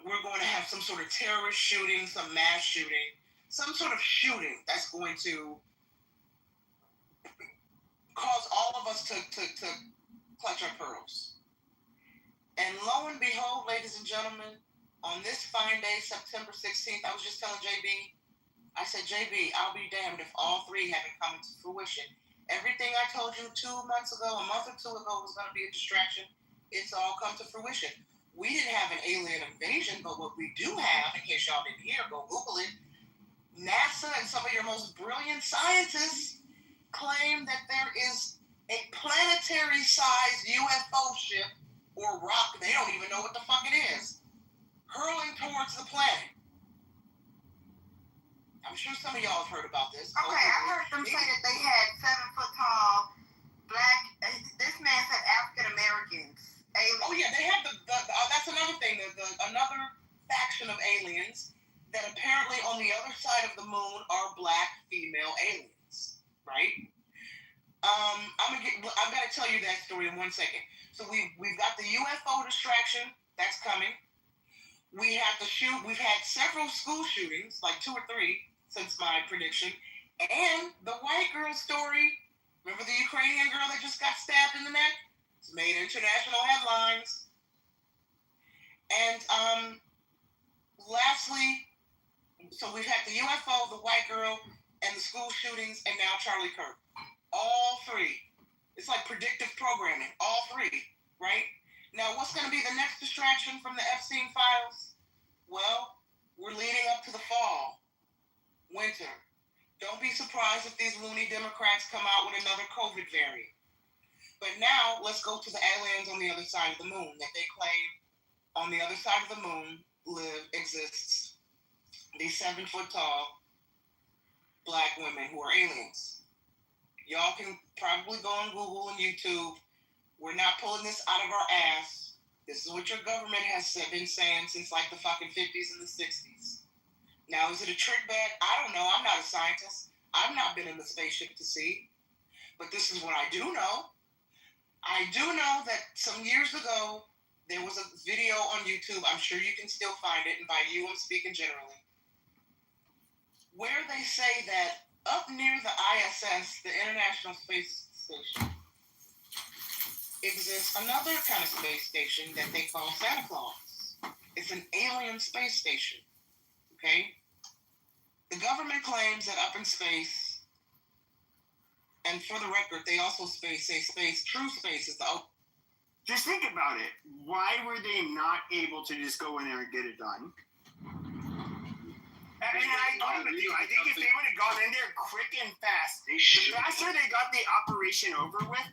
we're going to have some sort of terrorist shooting, some mass shooting, some sort of shooting that's going to cause all of us to clutch our pearls. And lo and behold, ladies and gentlemen, on this fine day, September 16th, I was just telling JB, I said, JB, I'll be damned if all three haven't come to fruition. Everything I told you 2 months ago, a month or two ago, was going to be a distraction. It's all come to fruition. We didn't have an alien invasion, but what we do have, in case y'all didn't hear, go Google it, NASA and some of your most brilliant scientists claim that there is a planetary-sized UFO ship or rock, they don't even know what the fuck it is, hurling towards the planet. I'm sure some of y'all have heard about this. Okay, I heard them say that they had 7-foot tall black, this man said African Americans. Aliens. Oh yeah, they have that's another thing, another faction of aliens that apparently on the other side of the moon are black female aliens, right? I've got to tell you that story in 1 second. So we've got the UFO distraction that's coming. We have we've had several school shootings, like 2 or 3 since my prediction, And the white girl story, remember the Ukrainian girl that just got stabbed in the neck? It's made international headlines. And lastly, so we've had the UFO, the white girl, and the school shootings, and now Charlie Kirk. All three. It's like predictive programming. All three, right? Now, what's going to be the next distraction from the Epstein files? Well, we're leading up to the fall, winter. Don't be surprised if these loony Democrats come out with another COVID variant. But now, let's go to the aliens on the other side of the moon that they claim on the other side of the moon exists these 7-foot-tall black women who are aliens. Y'all can probably go on Google and YouTube. We're not pulling this out of our ass. This is what your government has been saying since like the fucking 50s and the 60s. Now, is it a trick bag? I don't know. I'm not a scientist. I've not been in the spaceship to see. But this is what I do know. I do know that some years ago, there was a video on YouTube. I'm sure you can still find it. And by you, I'm speaking generally. Where they say that up near the ISS, the International Space Station, exists another kind of space station that they call Santa Claus. It's an alien space station. Okay? The government claims that up in space, and for the record, they also say space, true space is the open. Just think about it. Why were they not able to just go in there and get it done? And I agree with you. I think if they would have gone in there quick and fast, the faster they got the operation over with,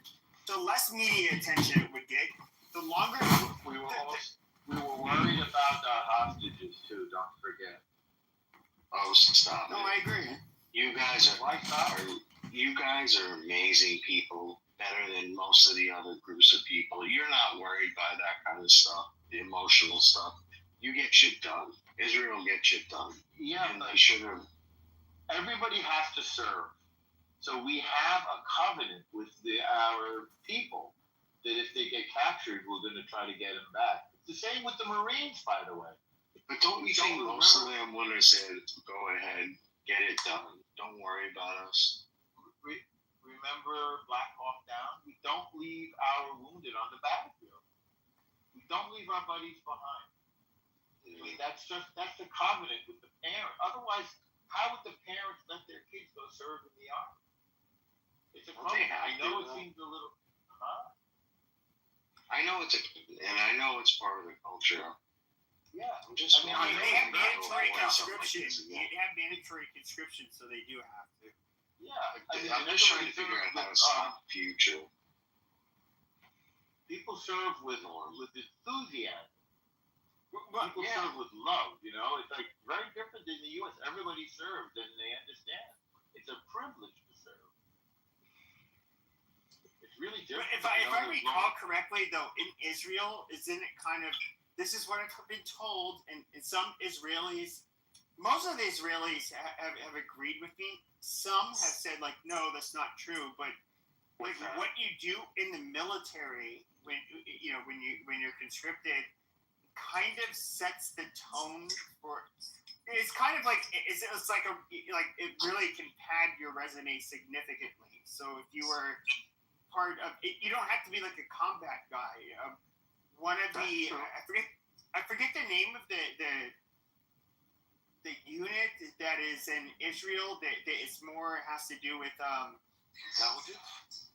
the less media attention it would get. The longer we were worried about the hostages too. Don't forget. Oh, stop! No, it. I agree. You guys are amazing people. Better than most of the other groups of people. You're not worried by that kind of stuff, the emotional stuff. You get shit done. Israel gets shit done. Yeah, and they should have. Everybody has to serve. So we have a covenant with our people that if they get captured, we're going to try to get them back. It's the same with the Marines, by the way. But don't you think most of them would have said, go ahead, get it done. Don't worry about us. Remember Black Hawk Down? We don't leave our wounded on the battlefield. We don't leave our buddies behind. I mean, that's the covenant with the parent. Otherwise, how would the parents let their kids go serve in the army? It's a covenant. I know it seems a little, I know it's part of the culture. Yeah. I'm just. They have mandatory conscription. They have mandatory conscription, so they do have to. Yeah. I'm just trying to figure out how to stop the future. People serve with enthusiasm. People Yeah. serve with love, you know. It's like very different in the U.S. Everybody serves and they understand. It's a privilege to serve. It's really different. If I recall correctly, though, in Israel, isn't it kind of, this is what I've been told, and some Israelis, most of the Israelis have agreed with me. Some have said, like, no, that's not true. But like, what you do in the military when you're conscripted kind of sets the tone for. It's kind of like it's like it really can pad your resume significantly. So if you were part of it, you don't have to be like a combat guy. One of the I forget the name of the unit that is in Israel that is more has to do with Intelligence?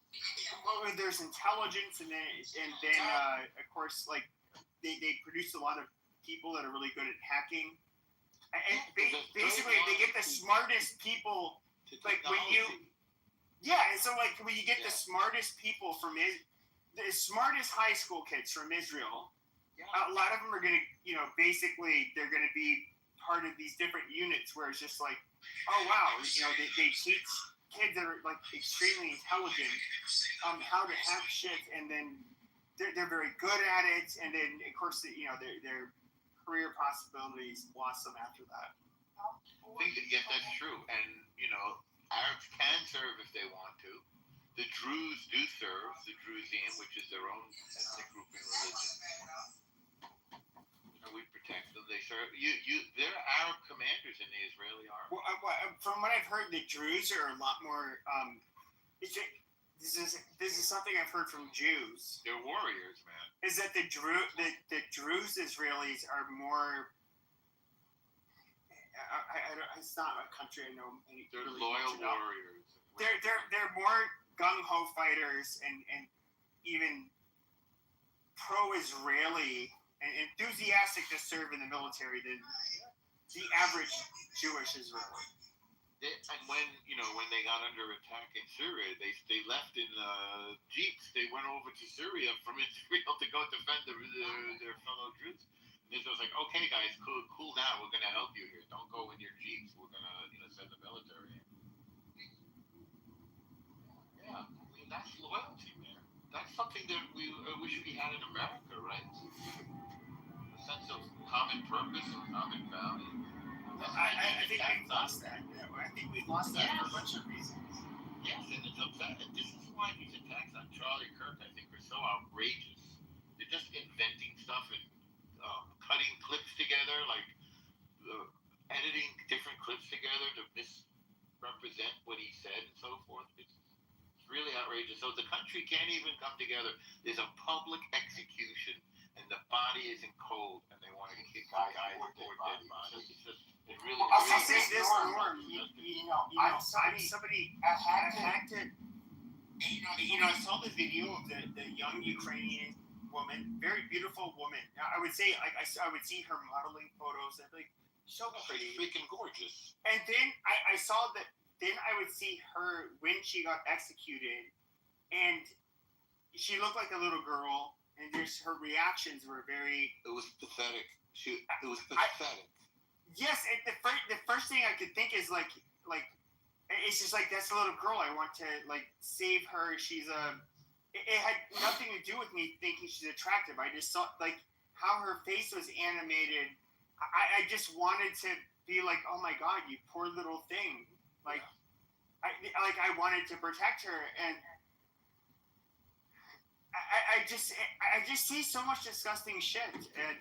Well, there's intelligence and then of course like they produce a lot of people that are really good at hacking. And basically they get the smartest people like when you and so like when you get the smartest people from the smartest high school kids from Israel, a lot of them are gonna basically they're gonna be part of these different units where it's just like, oh wow, they teach kids that are like extremely intelligent how to hack shit, and then they're very good at it, and then of course their career possibilities blossom after that. I think that, yes, that's true, and Arabs can serve if they want to. The Druze do serve, the Druzian, which is their own ethnic group and religion. we protect them. They serve they're Arab commanders in the Israeli army. Well, from what I've heard, the Druze are a lot more. This is something I've heard from Jews. They're warriors, man. Is that the Druze Israelis are more. It's not a country I know. They're really loyal warriors. They're more gung ho fighters and even pro-Israeli and enthusiastic to serve in the military than the average Jewish Israeli. And when they got under attack in Syria, they left in jeeps. They went over to Syria from Israel to go defend their fellow Jews. And Israel's like, okay, guys, cool down. We're going to help you here. Don't go in your jeeps. We're going to send the military in. Yeah, I mean, that's loyalty, man. That's something that we wish we had in America, right? A sense of common purpose or common value. I think we've lost that. I think we've lost that for a bunch of reasons. Yes, and it's upsetting. This is why these attacks on Charlie Kirk, I think, are so outrageous. They're just inventing stuff and cutting clips together, like editing different clips together to misrepresent what he said and so forth. It's really outrageous. So the country can't even come together. There's a public execution, and the body isn't cold, and they want to kick the guy or dead body. It's just, it really. I'll say this, Norm. Somebody hacked it. I saw the video of the young Ukrainian woman, very beautiful woman. Now, I would say, I would see her modeling photos. They're like so pretty, freaking gorgeous. And then I saw that. Then I would see her when she got executed, and she looked like a little girl. And her reactions were very. It was pathetic. It was pathetic. Yes, and the first thing I could think is like it's just like that's a little girl. I want to save her. She's a. It had nothing to do with me thinking she's attractive. I just saw how her face was animated. I just wanted to be like, oh my God, you poor little thing. I wanted to protect her, and I just see so much disgusting shit. And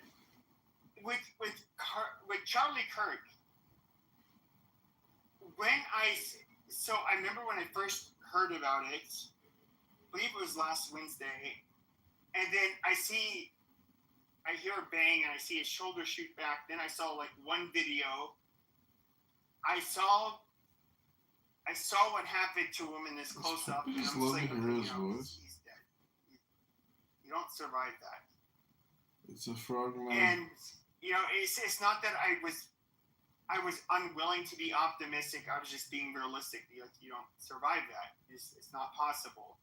with Charlie Kirk, I remember when I first heard about it. I believe it was last Wednesday, and then I hear a bang, and I see his shoulder shoot back. Then I saw one video. I saw what happened to him in this close up, and I'm like, he's dead. You don't survive that. It's a frog man. And it's not that I was unwilling to be optimistic. I was just being realistic. You don't survive that. It's not possible.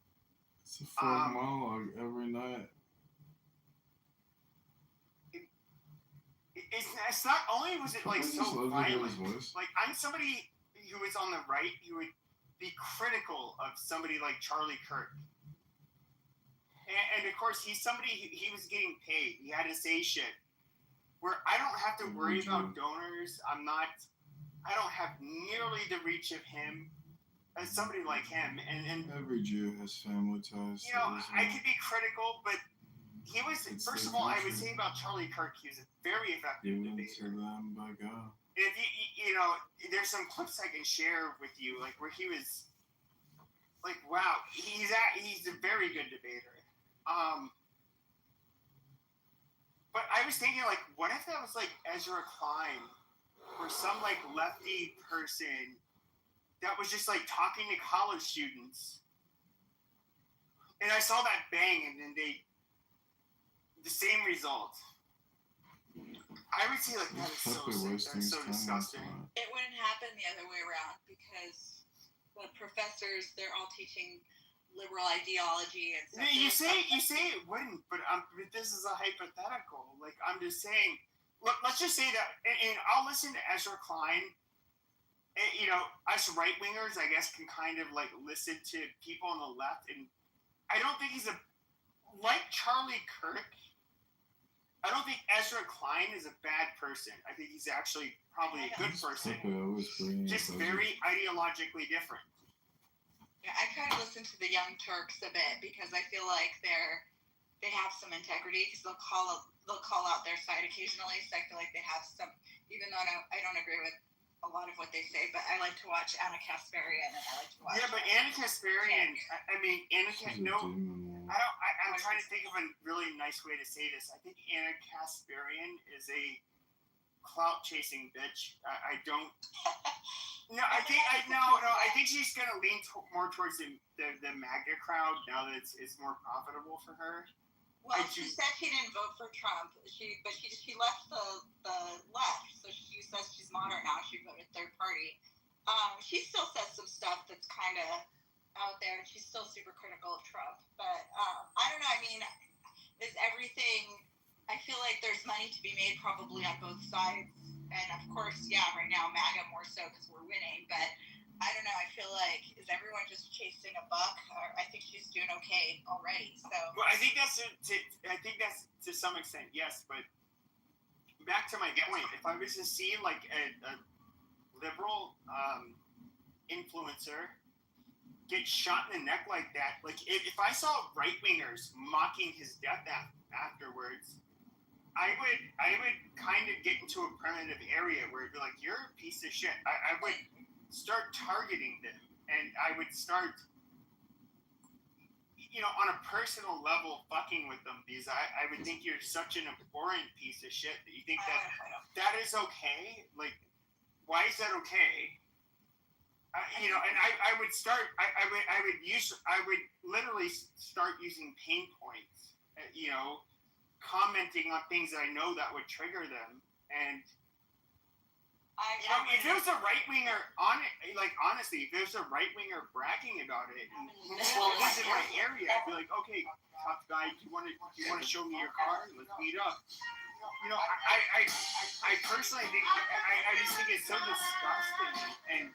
It's a frog monologue every night. It's not only was it so violent. I'm somebody who is on the right who would be critical of somebody like Charlie Kirk. And of course, he's somebody he was getting paid. He had to say shit. Where I don't have to worry about donors. I don't have nearly the reach of him as somebody like him. And every Jew has family ties. I could be critical, but he was. First of all, I would say about Charlie Kirk, he was a very effective debater. Them by God. If there's some clips I can share with you, where he was, wow, he's a very good debater. But I was thinking, what if that was Ezra Klein, or some lefty person that was just talking to college students, and I saw that bang, and then the same result. I would say that is so sick. That's so disgusting. It wouldn't happen the other way around because the professors, they're all teaching liberal ideology and stuff. You say it wouldn't, but this is a hypothetical. I'm just saying. Let's just say that, and I'll listen to Ezra Klein. And, us right wingers, I guess, can kind of listen to people on the left, and I don't think he's like Charlie Kirk. I don't think Ezra Klein is a bad person. I think he's actually probably a good person. Just very ideologically different. Yeah, I kind of listen to the Young Turks a bit because I feel like they're they have some integrity because they'll call out their side occasionally. So I feel like they have some, even though I don't agree with a lot of what they say, but I like to watch Anna Kasparian, and I like to watch. Yeah, but Anna Kasparian, I'm trying to think of a really nice way to say this. I think Anna Kasparian is a clout chasing bitch. I don't. No, I think she's gonna lean more towards the MAGA crowd now that it's more profitable for her. Well, she said she didn't vote for Trump. She left the left, so she says she's modern now. She voted third party. She still says some stuff that's kind of out there, and she's still super critical of Trump. But I don't know. I mean, is everything? I feel like there's money to be made probably on both sides, and of course, yeah, right now MAGA more so because we're winning. But I don't know. I feel like is everyone just chasing a buck? Or I think she's doing okay already. So. Well, I think that's to some extent yes, but back to my point. If I was to see like a liberal influencer get shot in the neck like that, like if I saw right wingers mocking his death afterwards, I would kind of get into a primitive area where it'd be like, you're a piece of shit. I would start targeting them, and I would start, on a personal level, fucking with them, because I would think you're such an abhorrent piece of shit that you think that is okay. Like, why is that okay? And I would start. I would literally start using pain points. Commenting on things that I know that would trigger them, and if there's a right winger honestly, if there's a right winger bragging about it, and lives in my area, I'd be like, okay, tough guy, do you want to show me your car? Let's meet up. I personally think I just think it's so disgusting and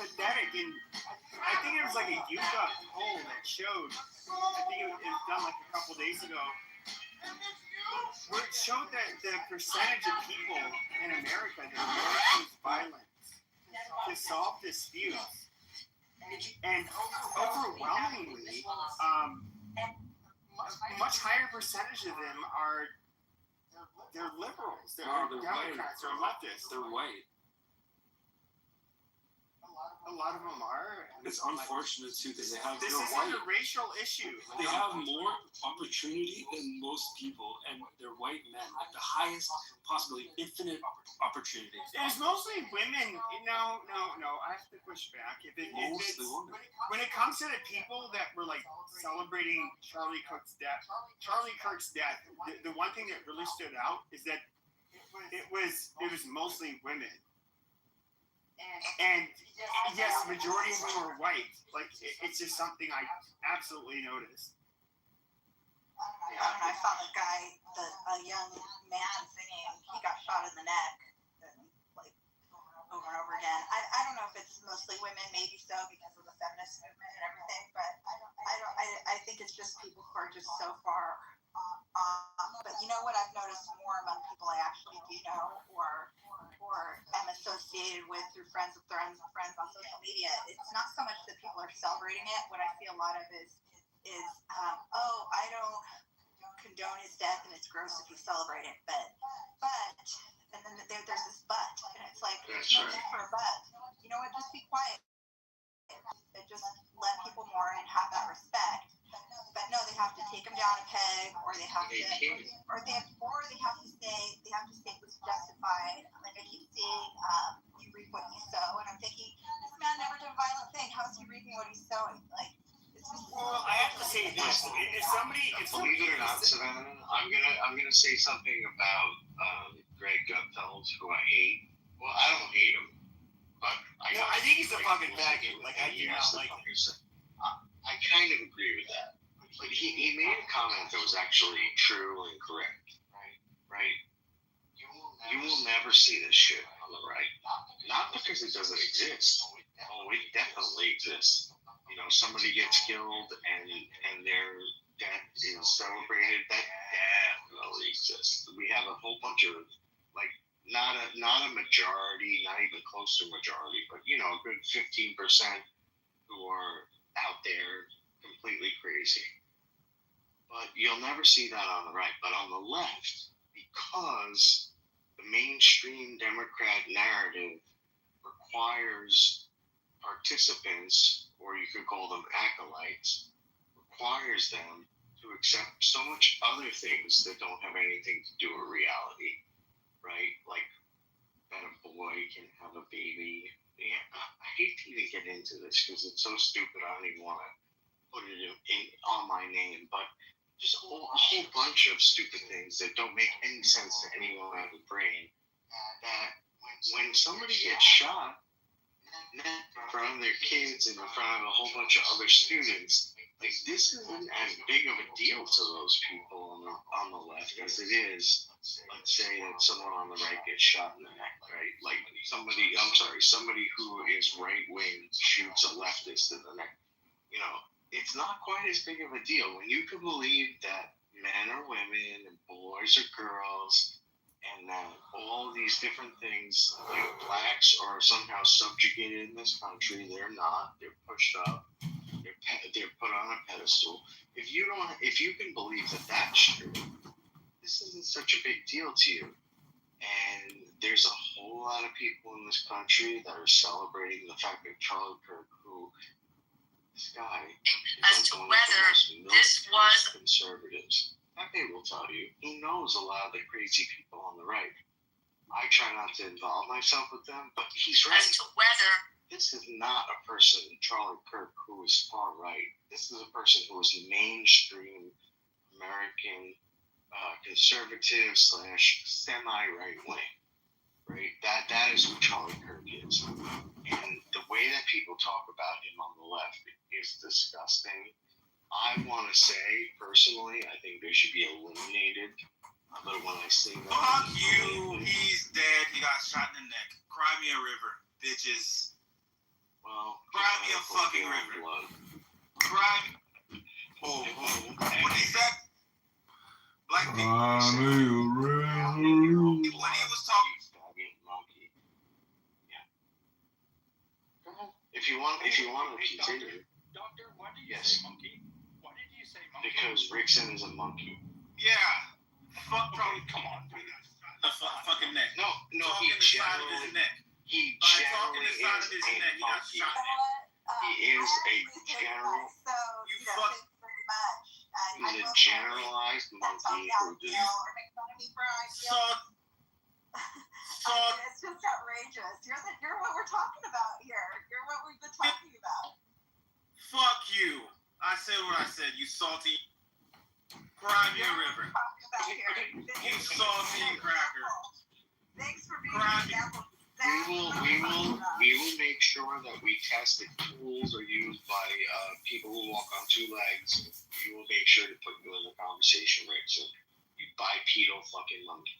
pathetic, and I think it was like a Utah poll that showed. I think it was done like a couple days ago. Where it showed that the percentage of people in America that use violence to solve disputes, and overwhelmingly, much higher percentage of them they're liberals, they're Democrats, they're leftists, they're white. A lot of them are. It's unfortunate too because This isn't a racial issue. They have more opportunity than most people, and they're white men, like the highest possibility, infinite opportunity. It's mostly women. No. I have to push back. When it comes to the people that were like celebrating Charlie Kirk's death, the one thing that really stood out is that it was mostly women. And yes, the majority of them were white. Like, it's just something I absolutely noticed. I saw a young man singing, he got shot in the neck, and, like, over and over again. I don't know if it's mostly women, maybe so, because of the feminist movement and everything, but I think it's just people who are just so far but you know what I've noticed more among people I actually do know or am associated with through friends of friends on social media, it's not so much that people are celebrating it. What I see a lot of is I don't condone his death and it's gross if you celebrate it, but and then there's this but, and it's like there's no need for a but. You know what, just be quiet and just let people mourn and have that respect. But no, they have to take them down a peg, or they have to say it was justified. Like I keep seeing, you reap what you sow, and I'm thinking, this man never did a violent thing. How is he reaping what he's sowing? Like, it's just. Well, I have to say this: if somebody, believe it or not, Savannah, I'm gonna say something about Greg Gutfeld, who I hate. Well, I don't hate him, but I think he's a fucking faggot. Like I do not like him. I kind of agree with that. But he made a comment that was actually true and correct. Right? You will never see this shit on the right. Not because it doesn't exist. Oh, it definitely exists. Somebody gets killed and their death is celebrated. That definitely exists. We have a whole bunch of, like, not a majority, not even close to a majority, but a good 15% who are out there completely crazy. But you'll never see that on the right. But on the left, because the mainstream Democrat narrative requires participants, or you could call them acolytes, requires them to accept so much other things that don't have anything to do with reality, right? Like that a boy can have a baby. Yeah, I hate to even get into this because it's so stupid. I don't even want to put it on my name, but just a whole bunch of stupid things that don't make any sense to anyone who has a brain. That when somebody gets shot in front of their kids and in front of a whole bunch of other students, like this isn't as big of a deal to those people on the left as it is. Let's say that someone on the right gets shot in the neck, right? Like somebody who is right wing shoots a leftist in the neck. You know, it's not quite as big of a deal when you can believe that men are women and boys are girls, and that all these different things, like blacks are somehow subjugated in this country. They're not. They're pushed up. They're put on a pedestal. If you can believe that that's true, this isn't such a big deal to you. And there's a whole lot of people in this country that are celebrating the fact that Charlie Kirk, who this guy, as to whether this was conservatives. Pepe will tell you he knows a lot of the crazy people on the right. I try not to involve myself with them, but he's right. as to whether This is not a person, Charlie Kirk, who is far right. This is a person who is mainstream American conservative / semi-right wing. Right? That is who Charlie Kirk is. And the way that people talk about him on the left is disgusting. I want to say, personally, I think they should be eliminated. But when I say that... Fuck you! He's dead. He got shot in the neck. Cry me a river, bitches. Well... Cry me a fucking river. Blood. Cry me... Oh. When he said... Black people... When he was talking... If you want to continue... Doctor, why did you say monkey? Why did you say monkey? Because Rickson is a monkey. Yeah. Fuck Charlie, come on. The fucking neck. No, talking he the side of his neck. He By generally talking the side of his is neck, a he got monkey. shot. He is a general... You fuck... He's a generalized monkey who does... It's just outrageous. You're what we're talking about here. You're what we've been talking about. Fuck you. I said what I said, you salty... Cry me a river. You salty cracker. Thanks for being an example. We will make sure that we test if tools are used by people who walk on two legs. We will make sure to put you in the conversation, right? So you bipedal fucking monkey.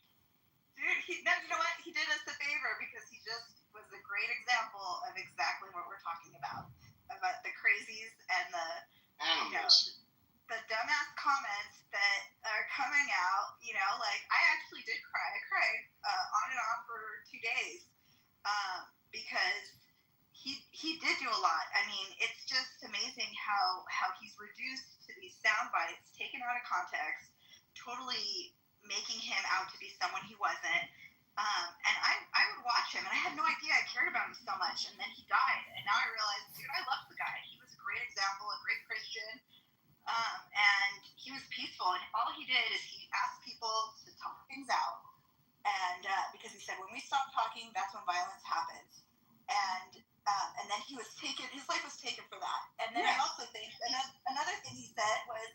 Dude, you know what? He did us a favor because he just was a great example of exactly what we're talking about the crazies and the animals. The dumbass comments that are coming out. You know, like I actually did cry. I cried on and off for 2 days because he did do a lot. I mean, it's just amazing how he's reduced to these sound bites, taken out of context, totally making him out to be someone he wasn't. And I would watch him, and I had no idea I cared about him so much. And then he died, and now I realize, dude, I love the guy. He was a great example, a great Christian, and he was peaceful. And all he did is he asked people to talk things out, and because he said when we stop talking, that's when violence happens. And then he was taken. His life was taken for that. And then I also think another thing he said was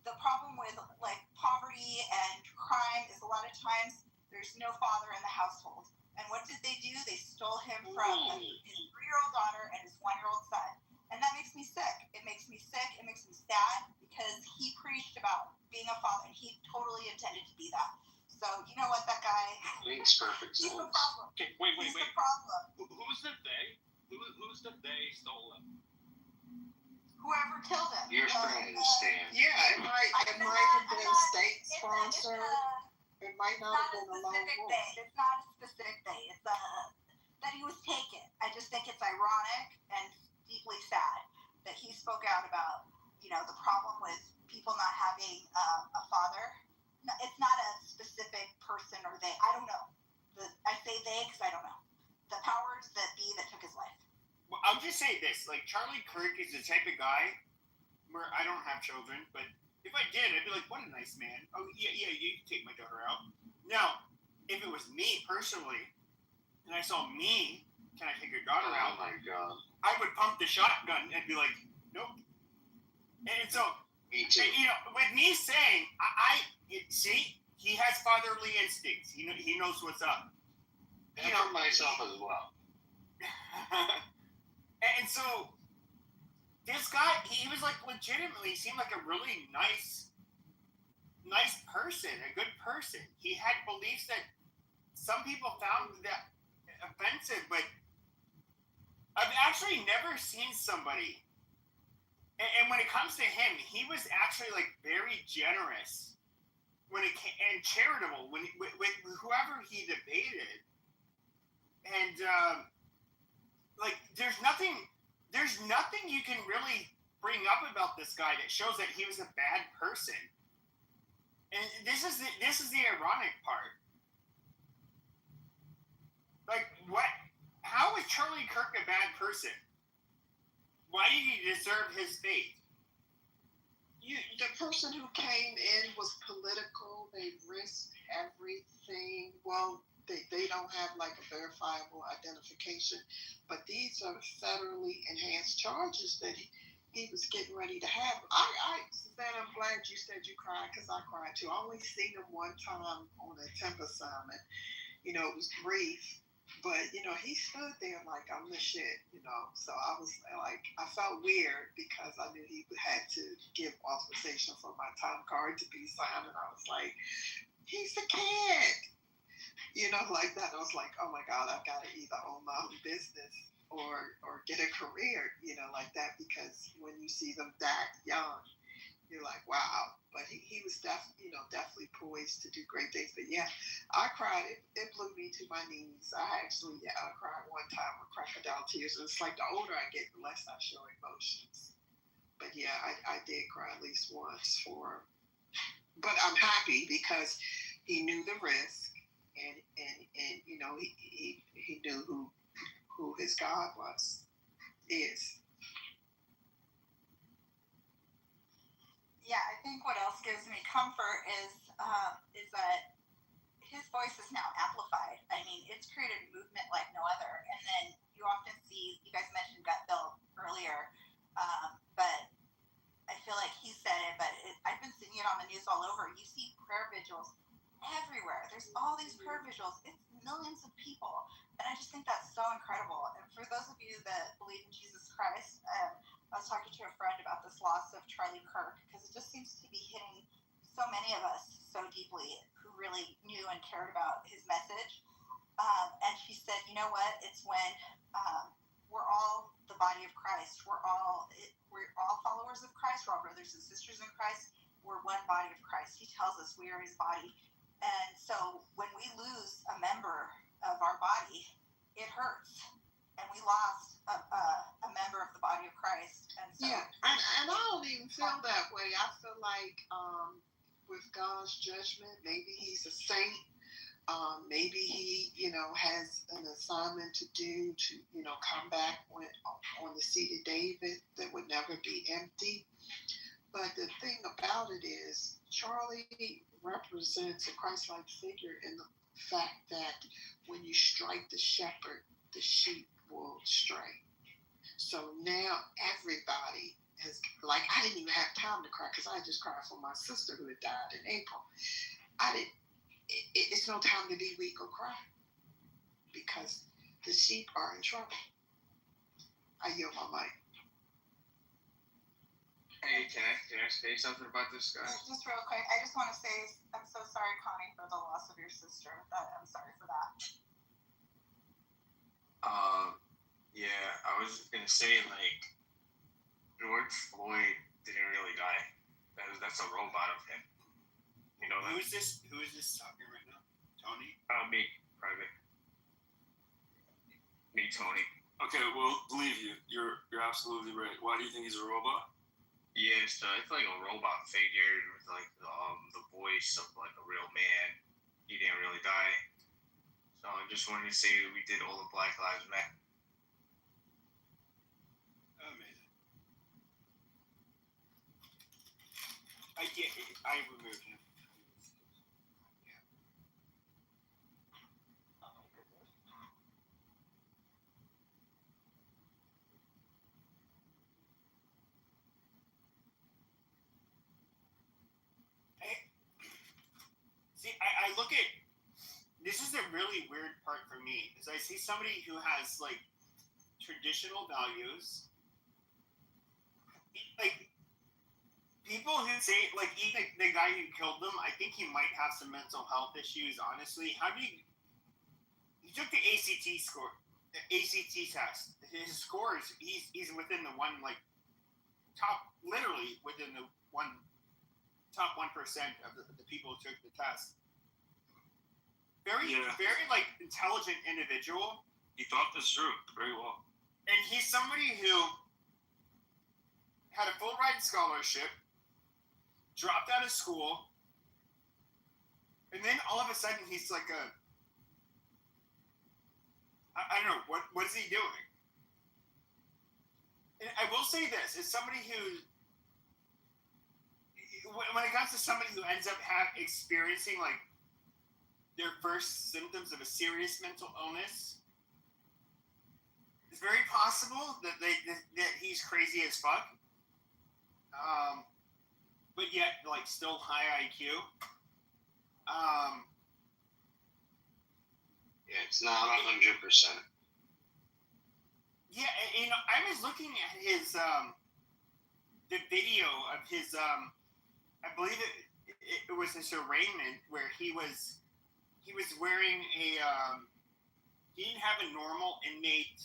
the problem with like poverty and crime is a lot of times there's no father in the household. And what did they do? They stole him from his 3-year-old daughter and his 1-year-old son. And that makes me sick. It makes me sick. It makes me sad because he preached about being a father and he totally intended to be that. So you know what, that guy makes perfect sense. He's the problem. Okay, wait. He's the problem. Who's the they? Who's the they stole him? Whoever killed him. Your friend, Stan. Yeah, it might have been state sponsored. It might not have been a lone wolf. It's not a specific day. It's that he was taken. I just think it's ironic and deeply sad that he spoke out about, you know, the problem with people not having having a father. No, it's not a specific person or they. I don't know. I say they because I don't know. The powers that be that took his life. Well, I'll just say this: like Charlie Kirk is the type of guy where I don't have children, but if I did, I'd be like, "What a nice man." Oh yeah, you can take my daughter out. Now, if it was me personally, and I saw me, can I take your daughter out? Oh my God. I would pump the shotgun and be like, "Nope." And so, me too. And, with me saying, see, he has fatherly instincts. He knows what's up. And for myself as well. And so, this guy, he was like legitimately seemed like a really nice person, a good person. He had beliefs that some people found that offensive, but I've actually never seen somebody. And when it comes to him, he was actually like very generous when it came, and charitable with whoever he debated. And like, there's nothing you can really bring up about this guy that shows that he was a bad person. And this is the ironic part. Like, what? How is Charlie Kirk a bad person? Why did he deserve his fate? The person who came in was political. They risked everything. Well, they don't have like a verifiable identification, but these are federally enhanced charges that he was getting ready to have. Suzanne, I'm glad you said you cried because I cried too. I only seen him one time on a temp assignment. It was brief, but he stood there like I'm the shit. So I was like, I felt weird because I knew he had to give authorization for my time card to be signed, and I was like, he's a kid. Like that. I was like, oh my God, I've got to either own my own business or get a career, like that, because when you see them that young, you're like, wow. But he was definitely poised to do great things. But yeah, I cried. It blew me to my knees. I actually cried one time with crocodile tears. And it's like the older I get, the less I show emotions. But yeah, I did cry at least once for him. But I'm happy because he knew the risk. And he knew who his God is. Yeah, I think what else gives me comfort is that his voice is now amplified. I mean, it's created movement like no other. And then you often see, you guys mentioned gut bill earlier, but I feel like he said it, but I've been seeing it on the news all over. You see prayer vigils everywhere. There's all these prayer vigils. It's millions of people. And I just think that's so incredible. And for those of you that believe in Jesus Christ, I was talking to a friend about this loss of Charlie Kirk because it just seems to be hitting so many of us so deeply who really knew and cared about his message. And she said, you know what? It's when we're all the body of Christ. We're all followers of Christ. We're all brothers and sisters in Christ. We're one body of Christ. He tells us we are his body. And so when we lose a member of our body, it hurts. And we lost a member of the body of Christ. And so, yeah, and I don't even feel that way. I feel like with God's judgment, maybe he's a saint. Maybe he, has an assignment to do to, come back on the seat of David that would never be empty. But the thing about it is, Charlie represents a Christ-like figure in the fact that when you strike the shepherd, the sheep will stray. So now everybody has, like, I didn't even have time to cry because I just cried for my sister who had died in April. It's no time to be weak or cry because the sheep are in trouble. I yield my mic. Hey, can I say something about this guy? Just real quick, I just want to say I'm so sorry, Connie, for the loss of your sister. I'm sorry for that. Yeah, I was just gonna say, like, George Floyd didn't really die. That's a robot of him. Who is this talking right now? Tony? Me, Private. Me, Tony. Okay, well, believe you. You're absolutely right. Why do you think he's a robot? Yeah, it's like a robot figure with like voice of like a real man. He didn't really die. So I just wanted to say we did all the Black Lives Matter. Amazing. I removed him. I look at this is a really weird part for me is I see somebody who has like traditional values, like people who say like even the guy who killed them, I think he might have some mental health issues. Honestly, how do you? He took the ACT score, the ACT test. His scores, he's within the one like top, literally within the top 1% of the people who took the test. Very like intelligent individual. He thought this through very well. And he's somebody who had a full ride scholarship, dropped out of school, and then all of a sudden he's like I don't know, what is he doing? And I will say this, as somebody who, when it comes to somebody who ends up experiencing like their first symptoms of a serious mental illness, it's very possible that that he's crazy as fuck, but yet like still high IQ. Yeah, it's not 100%. Yeah, you know, I was looking at his the video of his I believe it was his arraignment where he was wearing a he didn't have a normal inmate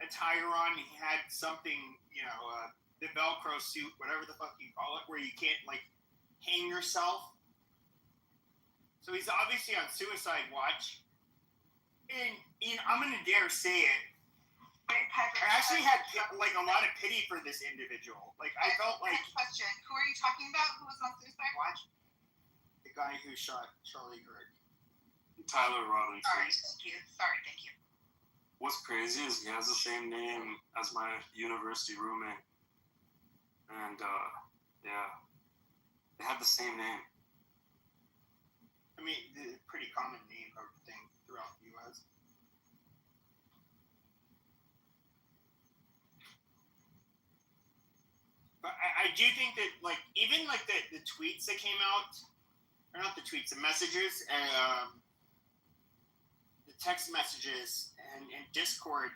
attire on. He had something, you know, the Velcro suit, whatever the fuck you call it, where you can't like hang yourself. So he's obviously on suicide watch. And you know, I'm gonna dare say it. Wait, Patrick, I actually had like a lot of pity for this individual. Like I felt like question. Who are you talking about? Who was on suicide watch? the guy who shot Charlie Kirk. Tyler Robinson. Sorry, thank you. What's crazy is he has the same name as my university roommate. And, yeah, they have the same name. I mean, the pretty common name or thing throughout the U.S. But I do think that, like, even, like, the tweets that came out, or not the tweets, the messages, and the text messages and Discord,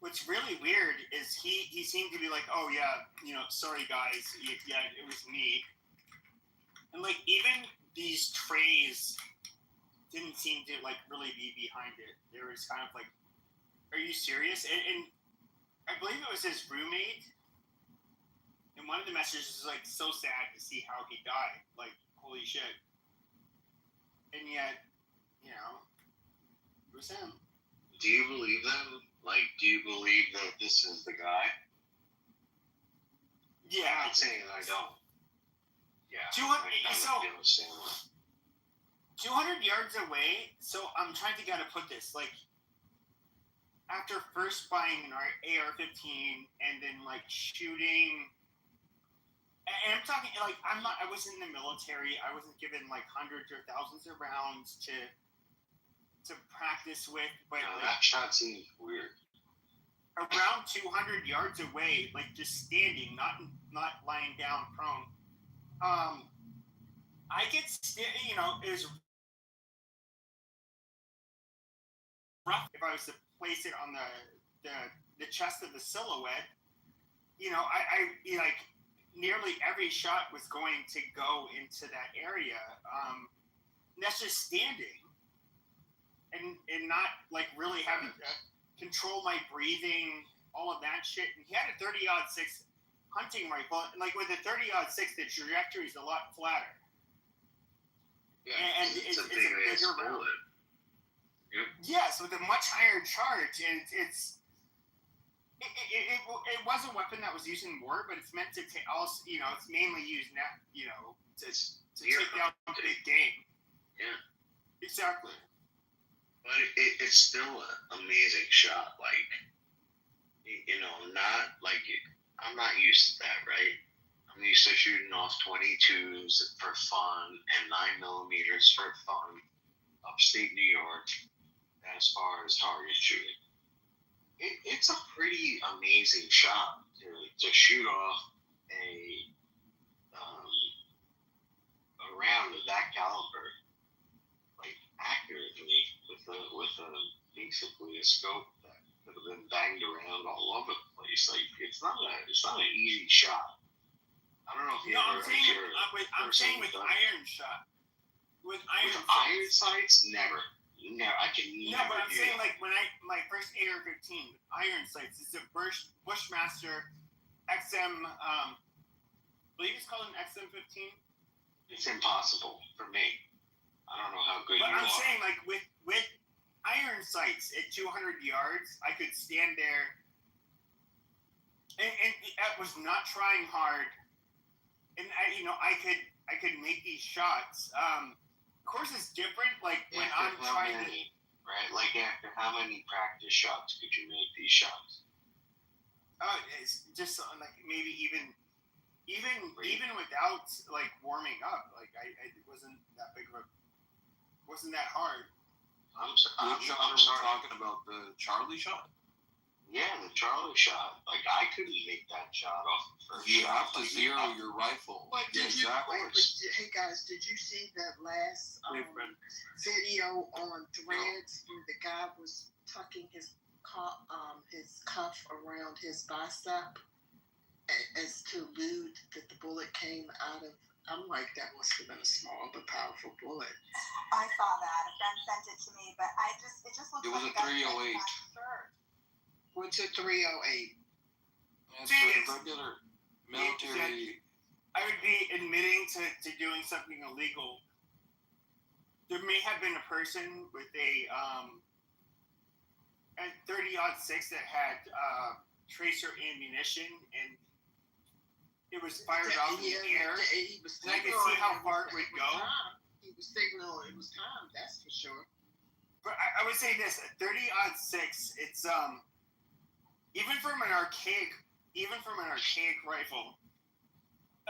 what's really weird is he seemed to be like, oh, yeah, you know, sorry, guys, yeah, it was me. And, like, even these trays didn't seem to, like, really be behind it. There was kind of like, are you serious? And I believe it was his roommate. And one of the messages is, like, so sad to see how he died. Like, holy shit. And yet, you know, it was him. Do you believe them? Like, do you believe that this is the guy? Yeah. I'm not saying that I don't. Yeah. 200 yards away. So I'm trying to kind of put this, like, after first buying an AR-15 and then like shooting, and I'm talking like I was in the military. I wasn't given like hundreds or thousands of rounds to practice with, but like, that shot seems weird. Around 200 yards away, like just standing, not lying down prone. I get, you know, it was rough if I was to place it on the chest of the silhouette. You know, I like nearly every shot was going to go into that area. And that's just standing and not like really having to control my breathing, all of that shit. And he had a 30-06 hunting rifle. And like with a 30-06, the trajectory is a lot flatter. Yeah, and it's a bigger bullet. Yep. Yes, with a much higher charge, and it was a weapon that was used in war, but it's meant to also, you know, it's mainly used now, you know, to take down big game. Yeah. Exactly. But it's still an amazing shot. Like, not like I'm not used to that, right? I'm used to shooting off 22s for fun and 9mm for fun, upstate New York, as far as target shooting. It's a pretty amazing shot to shoot off a round of that caliber, like accurately with basically a scope that could have been banged around all over the place. Like it's not an easy shot. I don't know if you ever. I'm saying with iron shot. With iron sights, never. No, I can never. No, but I'm do saying that. like when my first AR-15 with iron sights, it's a Bushmaster XM. I believe it's called an XM-15. It's impossible for me. I don't know how good but you I'm are. saying like with iron sights at 200 yards, I could stand there, and I was not trying hard, and I could make these shots. Of course, it's different. Like when I'm trying to. Right, like after how many practice shots could you make these shots? It's just like maybe even without like warming up, like I it wasn't that big of a, wasn't that hard. I'm Are we sorry. talking about the Charlie shot? Yeah, the Charlie shot. Like I couldn't make that shot off the first You shot. have to zero your rifle. But did you? Exactly. Hey guys, did you see that last video on Threads where the guy was tucking his cuff around his bicep as to allude that the bullet came out of? I'm like, that must have been a small but powerful bullet. I saw that. A friend sent it to me, but it just looks It was like a 308. What's a 308? It's a regular military. I would be admitting to doing something illegal. There may have been a person with a 30-06 that had tracer ammunition, and it was fired off in the air. And I could see how far it would go. He was signaling it was time, that's for sure. But I would say this: a 30-06, it's even from an archaic rifle.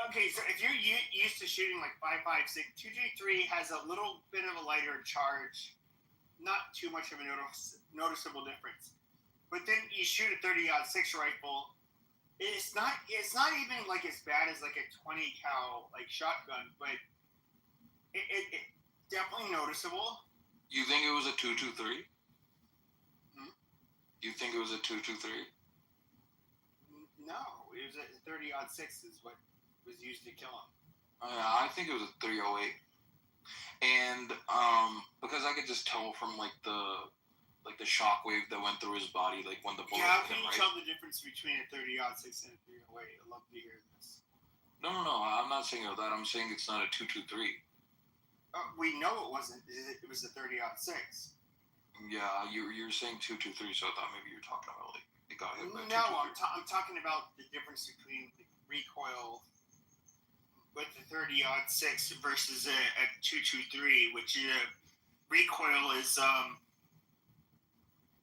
Okay, so if you're used to shooting like 5.56, 223 has a little bit of a lighter charge, not too much of a noticeable difference. But then you shoot a 30-06 rifle, it's not even like as bad as like a 20 cal like shotgun, but it definitely noticeable. You think it was a 223? Hmm? You think it was a 223? No, it was a 30-06 is what was used to kill him. I think it was a 308, and because I could just tell from like the shockwave that went through his body, like when the bullet How hit can him, you right? tell the difference between a 30-06 and a 308? I'd love to hear this. No, I'm not saying that. I'm saying it's not a 223. We know it wasn't. It was a 30-06. Yeah, you're saying 223, so I thought maybe you were talking about like the guy. No, I'm talking about the difference between the recoil with the 30-06 versus a 223, which recoil is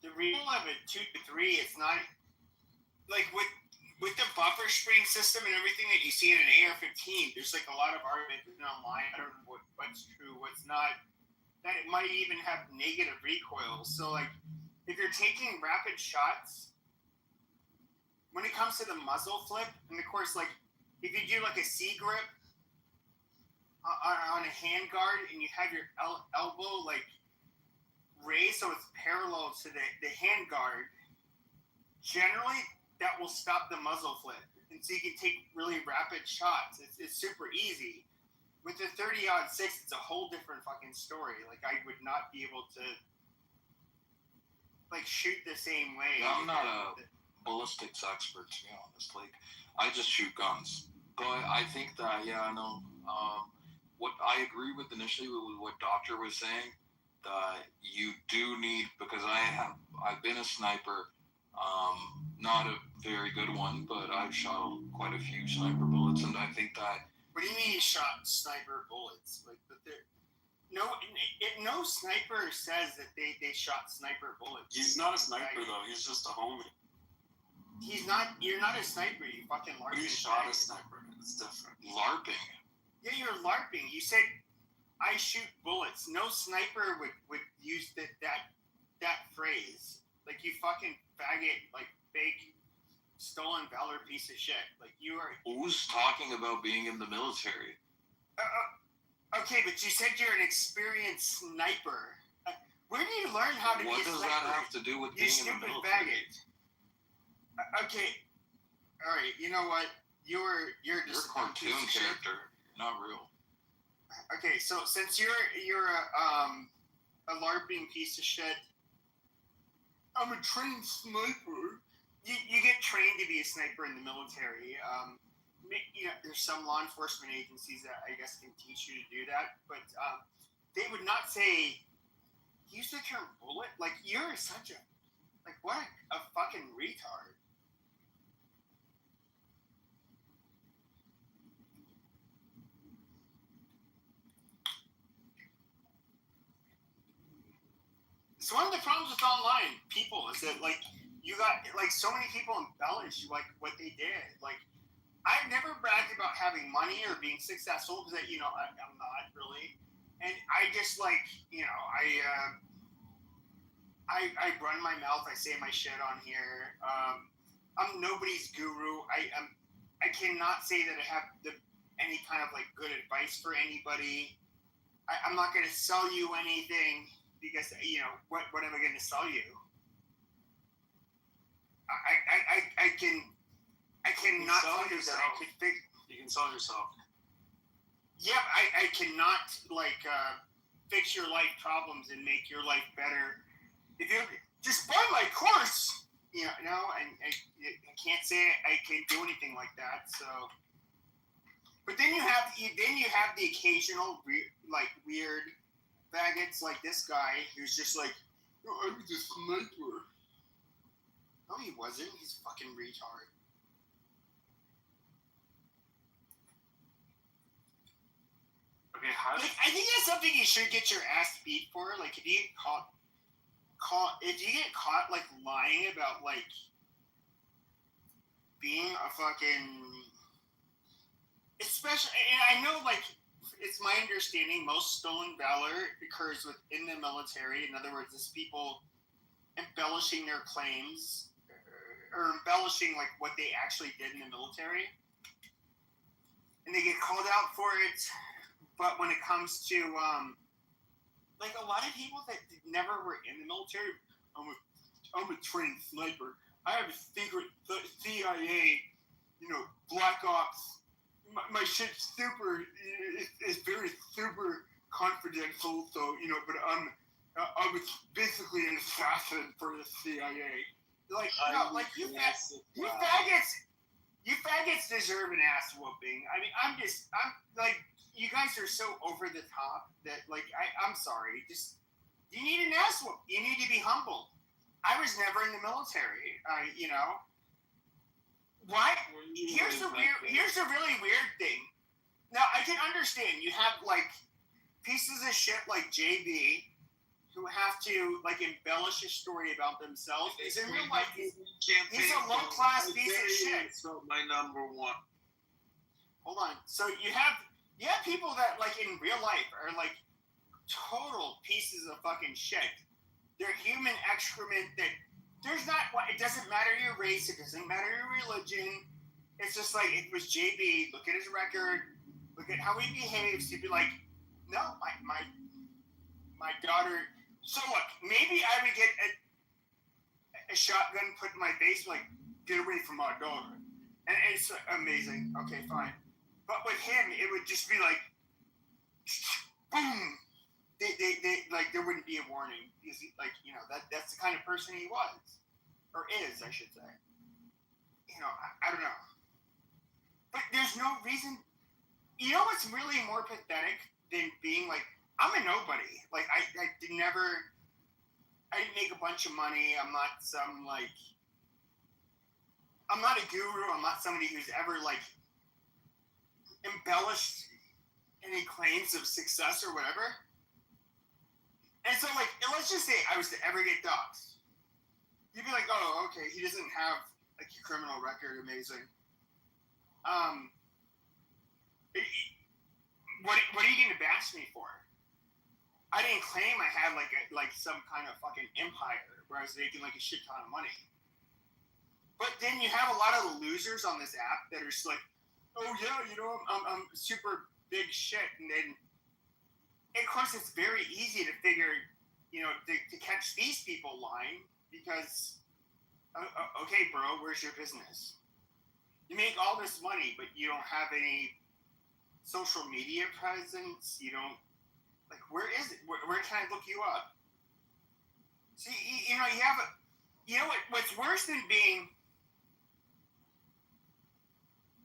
the recoil of a 223. It's not like with the buffer spring system and everything that you see in an AR-15. There's like a lot of argument online. I don't know what's true, what's not. That it might even have negative recoil. So like if you're taking rapid shots, when it comes to the muzzle flip, and of course like if you do like a C grip on a hand guard and you have your elbow like raised so it's parallel to the hand guard, generally that will stop the muzzle flip. And so you can take really rapid shots. It's super easy. With the 30-06, it's a whole different fucking story. Like I would not be able to like shoot the same way. I'm not a ballistics expert, to be honest. Like I just shoot guns. But I think that I know. What I agree with initially with what Doctor was saying, that you do need, because I've been a sniper, not a very good one, but I've shot quite a few sniper bullets, and I think that What do you mean he shot sniper bullets? Like, but no sniper says that they shot sniper bullets. He's not a sniper though. He's just a homie. He's not. You're not a sniper. You fucking LARPing. But he shot a sniper. It's different. LARPing. Yeah, you're LARPing. You said I shoot bullets. No sniper would use that phrase. Like, you fucking faggot, like, fake stolen valor piece of shit. Like, you are. Who's talking about being in the military? Okay, but you said you're an experienced sniper. Where do you learn how to be a sniper? What does that have to do with You being in the stupid military? faggot. Okay. All right. You know what? You're You're just a cartoon character. You're not real. Okay, so since you're a LARPing piece of shit, I'm a trained sniper. You get trained to be a sniper in the military. You know, there's some law enforcement agencies that I guess can teach you to do that, but they would not say use the term bullet. Like, you're such a what a fucking retard. It's one of the problems with online people is that, like, you got, like, so many people embellish, like, what they did. Like, I've never bragged about having money or being successful because, you know, I'm not really. And I just, like, you know, I run my mouth. I say my shit on here. I'm nobody's guru. I cannot say that I have any kind of, like, good advice for anybody. I'm not going to sell you anything. Because, you know, what am I going to sell you? I cannot sell tell you that I could fix. You can sell yourself. Yeah, I cannot, like, fix your life problems and make your life better. If you just buy my course, you know, no, I can't say I can do anything like that. So, but then you have the occasional weird faggots like this guy who's just like, oh, I was a sniper. No, he wasn't. He's a fucking retard. Okay, I think that's something you should get your ass beat for. Like, if you get caught like lying about like being a fucking, especially, and I know, like, it's my understanding most stolen valor occurs within the military. In other words, it's people embellishing their claims or embellishing like what they actually did in the military, and they get called out for it. But when it comes to like a lot of people that never were in the military, I'm a trained sniper. I have a secret CIA, you know, Black Ops. My shit's it's very super confidential, so, you know, but I was basically an assassin for the CIA. Like, no, like, you faggots deserve an ass whooping. I mean, I'm like, you guys are so over the top that, like, I'm sorry, just, you need an ass whoop. You need to be humble. I was never in the military, you know. What? Here's a really weird thing. Now, I can understand you have, like, pieces of shit like JB who have to, like, embellish a story about themselves. Because in real life, he's a low-class piece of shit. My number one. Hold on. So you have people that, like, in real life are, like, total pieces of fucking shit. They're human excrement that it doesn't matter your race, it doesn't matter your religion. It's just like, it was JB, look at his record, look at how he behaves. He'd be like, no, my daughter. So look, maybe I would get a shotgun put in my face, like, get away from my daughter. And it's amazing. Okay, fine. But with him, it would just be like, boom. They like, there wouldn't be a warning. Because, like, you know, that's the kind of person he was. Or is, I should say. You know, I don't know. But there's no reason. You know what's really more pathetic than being like, I'm a nobody. Like, I didn't make a bunch of money. I'm not I'm not a guru. I'm not somebody who's ever, like, embellished any claims of success or whatever. And so, like, let's just say I was to ever get doxxed. You'd be like, oh, okay, he doesn't have, like, a criminal record, amazing. What are you going to bash me for? I didn't claim I had, like some kind of fucking empire where I was making, like, a shit ton of money. But then you have a lot of the losers on this app that are just like, oh, yeah, you know, I'm super big shit. And then, of course, it's very easy to figure, you know, to catch these people lying because, okay, bro, where's your business? You make all this money, but you don't have any social media presence. You don't, like, where is it? Where can I look you up? See, you know, you know what's worse than being,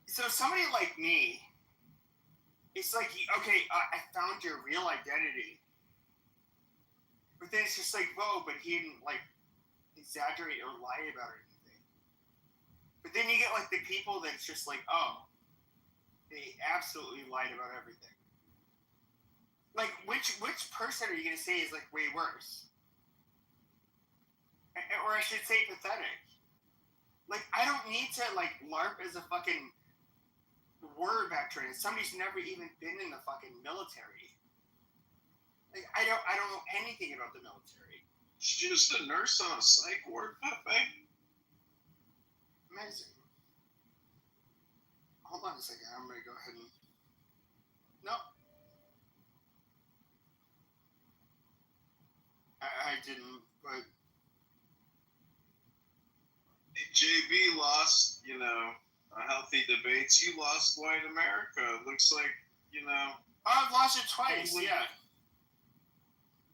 so somebody like me, it's like, okay, I found your real identity. But then it's just like, whoa, but he didn't, like, exaggerate or lie about anything. But then you get, like, the people that's just like, oh, they absolutely lied about everything. Like, which person are you going to say is, like, way worse? Or I should say pathetic. Like, I don't need to, like, LARP as a fucking war veteran. Somebody's never even been in the fucking military. Like, I don't know anything about the military. She's just a nurse on a psych ward, Pepe. Amazing. Hold on a second. I'm going to go ahead and... No. I didn't, but... JB lost, you know, a healthy debates. You lost white America. Looks like, you know... I've lost it twice, yeah.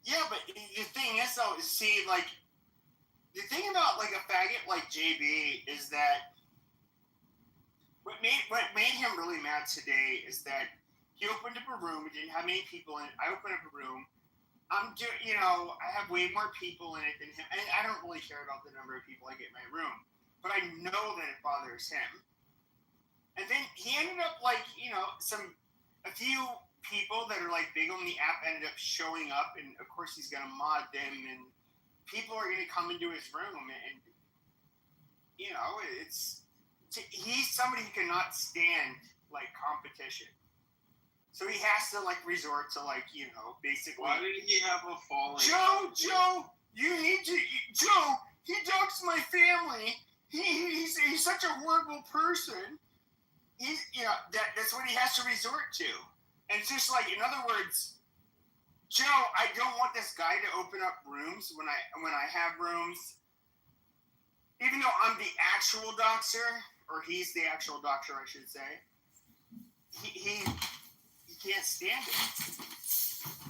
Yeah, but the thing is, though, see, like... The thing about, like, a faggot like JB is that... What made him really mad today is that he opened up a room. It didn't have many people in it. I opened up a room. You know, I have way more people in it than him. And I don't really care about the number of people I get in my room. But I know that it bothers him. And then he ended up, like, you know, a few people that are, like, big on the app ended up showing up. And, of course, he's going to mod them. And people are going to come into his room. And you know, he's somebody who cannot stand, like, competition. So he has to, like, resort to, like, you know, basically... Why didn't he have a falling... Joe, you need to... Joe, he dogs my family. He's such a horrible person. He's, you know, that's what he has to resort to. And it's just like, in other words, Joe, I don't want this guy to open up rooms when I have rooms. Even though I'm the actual doxer, or he's the actual doxer, I should say, he can't stand it.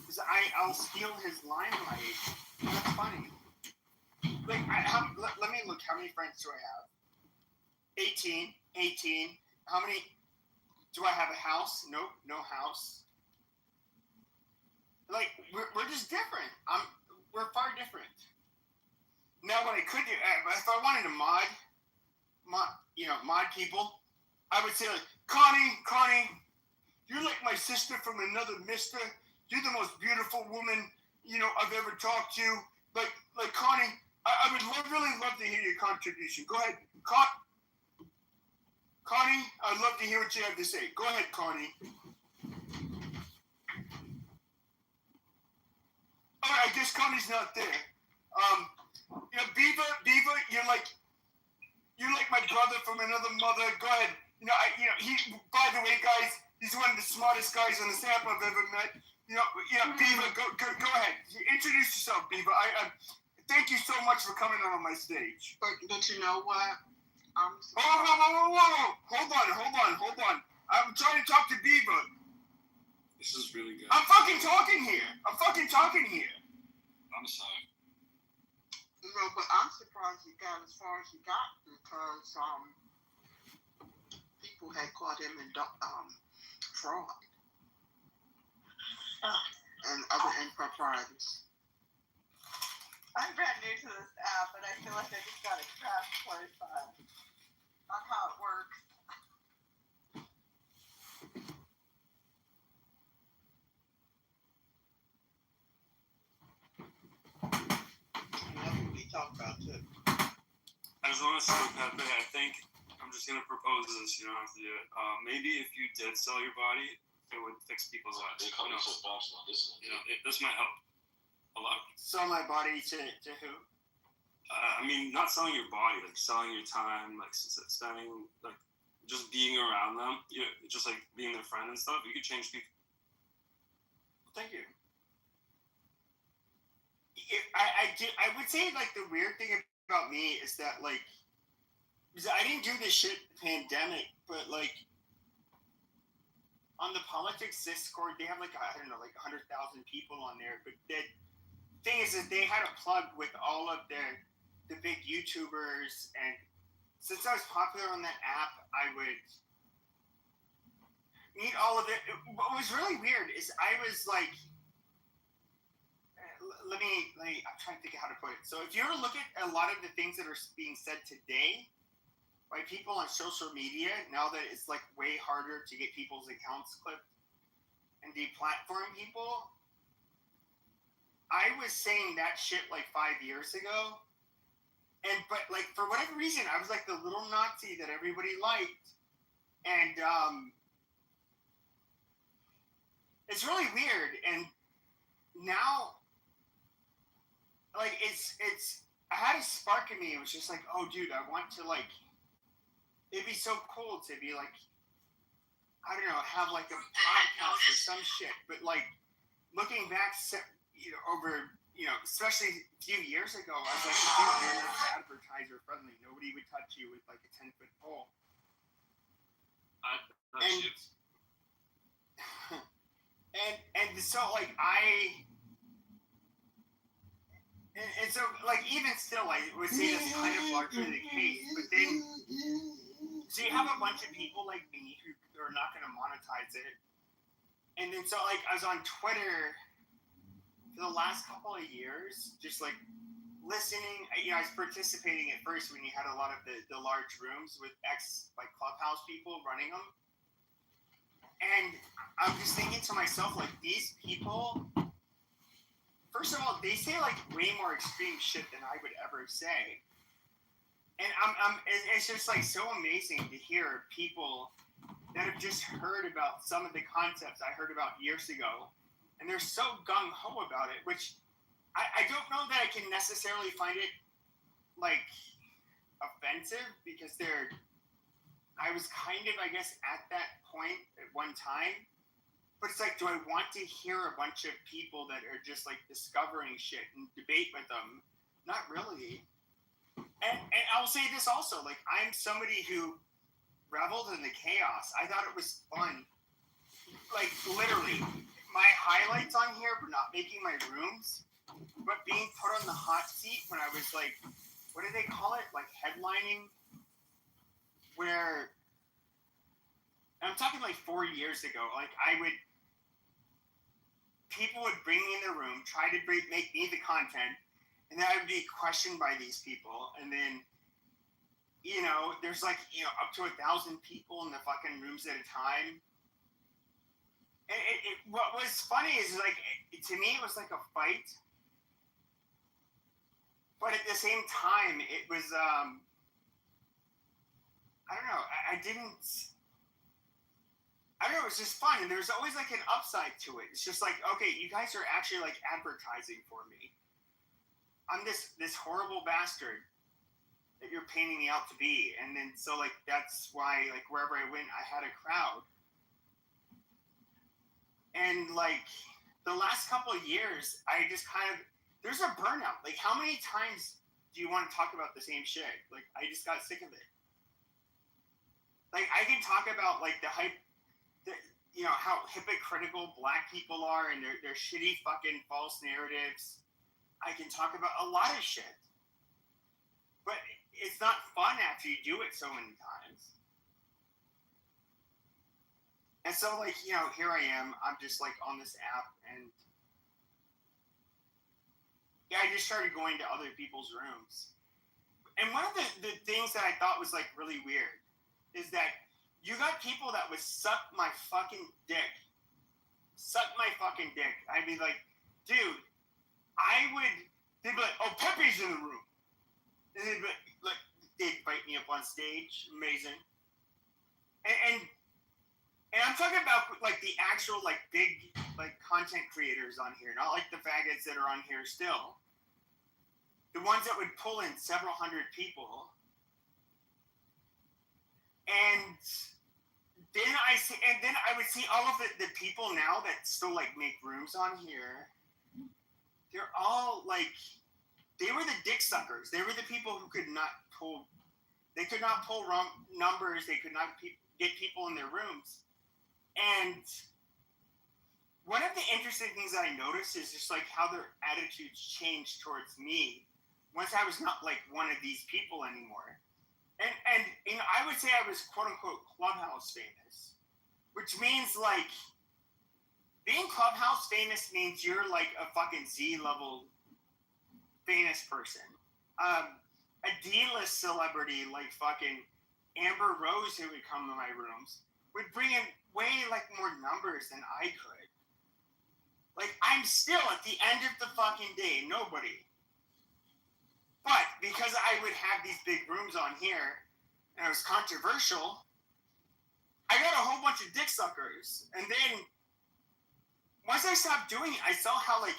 Because I'll steal his limelight. That's funny. Like, let me look. How many friends do I have? 18. How many? Do I have a house? Nope, no house. Like, we're just different. We're far different. Now, what I could do, if I wanted to mod people, I would say, like, Connie, you're like my sister from another mister. You're the most beautiful woman, you know, I've ever talked to. Like Connie, I would really love to hear your contribution. Go ahead, Connie, I'd love to hear what you have to say. Go ahead, Connie. All right, I guess Connie's not there. You know, Beaver, you're like my brother from another mother. Go ahead. You know, by the way, guys, he's one of the smartest guys on this app I've ever met. You know, Beaver, go ahead. Introduce yourself, Beaver. I thank you so much for coming on my stage. But you know what? Whoa. Hold on. I'm trying to talk to Beaver. This is really good. I'm fucking talking here. I'm sorry. No, but I'm surprised he got as far as he got because people had caught him in fraud and other improprieties. I'm brand new to this app, and I feel like I just got a crash course on how it works. guys want to see Pepe, I think I'm just gonna propose this. You don't have to do it. Maybe if you did sell your body, it would fix people's lives. They call themselves bots now. This might help a lot. Sell my body to who? I mean, not selling your body, like selling your time, like spending, like just being around them. Just like being their friend and stuff. You could change people. Thank you. I would say like the weird thing about me is that like, because I didn't do this shit pandemic, but like on the politics Discord, they have like I don't know, like 100,000 people on there. But the thing is that they had a plug with all of the big YouTubers, and since I was popular on that app, I would meet all of it. What was really weird is I was like, let me. I'm trying to think of how to put it. So if you ever look at a lot of the things that are being said today by people on social media, now that it's like way harder to get people's accounts clipped and deplatform people, I was saying that shit like 5 years ago, but like for whatever reason, I was like the little Nazi that everybody liked, and it's really weird. And now, like it's I had a spark in me. It was just like, oh, dude, I want to like. It'd be so cool to be like, I don't know, have like a podcast or some shit. But like looking back, over, especially a few years ago, I was like, dude, you're not advertiser friendly. Nobody would touch you with like a 10-foot pole. And so like and so like even still I would say that's kind of largely the case. But then so you have a bunch of people like me who are not going to monetize it. And then so like I was on Twitter for the last couple of years, just like listening. I was participating at first when you had a lot of the large rooms with like Clubhouse people running them. And I was just thinking to myself, like, these people, first of all, they say like way more extreme shit than I would ever say. And it's just like so amazing to hear people that have just heard about some of the concepts I heard about years ago, and they're so gung-ho about it, which I don't know that I can necessarily find it like offensive, because I was kind of, I guess, at that point at one time. But it's like, do I want to hear a bunch of people that are just like discovering shit and debate with them? Not really. And I'll say this also, like, I'm somebody who reveled in the chaos. I thought it was fun. Like, literally, my highlights on here were not making my rooms, but being put on the hot seat when I was like, what do they call it? Like headlining? Where, I'm talking like 4 years ago, like people would bring me in the room, try to make me the content, and then I would be questioned by these people, and then, there's like, up to 1,000 people in the fucking rooms at a time. And what was funny is like, to me, it was like a fight, but at the same time, it was, I don't know. It was just fun, and there's always like an upside to it. It's just like, okay, you guys are actually like advertising for me. I'm this horrible bastard that you're painting me out to be, and then so like that's why like wherever I went, I had a crowd. And like the last couple of years, I just there's a burnout. Like, how many times do you want to talk about the same shit? Like, I just got sick of it. Like, I can talk about, like, the hype, how hypocritical black people are and their shitty fucking false narratives. I can talk about a lot of shit. But it's not fun after you do it so many times. And so, like, here I am. I'm just, like, on this app, and I just started going to other people's rooms. And one of the things that I thought was, like, really weird is that you got people that would suck my fucking dick. Suck my fucking dick. I'd be like, dude, they'd be like, oh, Pepe's in the room. And they'd be like, They invite me up on stage. Amazing. And I'm talking about like the actual like big like content creators on here, not like the faggots that are on here still. The ones that would pull in several hundred people. And then I would see all of the people now that still like make rooms on here. They're all like, they were the dick suckers. They were the people who could not pull. They could not pull numbers. They could not get people in their rooms. And one of the interesting things I noticed is just like how their attitudes changed towards me once I was not like one of these people anymore. And you know, I would say I was quote unquote Clubhouse famous, which means like being Clubhouse famous means you're like a fucking Z level famous person. A D-list celebrity like fucking Amber Rose, who would come to my rooms, would bring in way like more numbers than I could. Like I'm still at the end of the fucking day, nobody. But because I would have these big rooms on here, and it was controversial, I got a whole bunch of dick suckers. And then once I stopped doing it, I saw how it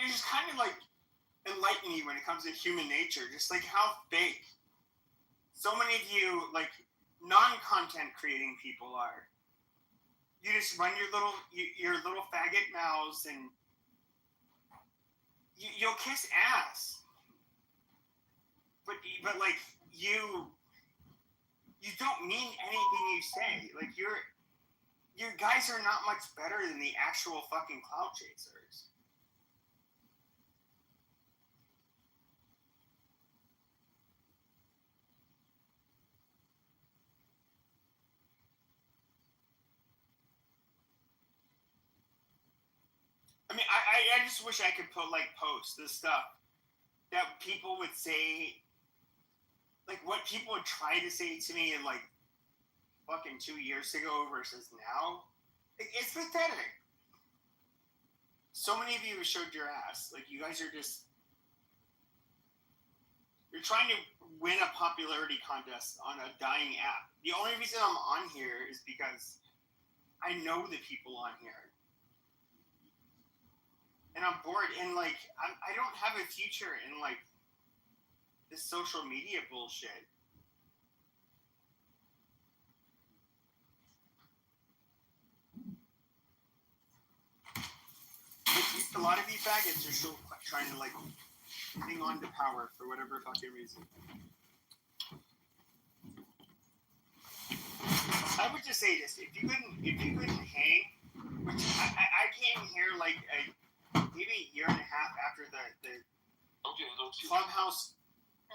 just kind of like enlightened me when it comes to human nature, just like how fake so many of you like non-content creating people are. You just run your little faggot mouths and you'll kiss ass, but like you don't mean anything you say. Like you guys are not much better than the actual fucking clout chasers. I mean, I just wish I could post the stuff that people would say, like what people would try to say to me like fucking 2 years ago versus now. It's pathetic. So many of you showed your ass. Like you guys are you're trying to win a popularity contest on a dying app. The only reason I'm on here is because I know the people on here. And I'm bored, and like I don't have a future in like this social media bullshit. A lot of you faggots are still trying to like hang on to power for whatever fucking reason. I would just say this: if you couldn't hang, which I came here like maybe a year and a half after the Clubhouse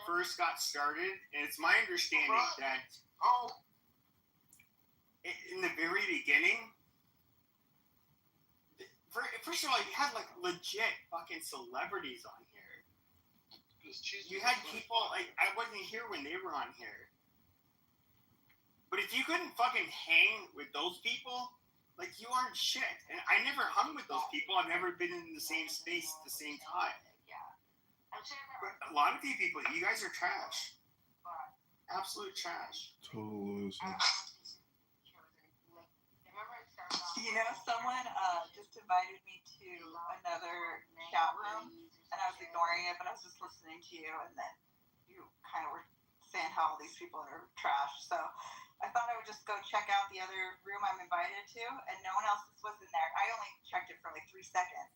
first got started, and it's my understanding that in the very beginning, first of all, you had like legit fucking celebrities on here. You had people like I wasn't here when they were on here. But if you couldn't fucking hang with those people, like you aren't shit. And I never hung with those people. I've never been in the same space at the same time. But a lot of you people, you guys are trash. Absolute trash. Total loser. You know, someone just invited me to another chat room, and I was ignoring it, but I was just listening to you, and then you kind of were saying how all these people are trash. So I thought I would just go check out the other room I'm invited to, and no one else was in there. I only checked it for like 3 seconds,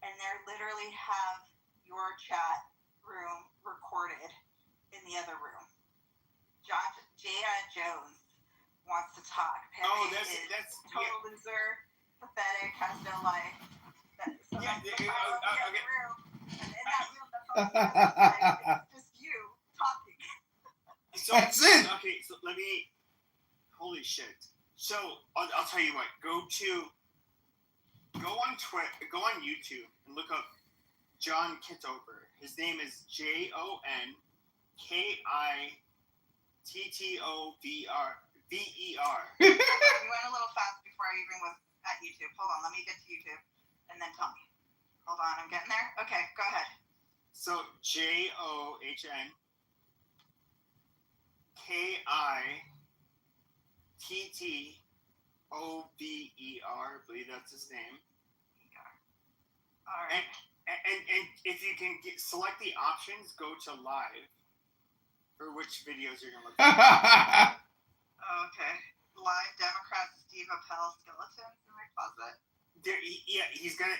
and they literally have your chat room recorded in the other room. Jada Jones wants to talk. Pepe that's total loser, pathetic, has no life. In that room, that's all it's just you talking. That's it. Okay, so let me. Holy shit! So I'll tell you what. Go on Twitter. Go on YouTube and look up John Kitover. His name is JonKittover. You went a little fast before I even was at YouTube. Hold on, let me get to YouTube and then tell me. Hold on, I'm getting there. Okay, go ahead. So JOHN KITTOVER, I believe that's his name. All right. And if you can select the options, go to live for which videos you're gonna look at. Okay. Live Democrat Steve Appel skeletons in my closet.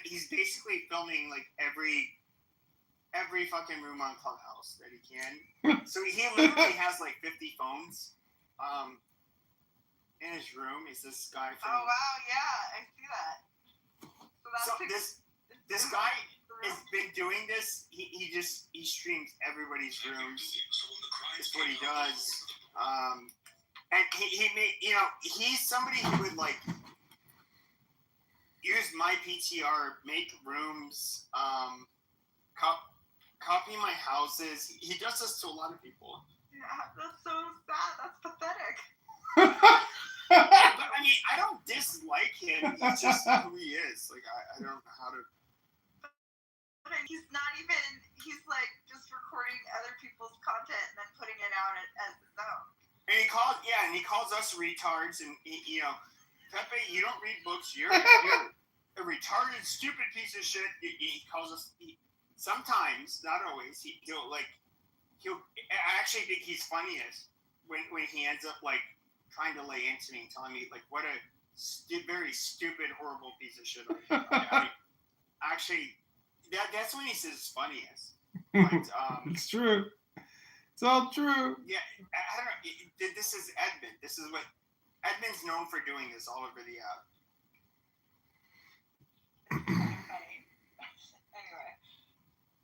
He's basically filming like every fucking room on Clubhouse that he can. So he literally has like 50 phones. In his room is this guy from. Oh wow, yeah, I see that. So this guy has been doing this. He streams everybody's rooms. That's what he does. And he made, he's somebody who would like use my PTR, make rooms, copy my houses. He does this to a lot of people. Yeah, that's so sad. That's pathetic. But I mean, I don't dislike him. He's just who he is. Like, I don't know how to. But he's not even. He's like just recording other people's content and then putting it out as his own. And he calls us retards. And Pepe, you don't read books. You're a retarded, stupid piece of shit. He calls us. Sometimes, not always. He'll. I actually think he's funniest when he ends up like trying to lay into me and telling me like what a very stupid, horrible piece of shit I actually, that's when he's his funniest. But, it's true. It's all true. Yeah, I don't know. This is Edmund. This is what Edmund's known for doing this all over the app. Anyway,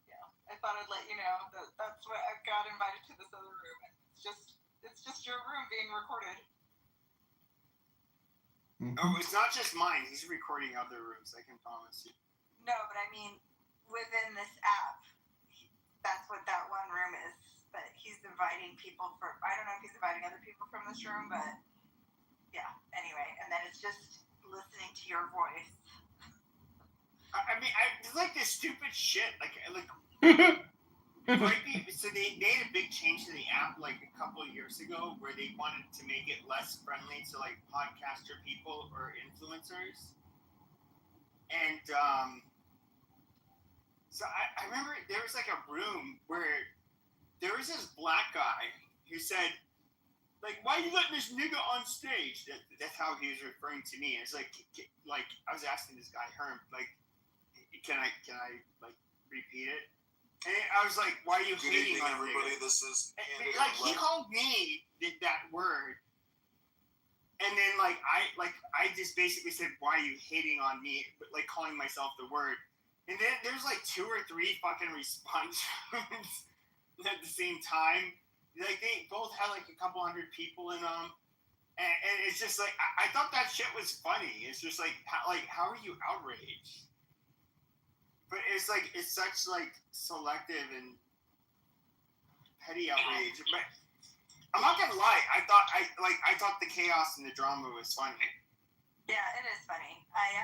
yeah, I thought I'd let you know that's what I got invited to this other room. It's just your room being recorded. Mm-hmm. Oh, it's not just mine. He's recording other rooms, I can promise you. No, but I mean, within this app, that's what that one room is. But he's inviting people I don't know if he's inviting other people from this room, but yeah, anyway. And then it's just listening to your voice. I mean, it's like this stupid shit. So they made a big change to the app like a couple of years ago where they wanted to make it less friendly to like podcaster people or influencers. And so I remember there was like a room where there was this black guy who said, like, why are you letting this nigga on stage? That's how he was referring to me. And it's like I was asking this guy, Herm, like, can I like repeat it? And I was like, why are you hating on everybody? This is like he called me that word, and then I just basically said, why are you hating on me? But like calling myself the word, and then there's like 2 or 3 fucking responses at the same time. Like they both had like a couple hundred people in them, and it's just like I thought that shit was funny. It's just like how are you outraged? But it's such like selective and petty outrage. But I'm not gonna lie, I thought the chaos and the drama was funny. Yeah, it is funny. I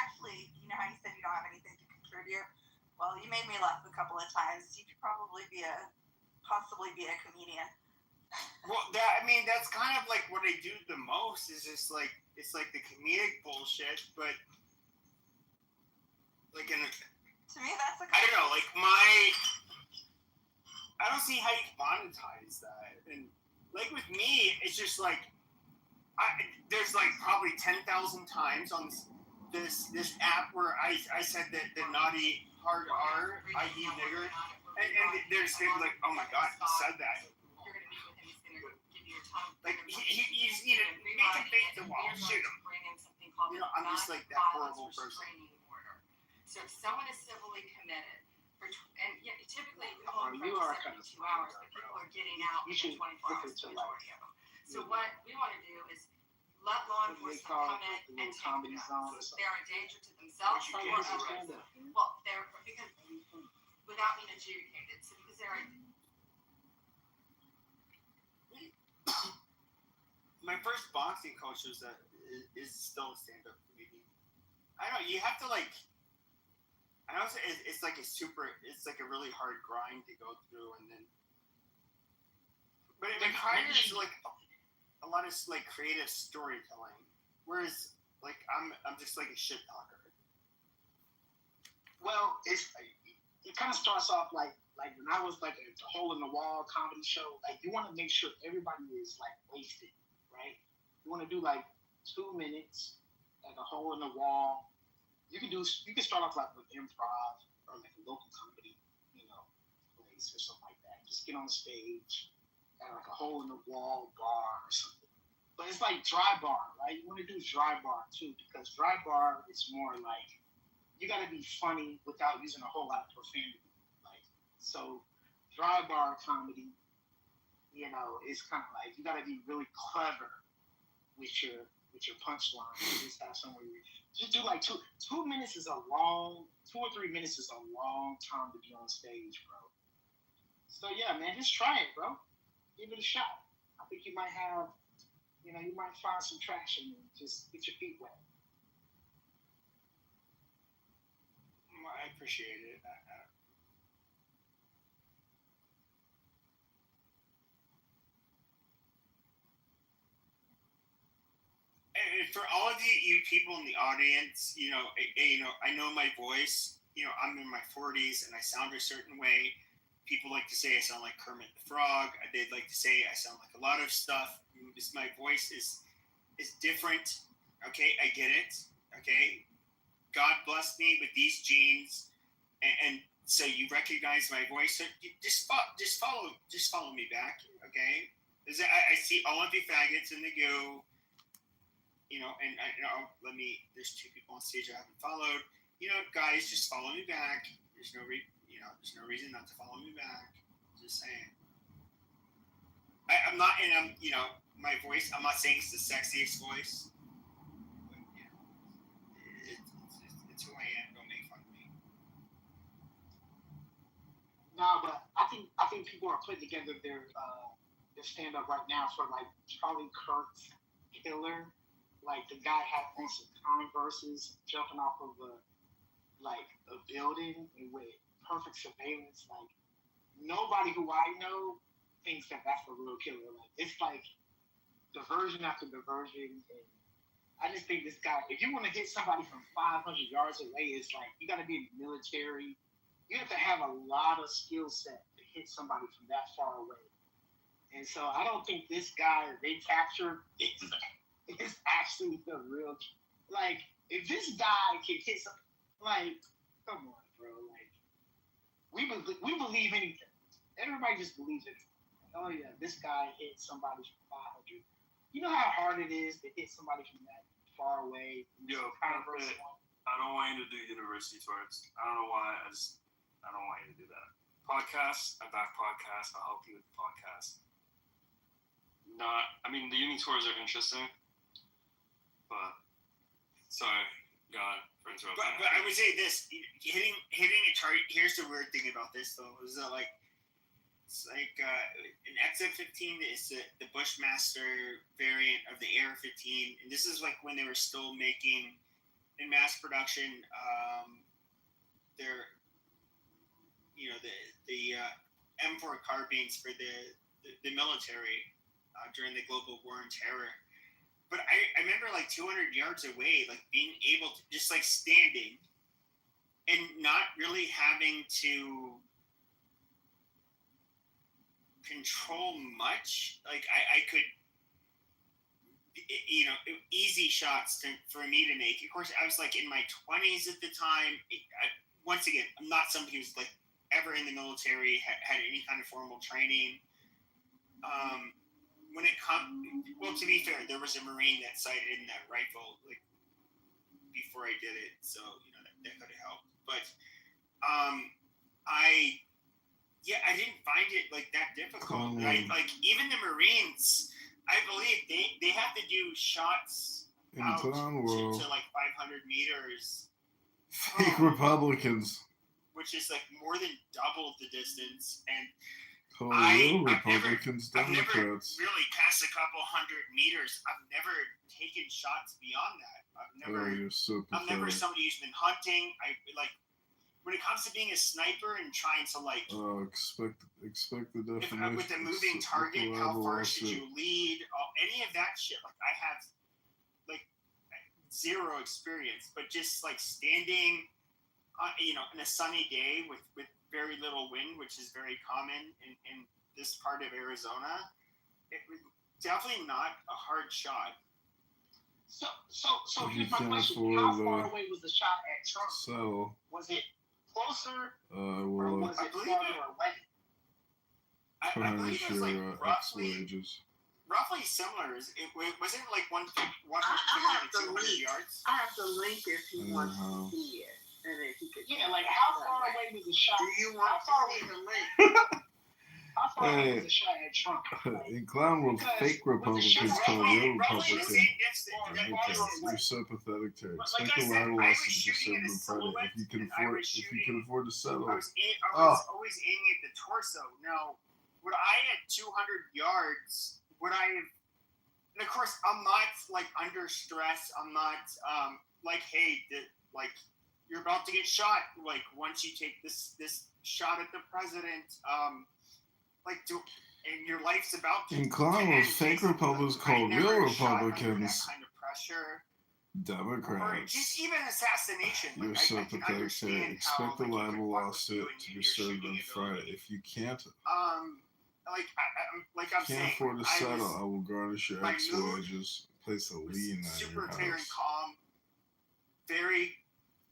actually, you know how you said you don't have anything to contribute? Well, you made me laugh a couple of times. You could probably possibly be a comedian. Well, that's kind of like what I do the most is just like it's like the comedic bullshit, but like to me, that's I don't know, like I don't see how you can monetize that. And like with me, it's just like there's like probably 10,000 times on this app where I said that the naughty hard R, i.e. nigger, and they're just gonna be like, oh my god, he said that. Like you just need to make him face the wall, shoot him. I'm just like that horrible person. So if someone is civilly committed, typically we hold for 72 hours, but people are getting out within 24 hours, the majority of them. So what we want to do is let law enforcement come in and take them out. They're a danger to themselves or others. Well, because without being adjudicated. So because they're my first boxing coach is still a stand-up comedian. I don't know, you have to like I know it's like it's like a really hard grind to go through, and then, but it requires like a lot of like creative storytelling. Whereas like I'm just like a shit talker. Well, it kind of starts off like when I was like a hole in the wall comedy show. Like you want to make sure everybody is like wasted, right? You want to do like 2 minutes, like a hole in the wall. You can start off like with improv or like a local comedy, place or something like that. Just get on stage at like a hole in the wall bar or something. But it's like dry bar, right? You want to do dry bar too, because dry bar is more like you got to be funny without using a whole lot of profanity. Like so, dry bar comedy, is kind of like you got to be really clever with your punchline. Just have somewhere just do like 2 minutes is a long 2 or 3 minutes is a long time to be on stage, bro. So yeah, man, just try it, bro. Give it a shot. I think you might have, you might find some traction and just get your feet wet. I appreciate it. And for all of you people in the audience, I know my voice. I'm in my 40s and I sound a certain way. People like to say I sound like Kermit the Frog. They'd like to say I sound like a lot of stuff. My voice is different. Okay, I get it. Okay, God blessed me with these genes, and so you recognize my voice. So just follow me back. Okay, I see all of you faggots in the goo. And there's 2 people on stage I haven't followed. Guys, just follow me back. There's no reason not to follow me back. Just saying. I'm not, and my voice. I'm not saying it's the sexiest voice. But, it's who I am. Don't make fun of me. No, but I think people are putting together their stand up right now for like Charlie Kirk's Killer. Like the guy had on some Converses jumping off of a building with perfect surveillance. Like nobody who I know thinks that that's a real killer. Like it's like diversion after diversion. And I just think this guy, if you want to hit somebody from 500 yards away, it's like you got to be in the military. You have to have a lot of skill set to hit somebody from that far away. And so I don't think this guy they captured is actually the real. Like, if this guy can hit some, like, come on, bro. Like, we believe anything. Everybody just believes it. Like, oh yeah, this guy hit somebody from 500. You know how hard it is to hit somebody from that far away. Yo, I don't want you to do university tours. I don't know why. I don't want you to do that. Podcasts, I back podcasts. I'll help you with the podcast. The uni tours are interesting. But sorry, God, for interrupting. But I would say this: hitting a target. Here's the weird thing about this, though, is that it's like an XF-15 is the Bushmaster variant of the AR-15, and this is like when they were still making in mass production. Their the M4 carbines for the military during the global war on terror. But I remember 200 yards away, being able to just standing and not really having to control much. I could, easy shots for me to make. Of course, I was in my 20s at the time. Once again, I'm not somebody who's ever in the military, had any kind of formal training. When it to be fair, there was a Marine that sighted in that rifle before I did it, so that could have helped. But I didn't find it that difficult. Even the Marines, I believe they have to do shots out to 500 meters. Fake Republicans. Which is more than double the distance, and Republicans, I've never Democrats. really passed a couple 100 meters. I've never taken shots beyond that. I'm never You're so somebody who's been hunting. when it comes to being a sniper and trying to like expect the definition with a moving target, how far should you lead? Any of that shit. Like I have like zero experience, but just like standing, in a sunny day with very little wind, which is very common in this part of Arizona, it was definitely not a hard shot. So here's my question: how far away was the shot at Trump? So was it closer or will was it farther away? I believe it was like roughly similar. It wasn't like 150 to 200 yards. I have the link if he wants to see it. And if he could like how far away was the shot? Do you want to see the link? How far away was the shot at Trump? In clown world, fake Republicans call real Republicans. You're so pathetic, Terry. Expect a lot of losses to serve the credit if you can afford to settle. I was always aiming at the torso. Now, would I at 200 yards? Would I have? And of course, I'm not like under stress. I'm not like, hey, like you're about to get shot. Like once you take this shot at the president, and your life's about to. In clown world, fake Republicans call real Republicans. That kind of pressure. Democrats. Or just even assassination. You're so pathetic, Terry. Expect the libel lawsuit to be served on Friday. If you can't. I'm saying, can't afford to settle, I will garnish your ex wages, place a lien on your house. Super clear and calm.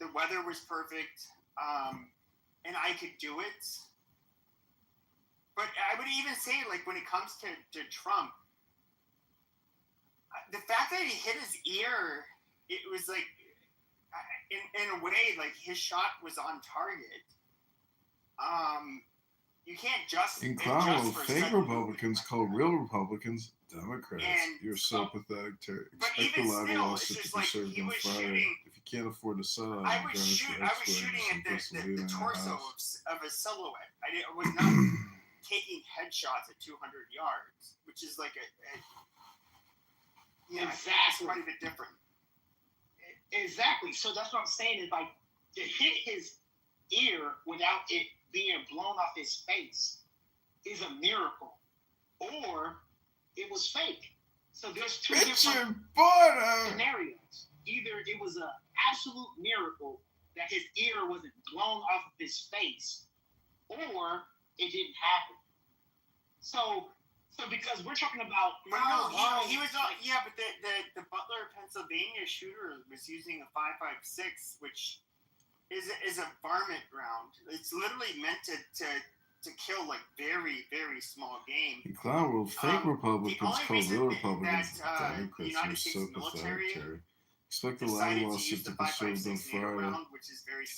The weather was perfect, and I could do it. But I would even say, like, when it comes to Trump, the fact that he hit his ear, it was like, in a way, like, his shot was on target. You can't just in clown world, fake Republicans call real Republicans Democrats. You're so pathetic, Terry. Expect the libel lawsuit to be served on Friday. If you can't afford to settle, I was shooting at the torso of a silhouette. I was not taking headshots at 200 yards, which is like exactly quite a bit different. Exactly. So that's what I'm saying is like to hit his ear without it being blown off his face is a miracle, or it was fake. So there's two different scenarios. Either it was an absolute miracle that his ear wasn't blown off of his face, or it didn't happen. So because we're talking about he was not. Yeah, but the Butler, Pennsylvania shooter was using a 5.56, which is a varmint round. It's literally meant to kill like very, very small game. In clown world, fake Republicans call real Republicans Democrats. You're so pathetic, Terry. Expect the libel lawsuit to be served on Friday.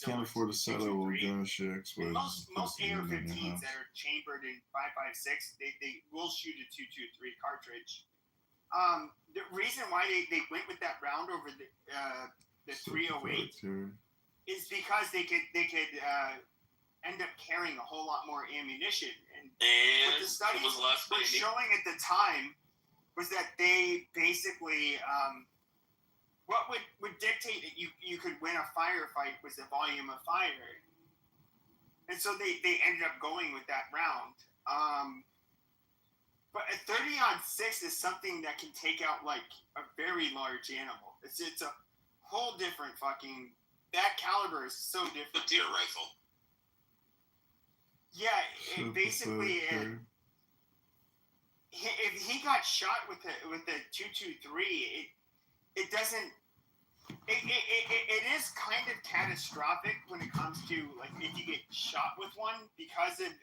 Can't afford to settle, will garnish your ex wages. Most AR-15s that are chambered in 5.56, they will shoot a 223 cartridge. The reason why they went with that round over the 308 is because they could end up carrying a whole lot more ammunition. And what the studies were showing at the time was that they basically what would dictate that you could win a firefight was the volume of fire. And so they ended up going with that round. But a 30-06 is something that can take out like a very large animal. It's a whole different fucking. That caliber is so different. The deer rifle. Yeah, basically, if he got shot with a 223, it doesn't. It is kind of catastrophic when it comes to like if you get shot with one because it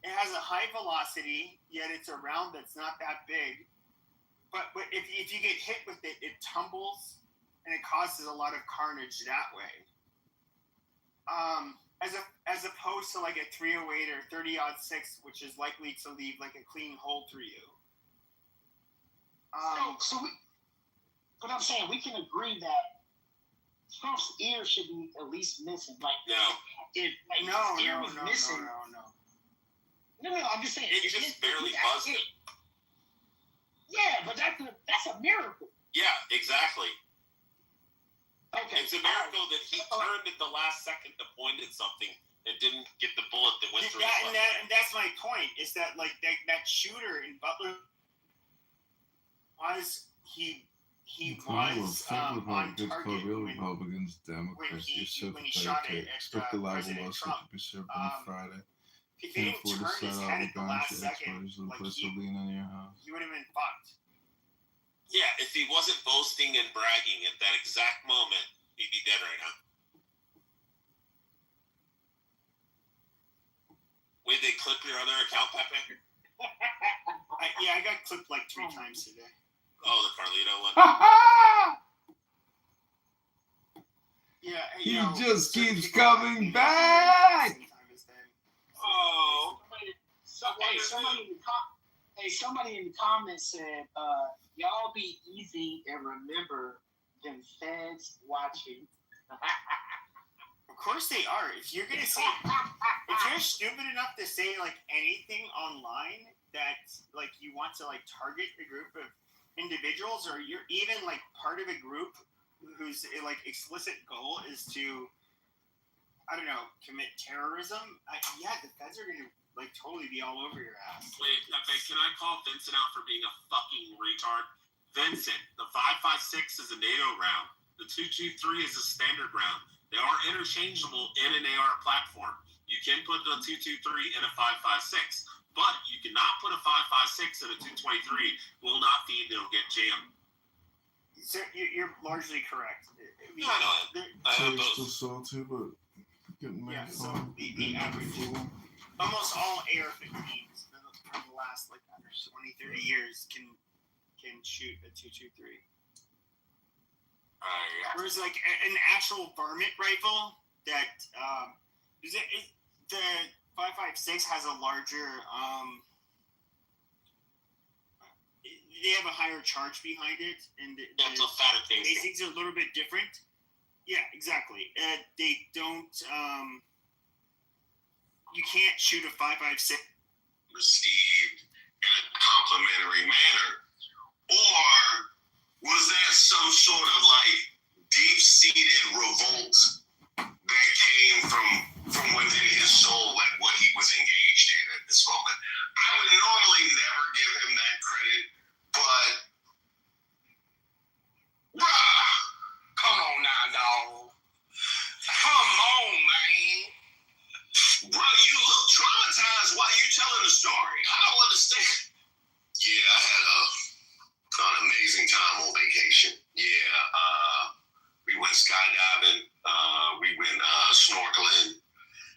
has a high velocity, yet it's a round that's not that big. But if you get hit with it, it tumbles and it causes a lot of carnage that way. As opposed to like a 308 or 30-06, which is likely to leave like a clean hole through you. But I'm saying we can agree that Trump's ear should be at least missing. Like, if his ear was missing. No, I'm just saying. It just barely buzzed it. Yeah, but that's a miracle. Yeah, exactly. Okay. It's a miracle that he turned at the last second to point at something and didn't get the bullet that went through his leg. And that's my point, is that like that shooter in Butler was he was on target Republicans, Democrats, when he shot at President Trump. To be served on Friday. If he didn't turn his head at the last second, like he would have been fucked. Yeah, if he wasn't boasting and bragging at that exact moment, he'd be dead right now. Wait, they clip your other account, Pepe? I got clipped like 3 times today. Oh, the Carlito one. Yeah, he just keeps coming back. Oh. Somebody in the comments said, y'all be easy and remember them feds watching. Of course they are. If you're gonna say, if you're stupid enough to say like anything online that like you want to like target a group of individuals, or you're even like part of a group whose like explicit goal is to, I don't know, commit terrorism, the feds are gonna like totally be all over your ass. Wait, can I call Vincent out for being a fucking retard? Vincent, the 5.56 is a NATO round. The 2.23 is a standard round. They are interchangeable in an AR platform. You can put the 2.23 in a 5.56, but you cannot put a 5.56 in a 2.23. Will not feed, it'll get jammed. So you're largely correct. I have both. Still salty, but getting made fun. The average, almost all AR-15s from the last like 20, 30 years can shoot a 2.23. Whereas like an actual varmint rifle that the 5.56 has a larger they have a higher charge behind it, and the casings are a little bit different. Yeah, exactly. They don't you can't shoot a 5.56 received in a complimentary manner, or was that some sort of like deep-seated revolt that came from within his soul at what he was engaged in at this moment? I would normally never give him that credit, but come on now, dog. Come on, man. Bro, you look traumatized while you telling the story. I don't understand. Yeah, I had an amazing time on vacation. Yeah, we went skydiving, we went snorkeling,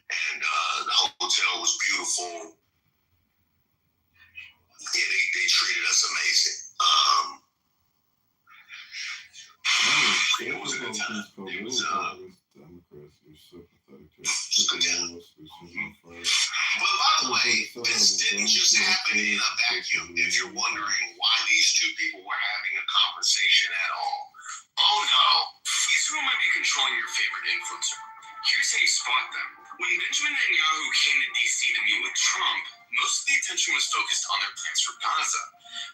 and the hotel was beautiful. Yeah, they treated us amazing. It was a good time. It was But by the way, this didn't just happen in a vacuum, if you're wondering why these two people were having a conversation at all. Oh no. Israel might be controlling your favorite influencer. Here's how you spot them. When Benjamin Netanyahu came to DC to meet with Trump, most of the attention was focused on their plans for Gaza.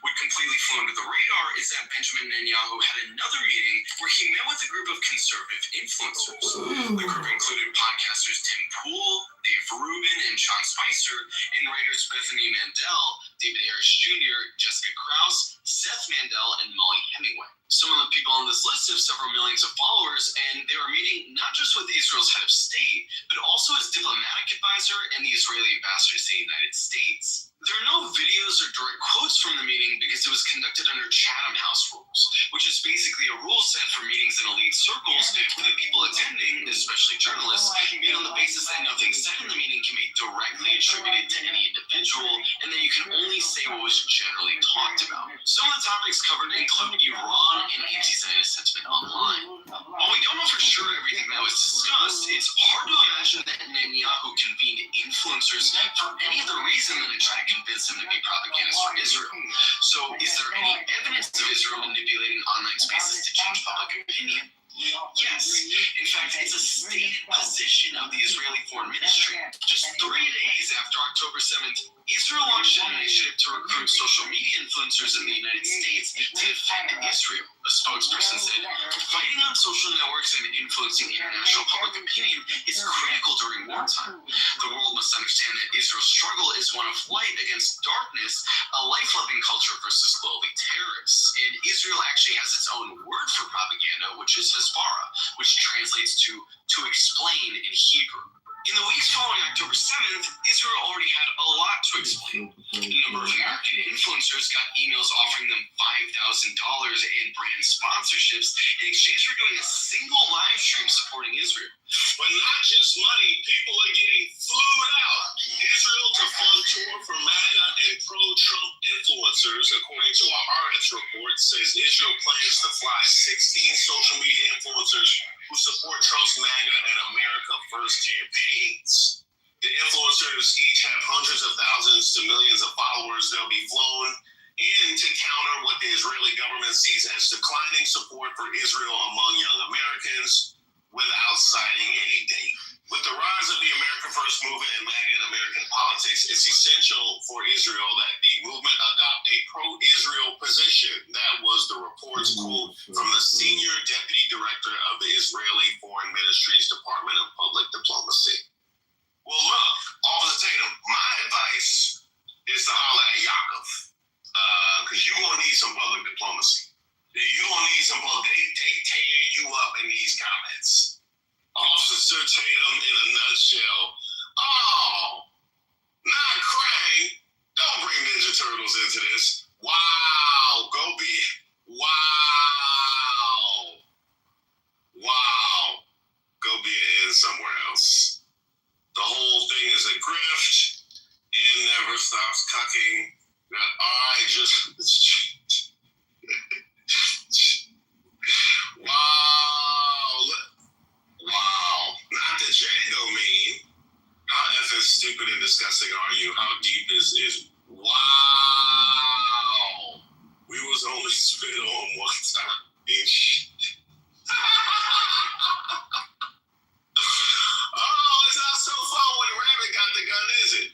What completely flew under the radar is that Benjamin Netanyahu had another meeting where he met with a group of conservative influencers. The group included podcasters Tim Pool, Dave Rubin, and Sean Spicer, and writers Bethany Mandel, David Harris Jr., Jessica Krause, Seth Mandel, and Molly Hemingway. Some of the people on this list have several millions of followers, and they were meeting not just with Israel's head of state, but also his diplomatic advisor and the Israeli ambassador to the United States. There are no videos or direct quotes from the meeting because it was conducted under Chatham House rules, which is basically a rule set for meetings in elite circles where the people attending, especially journalists, meet on the basis that nothing said in the meeting can be directly attributed to any individual, and that you can only say what was generally talked about. Some of the topics covered include Iran and anti-Zionist sentiment online. While we don't know for sure everything that was discussed, it's hard to imagine that Netanyahu convened influencers for any other reason than to try to convince them to be propagandists for Israel. So, is there any evidence of Israel manipulating online spaces to change public opinion? Yes. In fact, it's a stated position of the Israeli Foreign Ministry. Just 3 days after October 7th, Israel launched an initiative to recruit social media influencers in the United States to defend Israel. A spokesperson said, fighting on social networks and influencing international public opinion is critical during wartime. The world must understand that Israel's struggle is one of light against darkness, a life-loving culture versus global terrorists. And Israel actually has its own word for propaganda, which is Hezbollah, which translates to explain in Hebrew. In the weeks following October 7th, Israel already had a lot to explain. A number of American influencers got emails offering them $5,000 in brand sponsorships in exchange for doing a single live stream supporting Israel. But not just money, people are getting flued out. Israel to fund tour for MAGA and pro-Trump influencers, according to a Haaretz report, says Israel plans to fly 16 social media influencers who support Trump's MAGA and America First campaigns. The influencers each have hundreds of thousands to millions of followers. They'll be flown in to counter what the Israeli government sees as declining support for Israel among young Americans without citing any date. With the rise of the America First movement and MAGA in American politics, it's essential for Israel that the movement adopt a pro-Israel position. That was the report's quote from the senior deputy director of the Israeli Foreign Ministry's Department of Public Diplomacy. Well, look, Officer Tatum, my advice is to holler at Yaakov, because you're going to need some public diplomacy. You're going to need some public, they tearing you up in these comments. Officer Tatum in a nutshell. Oh, not Krang. Don't bring Ninja Turtles into this. Wow, go be, wow. Go be an N somewhere else. The whole thing is a grift. N never stops cucking. That I just wow. Not the Django meme. How effing stupid and disgusting are you? How deep is wow. We was only spit on one time. Oh, it's not so fun when Rabbit got the gun, is it?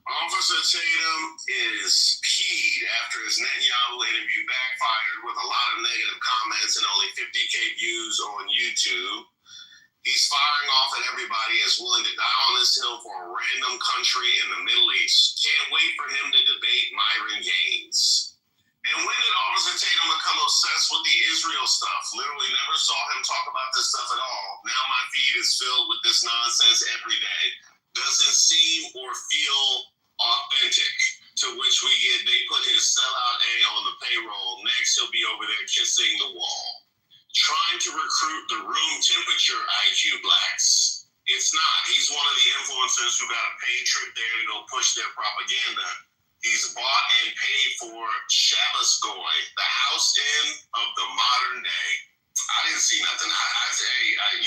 Officer Tatum is peed after his Netanyahu interview backfired with a lot of negative comments and only 50K views on YouTube. He's firing off at everybody as willing to die on this hill for a random country in the Middle East. Can't wait for him to debate Myron Gaines. And when did Officer Tatum become obsessed with the Israel stuff? Literally never saw him talk about this stuff at all. Now my feed is filled with this nonsense every day. Doesn't seem or feel authentic. To which we get, they put his sellout A on the payroll. Next, he'll be over there kissing the wall. Trying to recruit the room temperature IQ blacks. It's not. He's one of the influencers who got a paid trip there to go push their propaganda. He's bought and paid for Shabbos Goy, the house in of the modern day. I didn't see nothing. I say, hey, I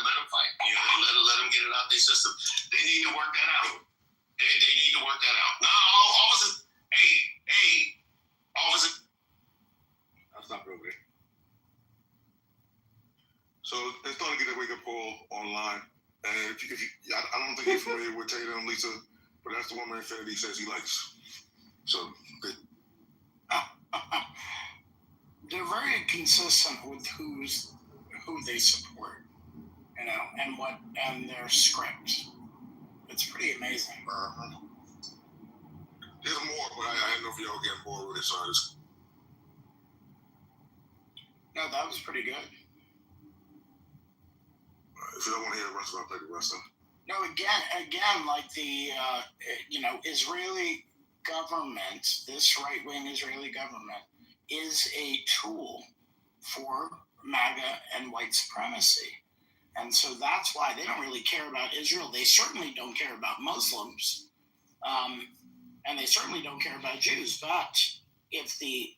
let them fight. Let them get it out their system. They need to work that out. They need to work that out. No, officer. Hey, officer. I'll stop over there. So it's starting to get a wake-up call online. And I don't think you're familiar with Tatum, Lisa, but that's the woman that he says he likes. So they're very consistent with who they support, and their script. It's pretty amazing. There's more, but I didn't know if y'all getting bored with it, so I just. No, that was pretty good. If you don't want to hear the rest of it, I'll play the rest of it. No, again, like the Israeli government, this right-wing Israeli government is a tool for MAGA and white supremacy. And so that's why they don't really care about Israel. They certainly don't care about Muslims. And they certainly don't care about Jews. But if the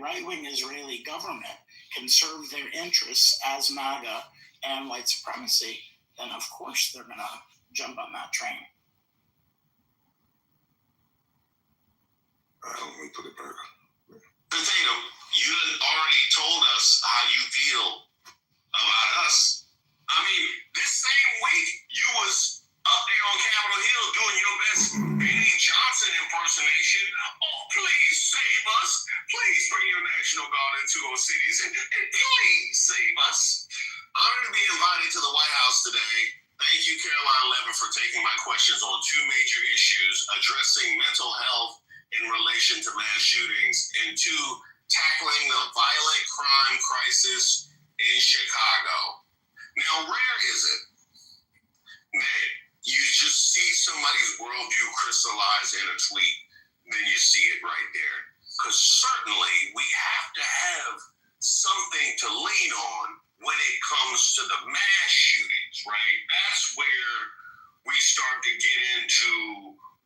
right-wing Israeli government can serve their interests as MAGA and white supremacy, then of course they're going to jump on that train. Let me put it back. Tatum, you already told us how you feel about us. Benny Johnson impersonation. Oh, please save us. Please bring your National Guard into our cities and please save us. Honored to be invited to the White House today. Thank you, Caroline Levin, for taking my questions on two major issues, addressing mental health in relation to mass shootings, and two, tackling the violent crime crisis in Chicago. Now, rare is it that you just see somebody's worldview crystallize in a tweet, then you see it right there. Because certainly we have to have something to lean on when it comes to the mass shootings, right? That's where we start to get into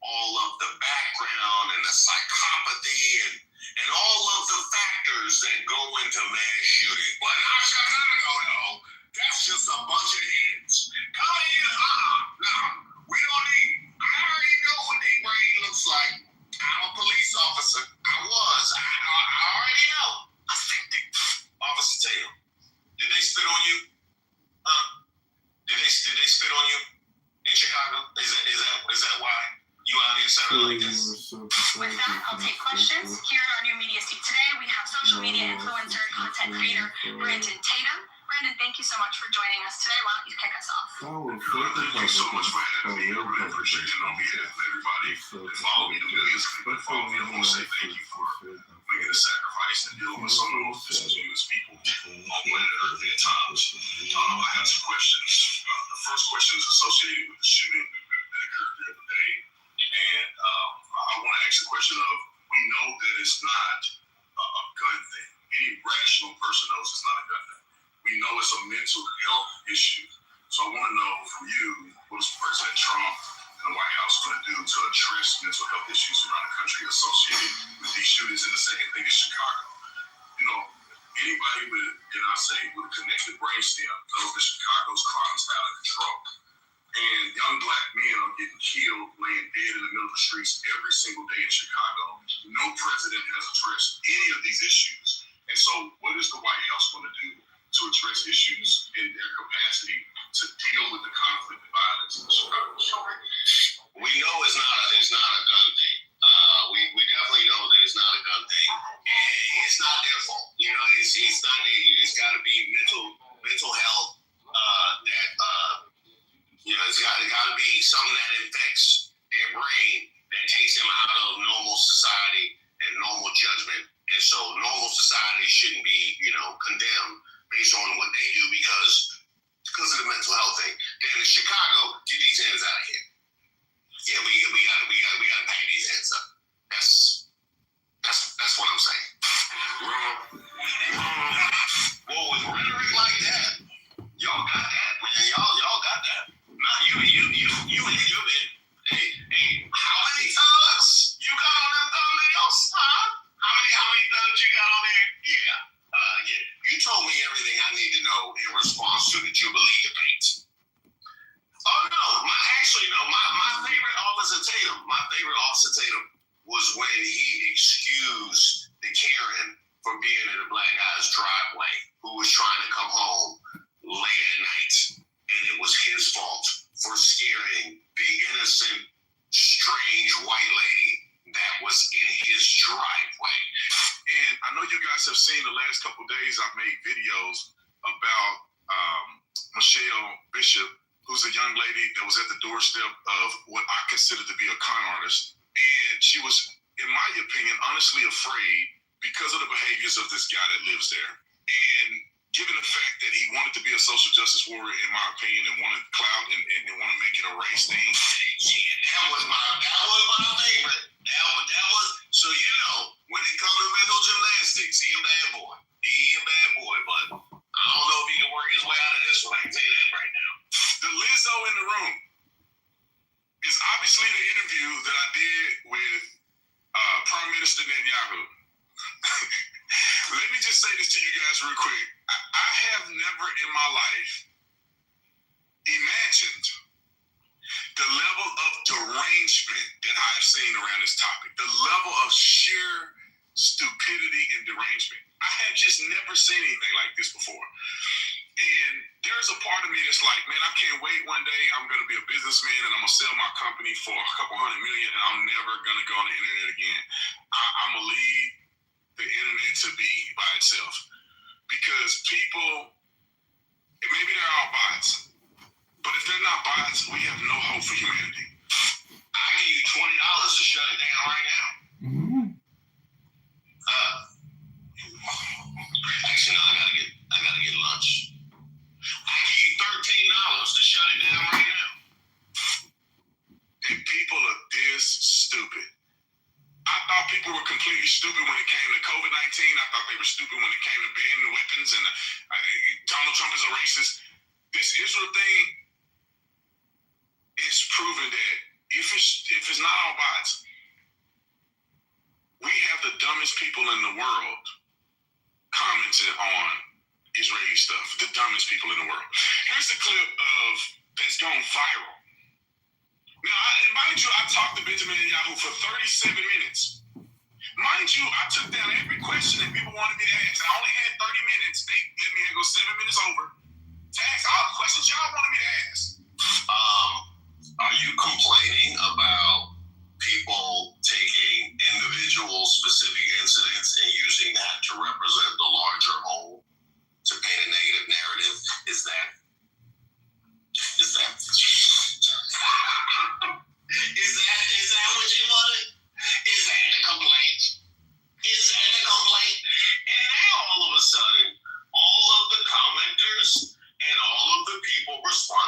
all of the background and the psychopathy and all of the factors that go into mass shooting. But not Chicago, though. That's just a bunch of heads. Come in, no, we don't need. I already know what their brain looks like. I'm a police officer. I already know. Officer Tatum, did they spit on you? Did they spit on you in Chicago? Is that why you out here sounding like this? With that, I'll take questions. Here on our new media seat today, we have social media influencer, content creator, Brandon Tatum. Brandon, thank you so much for joining us today. Why don't you kick us off? Thank you so much for having me. I really appreciate it. On behalf of everybody that follow me, the millions of people that follow me, I want to say thank you for making the sacrifice and dealing with some of the most disingenuous people on planet Earth at times. I have two questions. The first question is associated with the shooting that occurred the other day. And I want to ask the question of, we know that it's not a gun thing. Any rational person knows it's not a gun thing. We know it's a mental health issue. So I want to know from you, what is President Trump and the White House going to do to address mental health issues around the country associated with these shootings? And the second thing is Chicago. You know, anybody with, with a connected brainstem knows that Chicago's crime is out of control. And young black men are getting killed, laying dead in the middle of the streets every single day in Chicago. No president has addressed any of these issues. And so what is the White House going to do to address issues in their capacity to deal with the conflict and violence in Chicago? We know it's not a gun thing. We definitely know that it's not a gun thing. And it's not their fault. You know, it's not it's got to be mental health it's got to be something that infects their brain that takes them out of normal society and normal judgment. And so normal society shouldn't be, condemned based on what they do because of the mental health thing. Then in Chicago, get these hands out of here. Yeah, we gotta pack these hands up. That's what I'm saying. Well, with rhetoric like that, y'all got that, man. Y'all got that. Nah, you hit your bit. Hey, how many thugs you got on them thumbnails? Huh? How many thugs you got on there? Yeah. You told me everything I need to know in response to the Jubilee debate. Oh no, my favorite Officer Tatum was when he excused the Karen for being in a black guy's driveway who was trying to come home late at night, and it was his fault for scaring the innocent, strange white lady that was in his driveway. And I know you guys have seen the last couple of days I've made videos about Michelle Bishop, who's a young lady that was at the doorstep of what I consider to be a con artist. And she was, in my opinion, honestly afraid because of the behaviors of this guy that lives there. And given the fact that he wanted to be a social justice warrior, in my opinion, and wanted clout and want to make it a race thing. Yeah, that was my favorite. That was, so when it comes to mental gymnastics, he a bad boy. But I don't know if he can work his way out of this one. I can tell you that right now. The Lizzo in the room is obviously the interview that I did with Prime Minister Netanyahu. Let me just say this to you guys real quick. I have never in my life imagined the level of derangement that I have seen around this topic, the level of sheer stupidity and derangement. I have just never seen anything like this before. And there's a part of me that's like, man, I can't wait one day. I'm going to be a businessman and I'm going to sell my company for a couple $100 million and I'm never going to go on the internet again. I'm going to leave the internet to be by itself. Because people, maybe they're all bots, but if they're not bots, we have no hope for humanity. I give you $20 to shut it down right now. Actually, no, I gotta get lunch. I give you $13 to shut it down right now. And people are this stupid. I thought people were completely stupid when it came to COVID-19. I thought they were stupid when it came to banning weapons and Donald Trump is a racist. This Israel thing is proving that if it's not all bots, we have the dumbest people in the world commenting on Israeli stuff. The dumbest people in the world. Here's a clip that's gone viral. Now, mind you, I talked to Benjamin Netanyahu for 37 minutes. Mind you, I took down every question that people wanted me to ask. I only had 30 minutes. They let me go 7 minutes over to ask all the questions y'all wanted me to ask. Are you complaining about people taking individual specific incidents and using that to represent the larger whole to paint a negative narrative? Is that what you wanted? Is that the complaint? And now all of a sudden, all of the commenters and all of the people responding